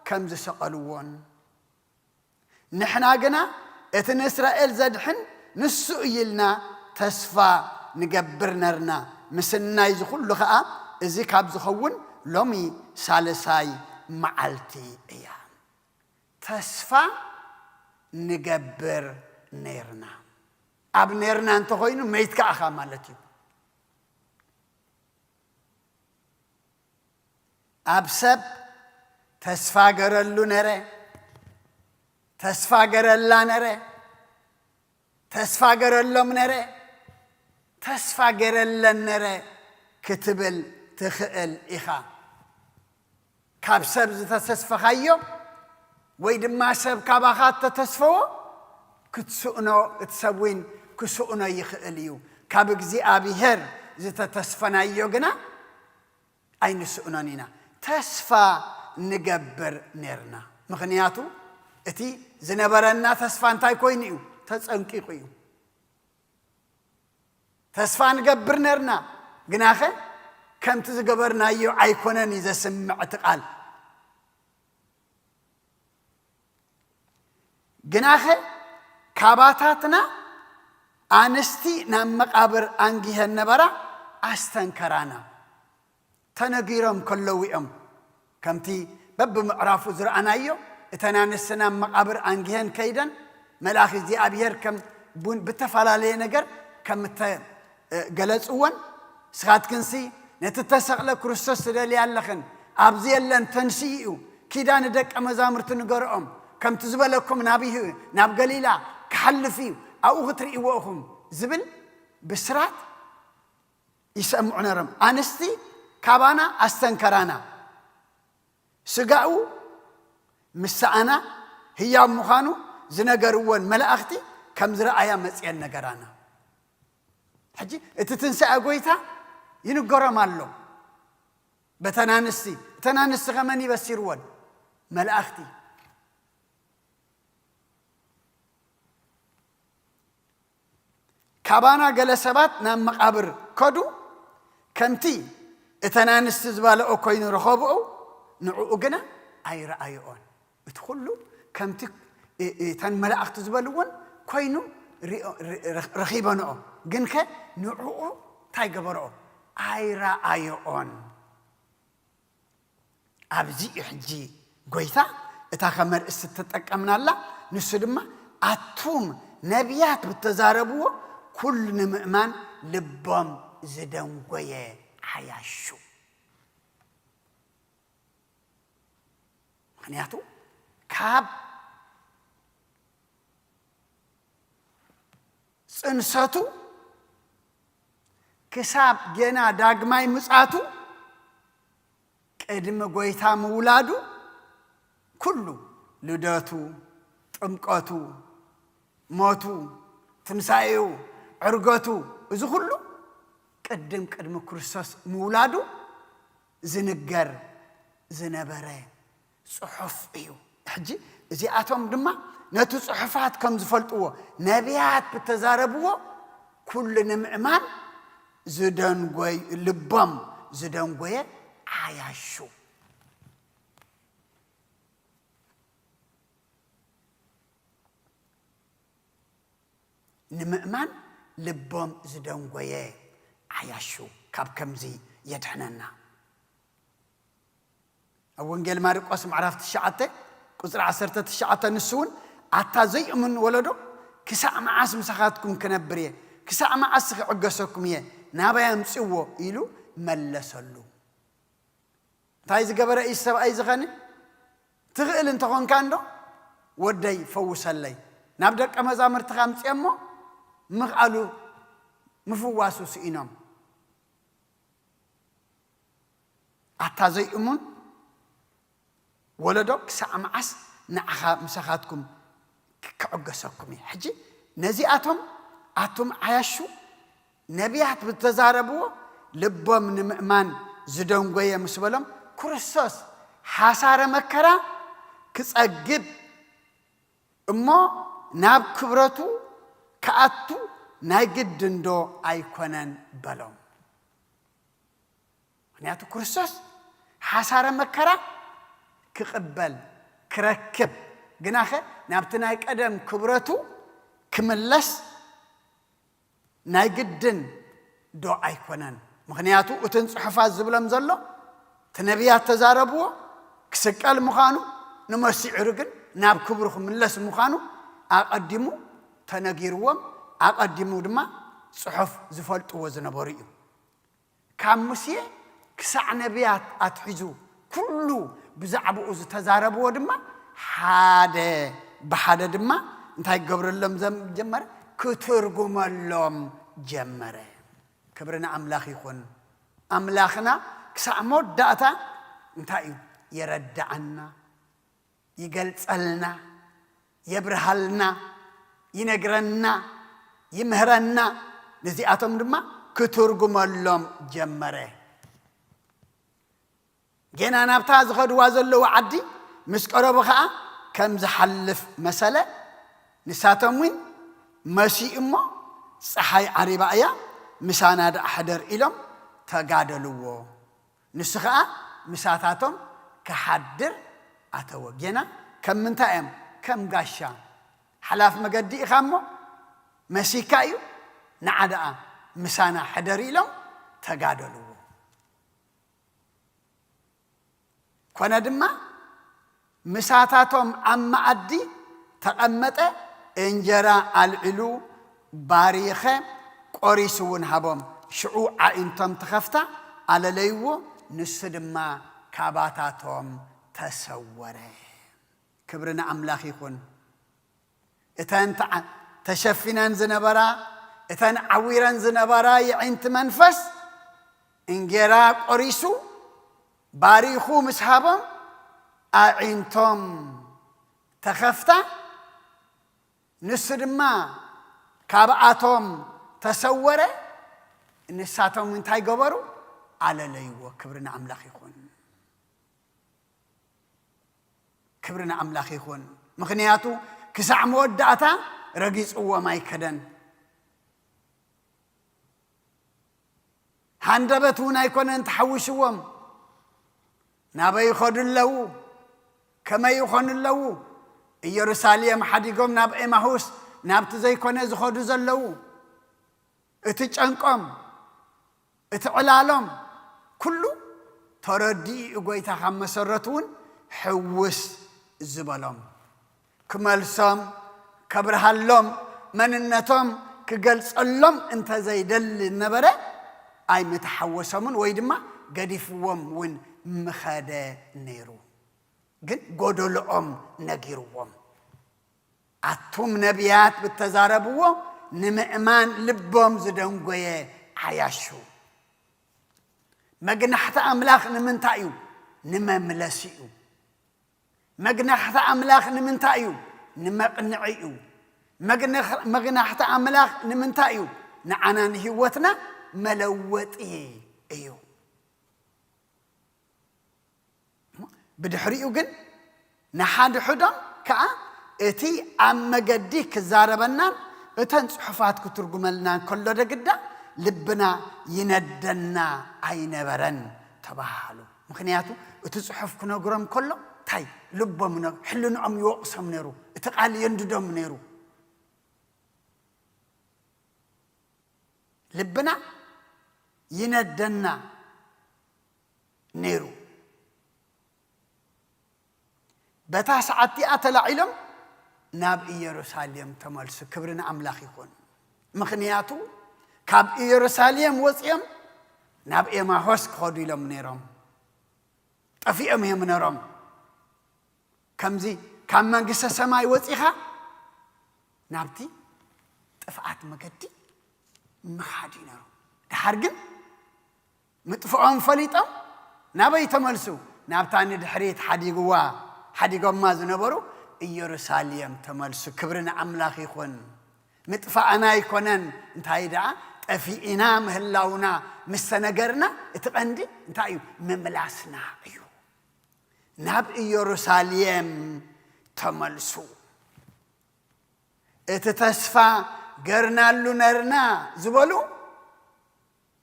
ከም ዝሰቐልዎን ንሕና ግና እቲ ንእስራኤል ዘድሕን ንሱ እይልና ተስፋ ንገብር ነርና ምስናይ ዝኹሉ ከዓ እዚ ካብ ዝኸውን ሎሚ ሳልሳይ መዓልቲ እያ ተስፋ ንገብር ነርና ኣብ ነርና እንተኾይኑ መይትካ ኣኻ ማለት እዩ ኣብ ሰብ ተስፋ ገረሉ ነረ ተስፋ ገረላ ነረ ተስፋ ገረሎም ነረ ተስፋ ገረለን ነረ ክትብል ትኽእል ኢኻ ካብ ሰብ ዝተተስፈኻዮ ወይ ድማ ሰብ ካባኻ ተተስፈዎ ክትስእኖ እትሰዊን ክስእኖ ይኽእል እዩ ካብ እግዚኣብሔር ዝተተስፈናዮ ግና ኣይንስእኖን ኢና ተስፋ ንገብር ነርና ምክንያቱ እቲ ዝነበረና ተስፋ እንታይ ኮይኑ እዩ ተጸንቂቑ እዩ ተስፋ ንገብር ነርና ግናኸ ከምቲ ዝገበርናዮ ኣይኮነን እዩ ዘስምዕ እቲ ቃል ግናኸ ካባታትና ኣንስቲ ናብ መቃብር ኣንጊሄን ነበራ ኣስተንከራና ተነጊሮም ከለዉ እዮም ከምቲ በብምዕራፉ ዝረአናዮ እተን ኣንስቲ ናብ መቃብር ኣንጊሄን ከይደን መልኣኽ እግዚኣብሔር ከም ብተፈላለየ ነገር ከም ተገለጽዎን ስኻትክንሲ ነቲ ተሰቕለ ክርስቶስ ትደልያ ኣለኽን ኣብዚ የለን ተንስኡ እዩ كيدان دك مزامرت نقرأهم كم تزبلكم نابيه ناب قليلا كحلفي أو غتري وأخم زبل بسرات يسمعنا رم أنستي كابانا أستنكرانا سقاو مسانا هي مخانو زنقرون ملأختي كم زرع أيام مسيان نقرانا حجي اتتنسى أقويتا ينقرا مالو بتنانستي تنانست غماني بسيروان ملأختي كابانا قال سبات نام مقابر كدو كمتي اتنانست زبالة أو كوين رخوبو نعو قنا أي رأيون ادخلوا كمتي تن ملأخت زبالون كوينو رخيبانو جنك نعو تاي قبرو أي رأيون أبزي إحجي قويتا اتاخمر استتتك أمنا الله نسلما أتوم نبيات بالتزاربو كل نمأمان لبام زدن قوية حياشو معناته كاب سنساتو كساب جنا داغماي مساتو قدم قويتا مولادو كله لداتو طمقاتو موتو تنسايو عرقاتو إذا كله قدم كرساس مولادو زنقر زنبره صحف ايو حجي زي اتوم دما نتو صحفات كم زفلطو نبيات بتزاربو كل نمعمان زدن قوي لبام زدن قوي عياشو نمأمان لبام زدن قوي عياشو كاب كمزي يدحننا أونجيل ماركوس معرفت الشعاتة كسر عسرت الشعاتة نسون عتا زي من ولده كساء معاس مسخاتكم كنبريه كساء معاس عقسكم يه نابا يمسوه إلو ملسلو تايز قبر إيسا أيز غني تغيل انتقون كاندو ودي فوس اللي نابدك أما زامر تخامس يمو مغالو مفواسو سئنام عتا زي أمون ولدك سامعس نعها مسخاتكم كعقسكم حجي نزياتهم اتم عياشو نبيات بالتزاربو لبهم نمأمان زدون قوية مسبلهم كرسوس حاسار مكرا كسأجب اما ناب كبرتو كأتو نايقد دندو ايكونان بلوم نياتو كرسوس حاسار مكرا كقبل كركب جناخه نابتنا قدم كبرتو كملس نايقدن دو ايكونان مخنياتو وتنصحفات زبلم زلو تنبيات تزاربو كسقال مخانو نمسي عرقن ناب كبرخم ملس مخانو اقدمو تنغيروم اقدمو دما صحف زفلطو وزنبوريو كامسي كسع نبيات اتحجو كله بزعبو إذا تزاربوا دما حادة بحادة دما انتهي قبر اللهم جمر كترقم اللهم جمر كبرنا أملاخي خون أملاخنا كسامود داتا انتهي يرد عنا يقلصلنا يبرهلنا ينقرنا يمهرنا نزياتهم دما كترقم اللهم جمره جينا نبتا زخد وازلو عدي مسقرب خا كم زحلف مساله نساتموين ماشي امو صحي عريبايا مسانا د احدر الهم تغادلوا نسخا مساتاتهم كحدر اتو جينا كم منتايم كم غاشا حلاف مقدي خامو مسيكايو نعدا مسانا حدر الهم تغادلوا كنا دما مساتاتهم أما أدي تقمت إنجرا العلو باريخة قريسون هبهم شعوع إنتم تخفتا على ليو نسدما كاباتاتهم تسوره كبرنا أملاخ يكون إتان تشفينا زنبرا إتان عويرا زنبرا يعين تمنفس إنجرا قريسو باريخو مسحابم أعينتم تخفتا نسر ما كابعاتهم تسوره نساتهم من تاي قبرو على ليو كبرنا أملاخ يكون كبرنا أملاخ يكون مخنياتو كسع مودعتا رقيس قوة ما يكدن هندبتونا يكون انت حوشوهم نابا يخد اللو كما يخون اللو يروساليم حديقهم ناب إماهوس ناب تزي كونه زخدو زلو اتجانكم اتعلالهم كله تردي قويتا خمسرتون حوس الزبالهم كمالسهم كبرهالهم مننتهم كقلص اللهم انت زي دل النبرة اي متحوسهم ويدما قديفوهم وين مخاده نيرو قد قدولهم نقيروهم عطهم نبيات بالتزاربوهم نمأمان لبهم زدهم قوية عياشو مجنحت أملاخ نمنتايو نمملسيو مجنحت أملاخ نمنتايو نمقنعيو مجنحت أملاخ نمنتايو نعنان هوتنا ملوت ايو بدحريو جن نحاد حدام كا اتي ام مجدي كزاربنا اتن صحفات كترجملنا كل دقدا لبنا يندنا عينبرن تباهلو مخنياتو اتصحف كنغرم كله تاي لبهم حلنا ام يوقسم نيرو اتقال ينددم نيرو لبنا يندنا نيرو بتاس عتي اتلا علم ناب يروساليم تملس كبرنا املاخ يكون مخنياتو كاب يروساليم وصيم ناب ما هوس خدي لهم نيرم طفيهم هم نيرم كمزي كم منجس السماء وصيها نابتي طفعت مقدي مخادي نيرو دحرجن مطفئهم فليطم نابي تملسو نابتاني دحريت حديقوا ما زنبرو يروساليم تملسو كبرنا املاخ يكون مطفأنا يكونن انتاي دا طفينا مهلاونا مستنغرنا اتقندي انتاي مملاسنا ايو ناب يروساليم تملسو اتتسفا غرنالو نرنا زبلو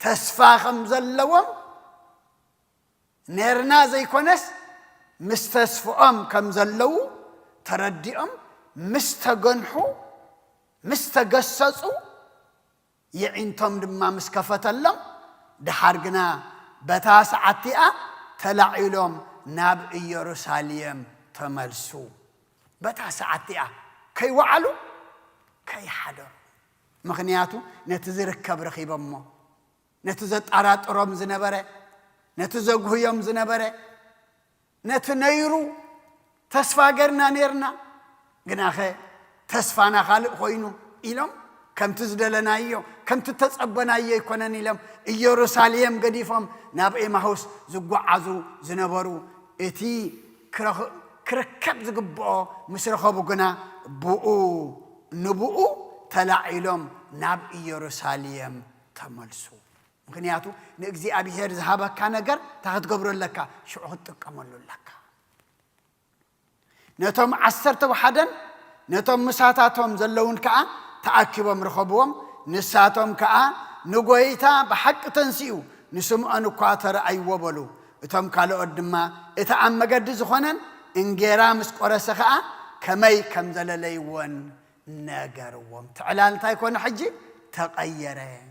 تسفا خمزلوم نرنا زي كونس مستسفؤم كمزلو ترديهم مستغنحو مستغسصو يعينتم دما مسكفتلم دحرغنا بتاس عتيا تلاعيلهم ناب يروساليم تملسو بتاس عتيا كي وعلو كي حدر مخنياتو نتزركب رخيبمو نتزت أرات روم زنبره نتزوجه يوم زنبره نتنيرو تسفاجرنا نيرنا جناخه تسفانا خالق خوينو إلهم كم تزدلنا إيو كم تتصبنا إيو يكونن إلهم يروساليم قديفهم نابئ محوس زقوا عزو زنبرو إتي كركب زقبو مسرخو بقنا بؤو نبؤو تلاعيلهم نابئ يروساليم تملسو مكنياتو نأجزي أبي هير ذهبك كنجر تاخد قبر لك شو عهدك أمل لك نتوم عسرت وحدن نتوم مساتاتهم زلون كأ تأكبهم رخبهم نساتهم كأ نقويتا بحق تنسيو نسمع أنو قاتر أي وبلو تم قالوا قدما إتأم قد زخنن إنجرا مسقرس خاء كماي كم زلليون نجروم تعلان تايكون حجي تغيرين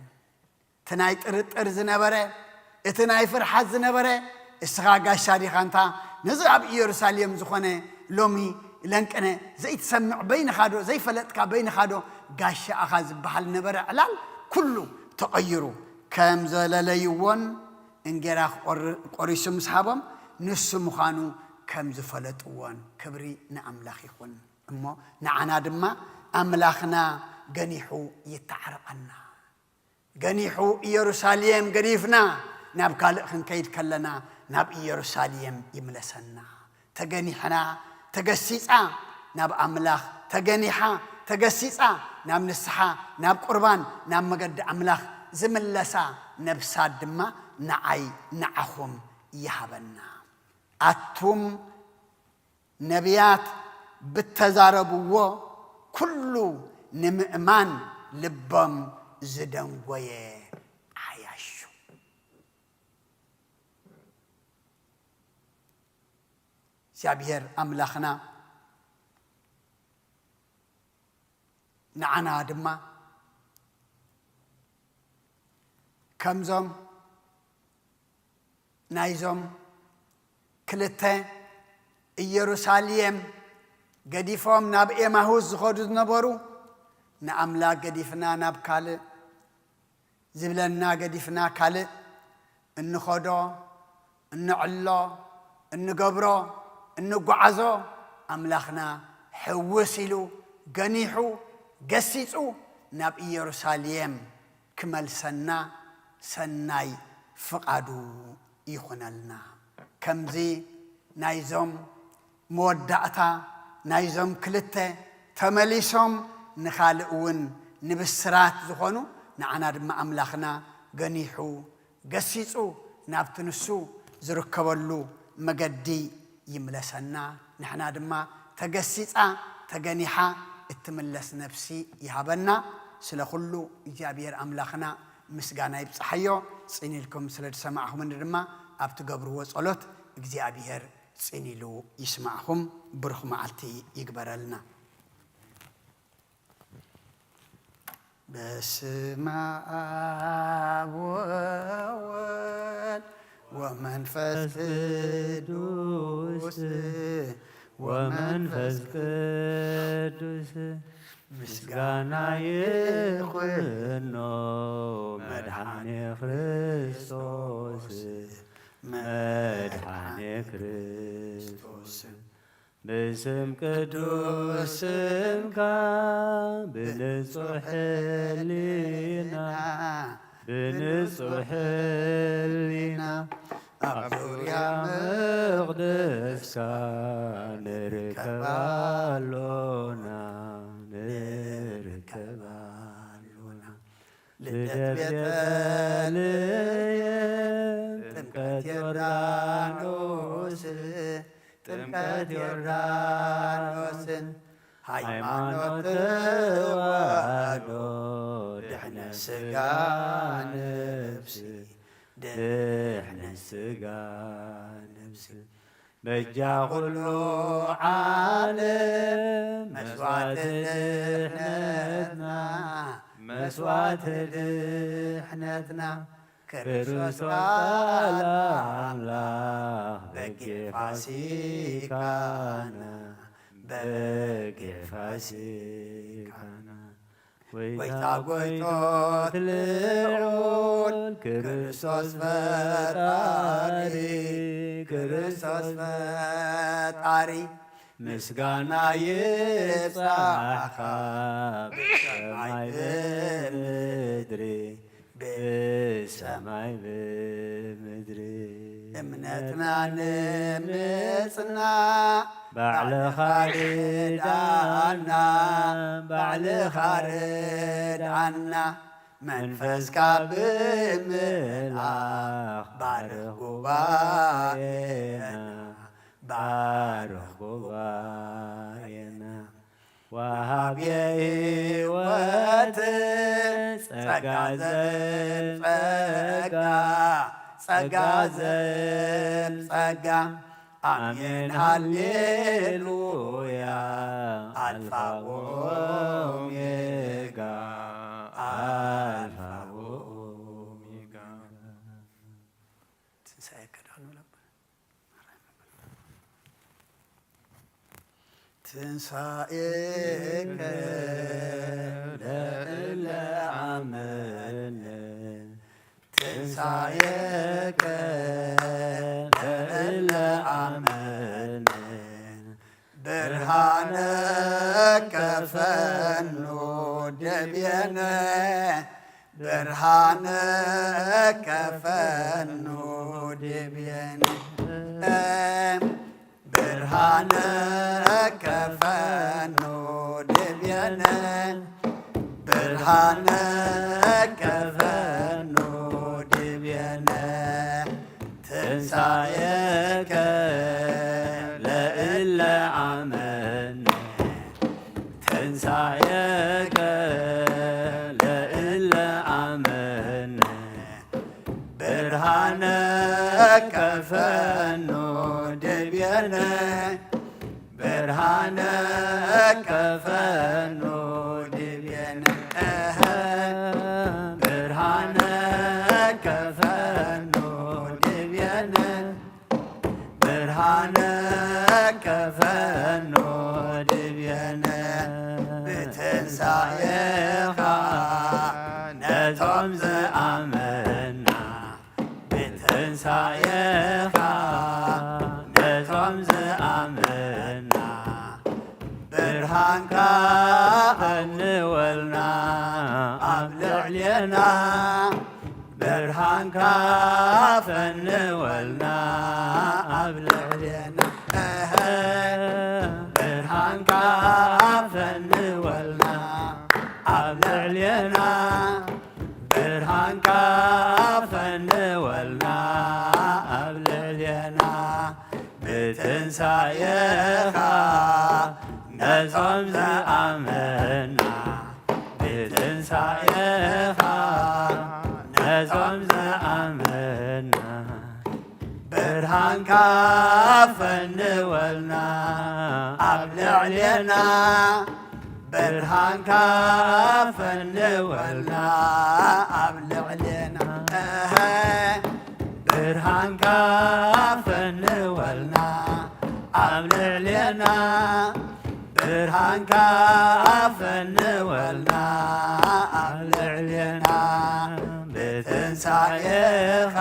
تنايت أرزنبره إتناي فرحة زنبره إسحاق الشاري خانتا نزعب يروساليم زخنة لومي لانك أنا زي تسمع بين خادو زي فلتك بين خادو قاش أخذ بحال نبره علال كله تغيروا كم زلليون إنجرا قريش مسحبهم نص مخانو كم زفلتوان كبري نأملاخ يخون أما نعنا دما أملاخنا جنيحو يتعرقنا جنيحو يروشاليم قريفنا ناب كالخن كيد كلنا ناب يروشاليم يملسنا تجنيحنا تجسيسا ناب أملاخ تجنيحا تجسيسا ناب نسحا ناب قربان ناب مجد أملاخ زملسا نبساد دما نعي نعهم يهبنا أتوم نبيات بالتزاربوا كله نمأمان لبم زدن ويه عياشو سيابير أملاخنا نعنا دما كمزم نايزم كلته يروشاليم قديفهم ناب إماهوز خودز نبرو نأملاك قديفنا ناب كالي زبلنا قديفنا كالي النخدو النعلو النقبرو النقعزو أملاخنا حوسلو قنيحو قسيسو ناب يروشاليم كمال سنة سناي فقادو يخونلنا كمزي نايزوم مودعتا نايزوم كلته تمليسوم نخالقون نبسرات زخونو نعنا دم أملاخنا قنيحو قسيسو نابتنسو زركبلو مقدي يملسنا نحنا دم تقسيسا تقنيحا اتملس نفسي يهابنا سلخلو إجابير أملاخنا مسقانا يبصحيو سيني لكم سلد سماعهم من الرما أبتقبروا وصلوت إجابير سيني لو يسمعهم برخ معلتي يقبر لنا بسماء أول ومنفس قدوس ومنفس قدوس مسقانا يخونو مدحاني خريستوس مدحاني كريستوس بسم قدوس سمكا بنصح لينا بنصح لينا أبور يا مقدس نركبالونا نركبالونا لدت بيتاليم تمكت يردانوس تمكت يردانوس ሃይማኖት ተዋህዶ ድሕነ ስጋ ነፍሲ ድሕነ ስጋ ነፍሲ በጃ ኩሉ ዓለም መስዋዕት ድሕነትና መስዋዕት ድሕነትና ክርስቶስ ቃል አምላክ በጌ ፋሲካና بكفاسيكنا ويتاقويتوت لعول كريستوس فتاري كريستوس فتاري مسقانا يبصحا بسماي بمدري بسماي بمدري امنتنا نمسنا بعل خالد عنا بعل خالد عنا منفسك بملاخ بارك باينا بارك باينا وهب يهوت سقازل سقازل سقا آمين هاليلويا ألفا وأوميغا ألفا وأوميغا تنسائك لإلا عملنا تنسائك لإلا عملنا ብርሃነ ከፈኑ ደብየነ ብርሃነ ከፈኑ ደብየነ ብርሃነ ከፈኑ ደብየነ ብርሃነ ከፈኑ ደብየነ ትንሣኤከ ለእለ አመነ ትንሣኤከ ለእለ አመነ ብርሃነ ከፈኑ ደብየነ ብርሃነ ከፈኑ ደብየነ ብርሃነ ከፈኑ ደብየነ ብርሃነ ከፈኑ ደብየነ ብትንሣኤኻ ነቶም ዝኣመና ብትንሣኤኻ ነቶም ዝኣመና ብርሃንካ እንወልና ኣብ ልዕልየና ብርሃንካ ፈንወልና ኣብ ልዕልየና ብርሃንካ ፈንወልና ኣብ ልዕልየና ብርሃንካ ፈንወልና ኣብ ልዕልየና ብትንሣኤኻ ነቶም ዝኣመና ብትንሣኤኻ ነቶም ዝኣመና ብርሃንካ ፈንወልና ኣብ ልዕልየና ብርሃንካ ፈንወልና ኣብ ልዕልየና ብርሃንካ ፈንወልና ኣብ ልዕልየና ብርሃንካ ፈንወልና ኣብ ልዕልየና ብትንሣኤኻ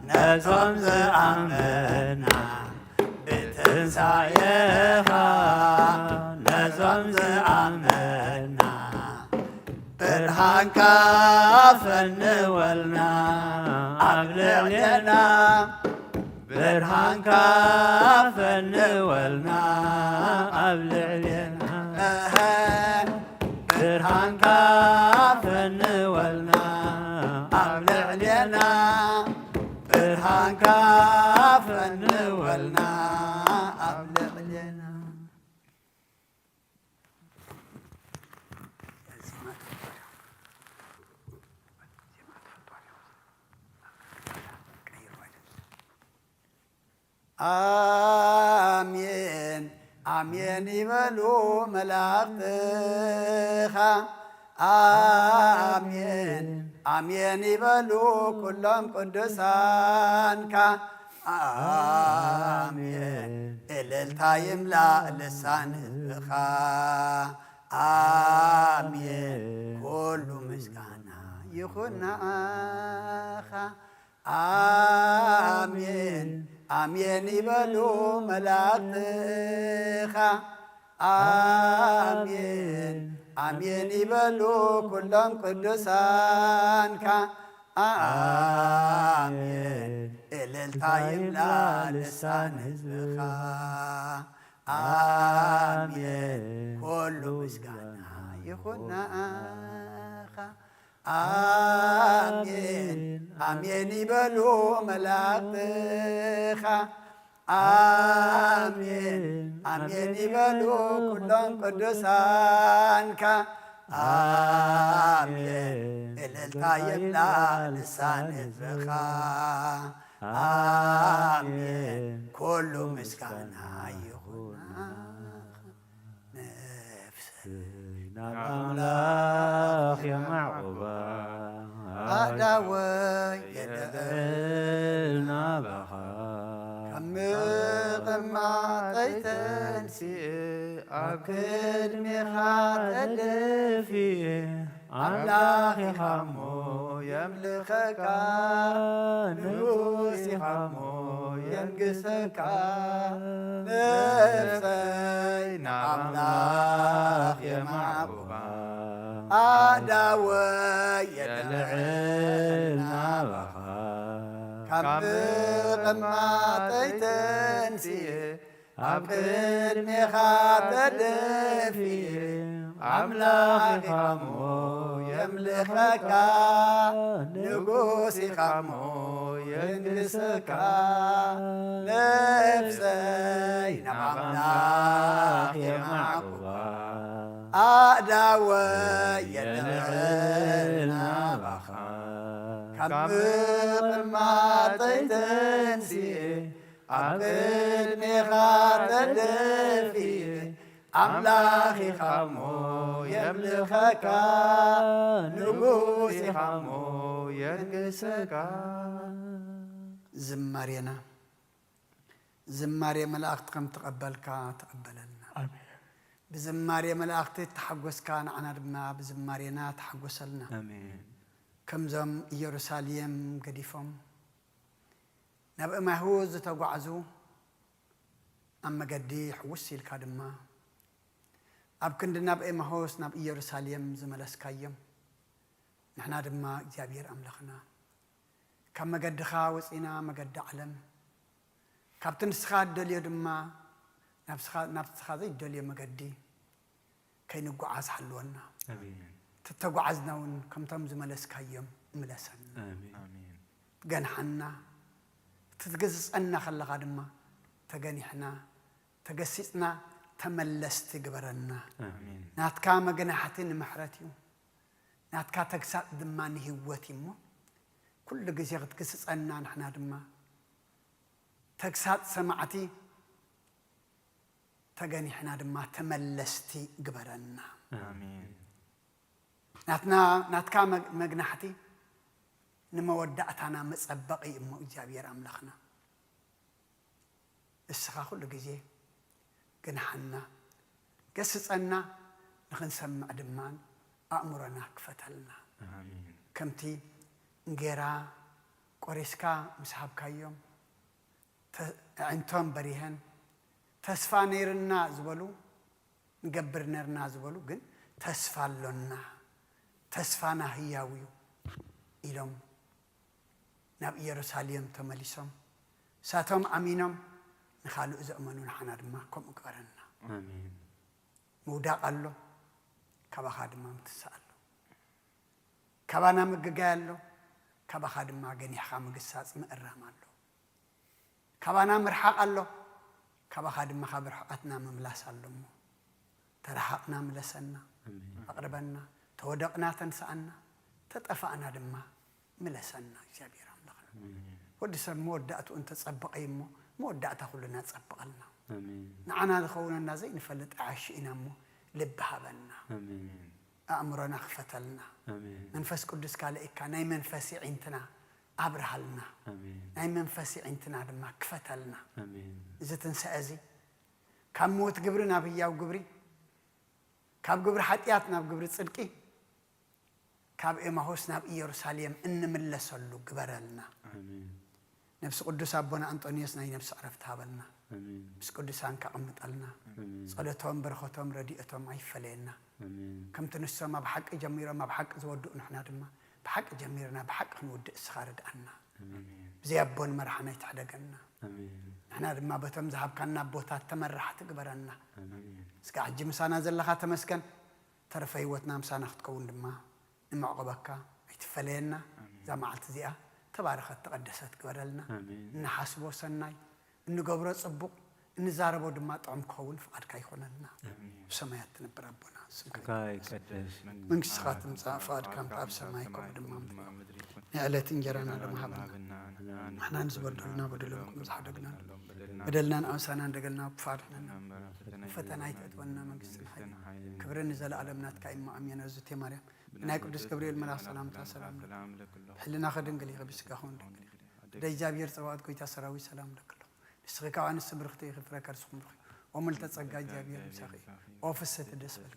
ነቶም ዝኣመና ብትንሣኤኻ ነቶም ዝኣመና ብርሃንካ ፈንወልና ኣብ ልዕልየና ብርሃንካ ፈንወልና ኣብ ልዕልየና ብርሃንካ ፈንወልና ኣብ ልዕልየና ብርሃንካ ፈንወልና ኣብ ልዕልየና አሜን አሜን ይበሉ መላእክትኻ አሜን አሜን ይበሉ ኩሎም ቅዱሳንካ አሜን እልልታ ይምላእ ልሳን ህዝብኻ አሜን ኩሉ ምስጋና ይኹን ንዓኻ አሜን አሜን ይበሉ መላእክትኻ አሜን አሜን ይበሉ ኩሎም ቅዱሳንካ አሜን እልልታ ይምላእ ልሳን ህዝብኻ አሜን ኩሉ ምስጋና ይኹን ንዓኻ አሜን አሜን ይበሉ መላእክትኻ አሜን አሜን ይበሉ ኩሎም ቅዱሳንካ አሜን እልልታ ይምላእ ልሳን ህዝብኻ አሜን ኩሉ ምስጋና ይኹን ናብ ኣምላኽ የማዕቁባ ኣዳወይ የደእል ናባኻ ከምቕማጠይተንሲእ ኣብ ቅድሜኻ ተደፊእ ኣምላኽ ኢኻ እሞ የምልኸካ ንጉስ ኢኻ እሞ ينقسك نفسي نعملاخ يمعبها أداوي يدعينا بخا كم قماتي تنسي أبقدمي خاطر فيه أملاخي خمو يملخك نقوسي خمو ينقسك نفسي نعم أملاخ يمعقبا أداوي يدعينا بخا كم ما تنسي أبقدمي خاطر فيه أملاخي خمو يملخك نقوسي خمو ينقسك زمارينا زماري ملاخت كم تقبلك تقبلنا بزماري ملاخت تحقسك أنا ربنا بزمارينا تحقسلنا آمين كم زم يروساليم قديفهم نبقى مهوز تقعزو أما قدي حوسي الكادما أبكن نبقى مهوس نبقى يروساليم زملس كايم نحنا دما جابير أملخنا كم قد خاوس إنا ما قد علم كابتن سخاد دليو دما نفس خاذي دليو ما قدي كي نقعز حلونا آمين تتقعزنا كم تم زملس كايم ملسنا آمين جنحنا تتجسس أن خلق دما تجنحنا تجسسنا تملست جبرنا آمين ناتكا ما جنحتين محرتيو ناتكا تجسد دمان هوتي مو كل جزء تجسس أن نحنا دما تجسد سمعتي تجنحنا دما تملستي جبرنا آمين ناتكا ما جنحتي نما ودعتنا مصبقي امو اجابير املخنا السخا كل جزء جنحنا قسصنا نخنسمع دمان أأمرنا كفتلنا آمين كمتي نجرا قريسكا مسحب كيوم عنتم بريهن تسفانيرنا زبلو نجبرنا زبلو جن تسفالنا تسفانا هياويو إلهم ناب يروساليم تمليسهم ساتهم أمينهم نخالو إذا أمنون حنا دما كم أكبرنا آمين مودا قالو كبا خادم ما تسألو كبانا مججالو كبا خادم ما جني خام قصاص مقرام الله كبانا مرحق الله كبا خادم ما خبر حقتنا مملاس الله ترحقنا ملسنا أقربنا تودقنا تنسأنا تطفأنا دما ملسنا جابير الله ودي سب مودعته أنت تصبق يمو مودعته كلنا تصبق لنا آمين نعنا دخولنا الناس نفلت عاشينا مو لبها بنا آمين أمرنا خفتلنا آمين منفس قدس قال إكا ناي منفسي عندنا أبرهلنا آمين ناي منفسي عندنا دما كفتلنا آمين إذا تنسى أزي كم موت قبرنا بيا وقبري كاب قبر حتياتنا بقبر صدقي كاب إماهوسنا بإيروساليم إن ملسلو قبرلنا آمين نفس قدس أبونا أنطونيوس ناي نفس عرفتها بلنا آمين بس قدس أنك أمت لنا آمين صلتهم برختهم رديئتهم عيفلينا آمين كم تنسوا ما بحق جميرة ما بحق زودو نحنا دما بحق جميرنا بحق نود إسخارد عنا آمين زي أبون مرحنا يتحدقنا آمين نحنا دما بتم ذهب كنا بوتات تمرح تقبرنا آمين سكع عجي مسانا زلخا تمسكن ترفي وتنا مسانا تكون دما نمعقبك يتفلينا زي ما عالت زيها تبارخت تقدست قبرلنا آمين نحاسبو سناي نقبرو صبق نزاربو دما طعم كون فقد كيكون لنا آمين سمايات تنبر ربنا كاي قدس من خاتم فقد كم باب سماي كون دما نعلت انجرنا دما هبنا احنا نزبر لنا بدلكم زحدقنا بدلنا أوسانا دقلنا بفارنا فتنا يتأتونا من قصة الحي كبرنا نزل عالمنا تكاين أمين وزتي مريم ناي قدس جبريل ملاك سلام تسلام حلنا خدن قلي غبسك أخون داي جابير سواد كويتا سراوي سلام لك نسخك عن السبرختي خفرك رسخم وملت تسقى جابير مساخي وفسة الدسبل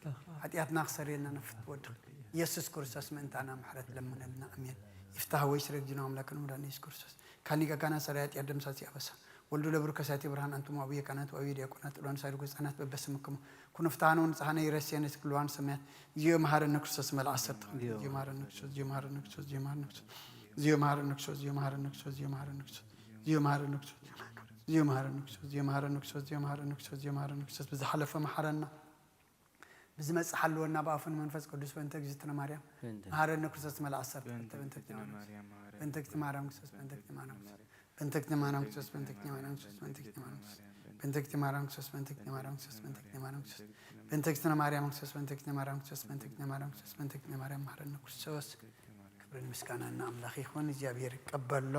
حتياتنا خسرينا نفت ودخ يسوس كورسوس من تانا محرت لمن لنا أمين يفتح ويشرك جنوم لكن ودانيس كورسوس كاني كان سريات يدم ساسي أبسا ወልዱ ለብሩክ ከሳቴ ብርሃን አንቱም አብየ ካህናት ወአብየ ዲያቆናት ጥሏን ሳይዱ ሕፃናት በበስምክሙ ኩኑ ፍታሐነውን ንጽሐነ ይረሴነ ስክሏን ሰማያት ዚዮ መሐረነ ክርስቶስ መልአሰት ዚዮ መሐረነ ክርስቶስ ዚዮ መሐረነ ክርስቶስ ዚዮ መሐረነ ክርስቶስ ዚዮ መሐረነ ክርስቶስ ዚዮ መሐረነ ክርስቶስ ዚዮ መሐረነ ክርስቶስ ዚዮ መሐረነ ክርስቶስ ዚዮ መሐረነ ክርስቶስ ዚዮ መሐረነ ክርስቶስ ዚዮ መሐረነ ክርስቶስ ዚዮ መሐረነ ክርስቶስ ብዝሓለፈ መሐረና ብዝመጽእ ሓልወና በአፉን መንፈስ ቅዱስ በእንተ እግዝእትነ ማርያም መሐረነ ክርስቶስ መልአሰት በእንተ ማርያም ክርስቶስ በእንተ ማርያም በእንተ ማርያም ክርስቶስ በእንተ ማርያም ክርስቶስ በእንተ ማርያም ክርስቶስ በእንተ ማርያም ክርስቶስ በእንተ ማርያም ክርስቶስ በእንተ ማርያም ክርስቶስ በእንተ ማርያም ክርስቶስ በእንተ ማርያም ክርስቶስ በእንተ ማርያም መሐረነ ክርስቶስ ክብርን ምስጋናና አምላክ ይሁን እግዚአብሔር ይቀበሎ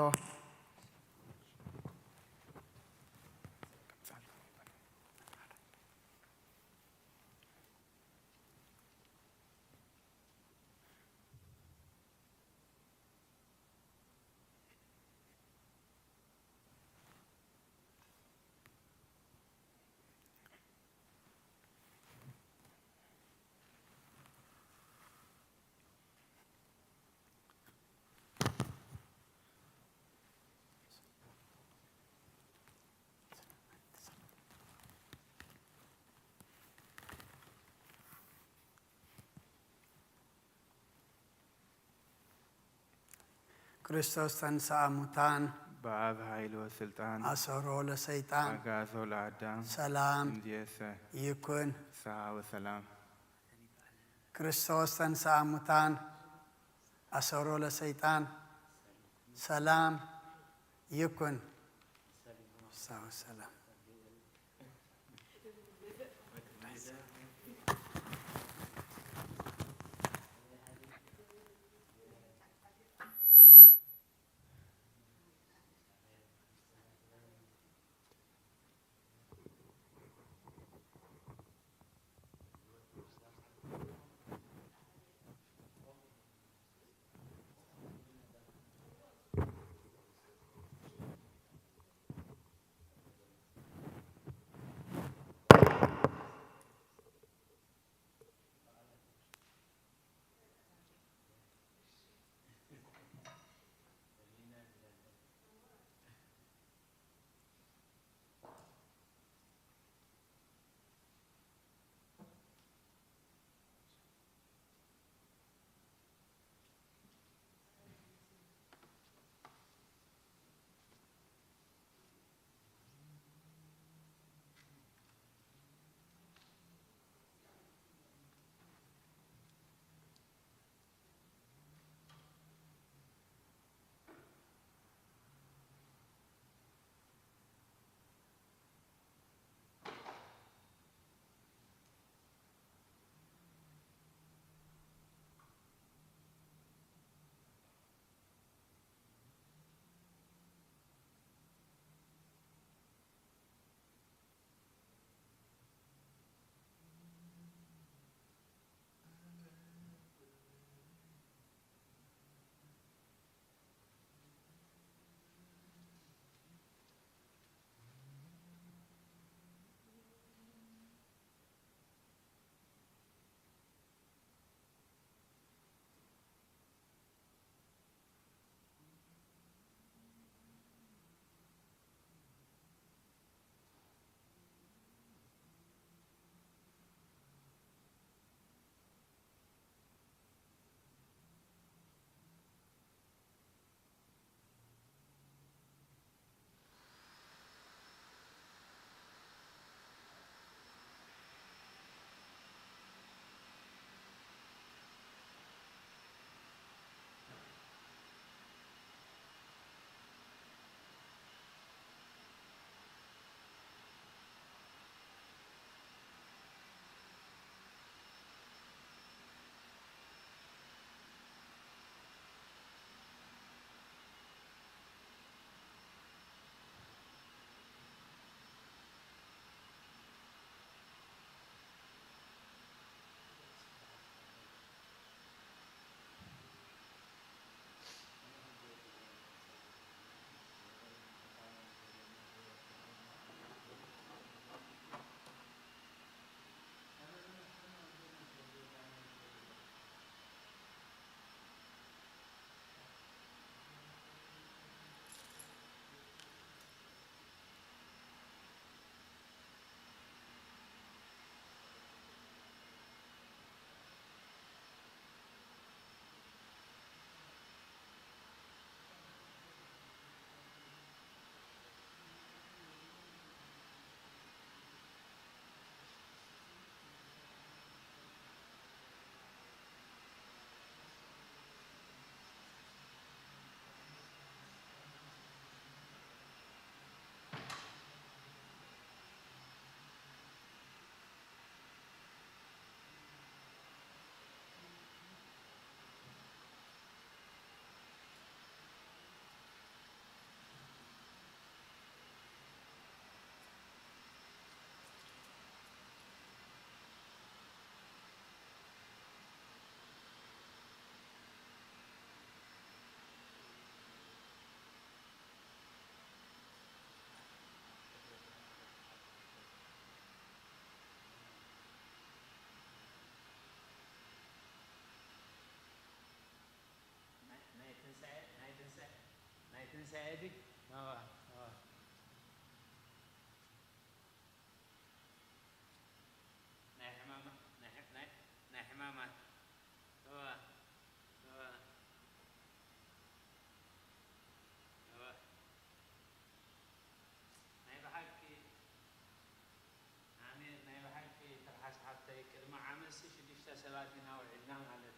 ክርስቶስ ተንሥአ እሙታን በአብ ኃይል ወስልጣን አሰሮ ለሰይጣን አጋዞ ለአዳም ሰላም እምይእዜሰ ይኩን። ፍስሐ ወሰላም። ክርስቶስ ተንሥአ እሙታን አሰሮ ለሰይጣን ሰላም ይኩን። ፍስሐ ወሰላም። نايدي ناي حمامات ناي بحكي ناي بحكي ترحس حتى كلمة عامل سيش ديشتا سباتنا وعدنا على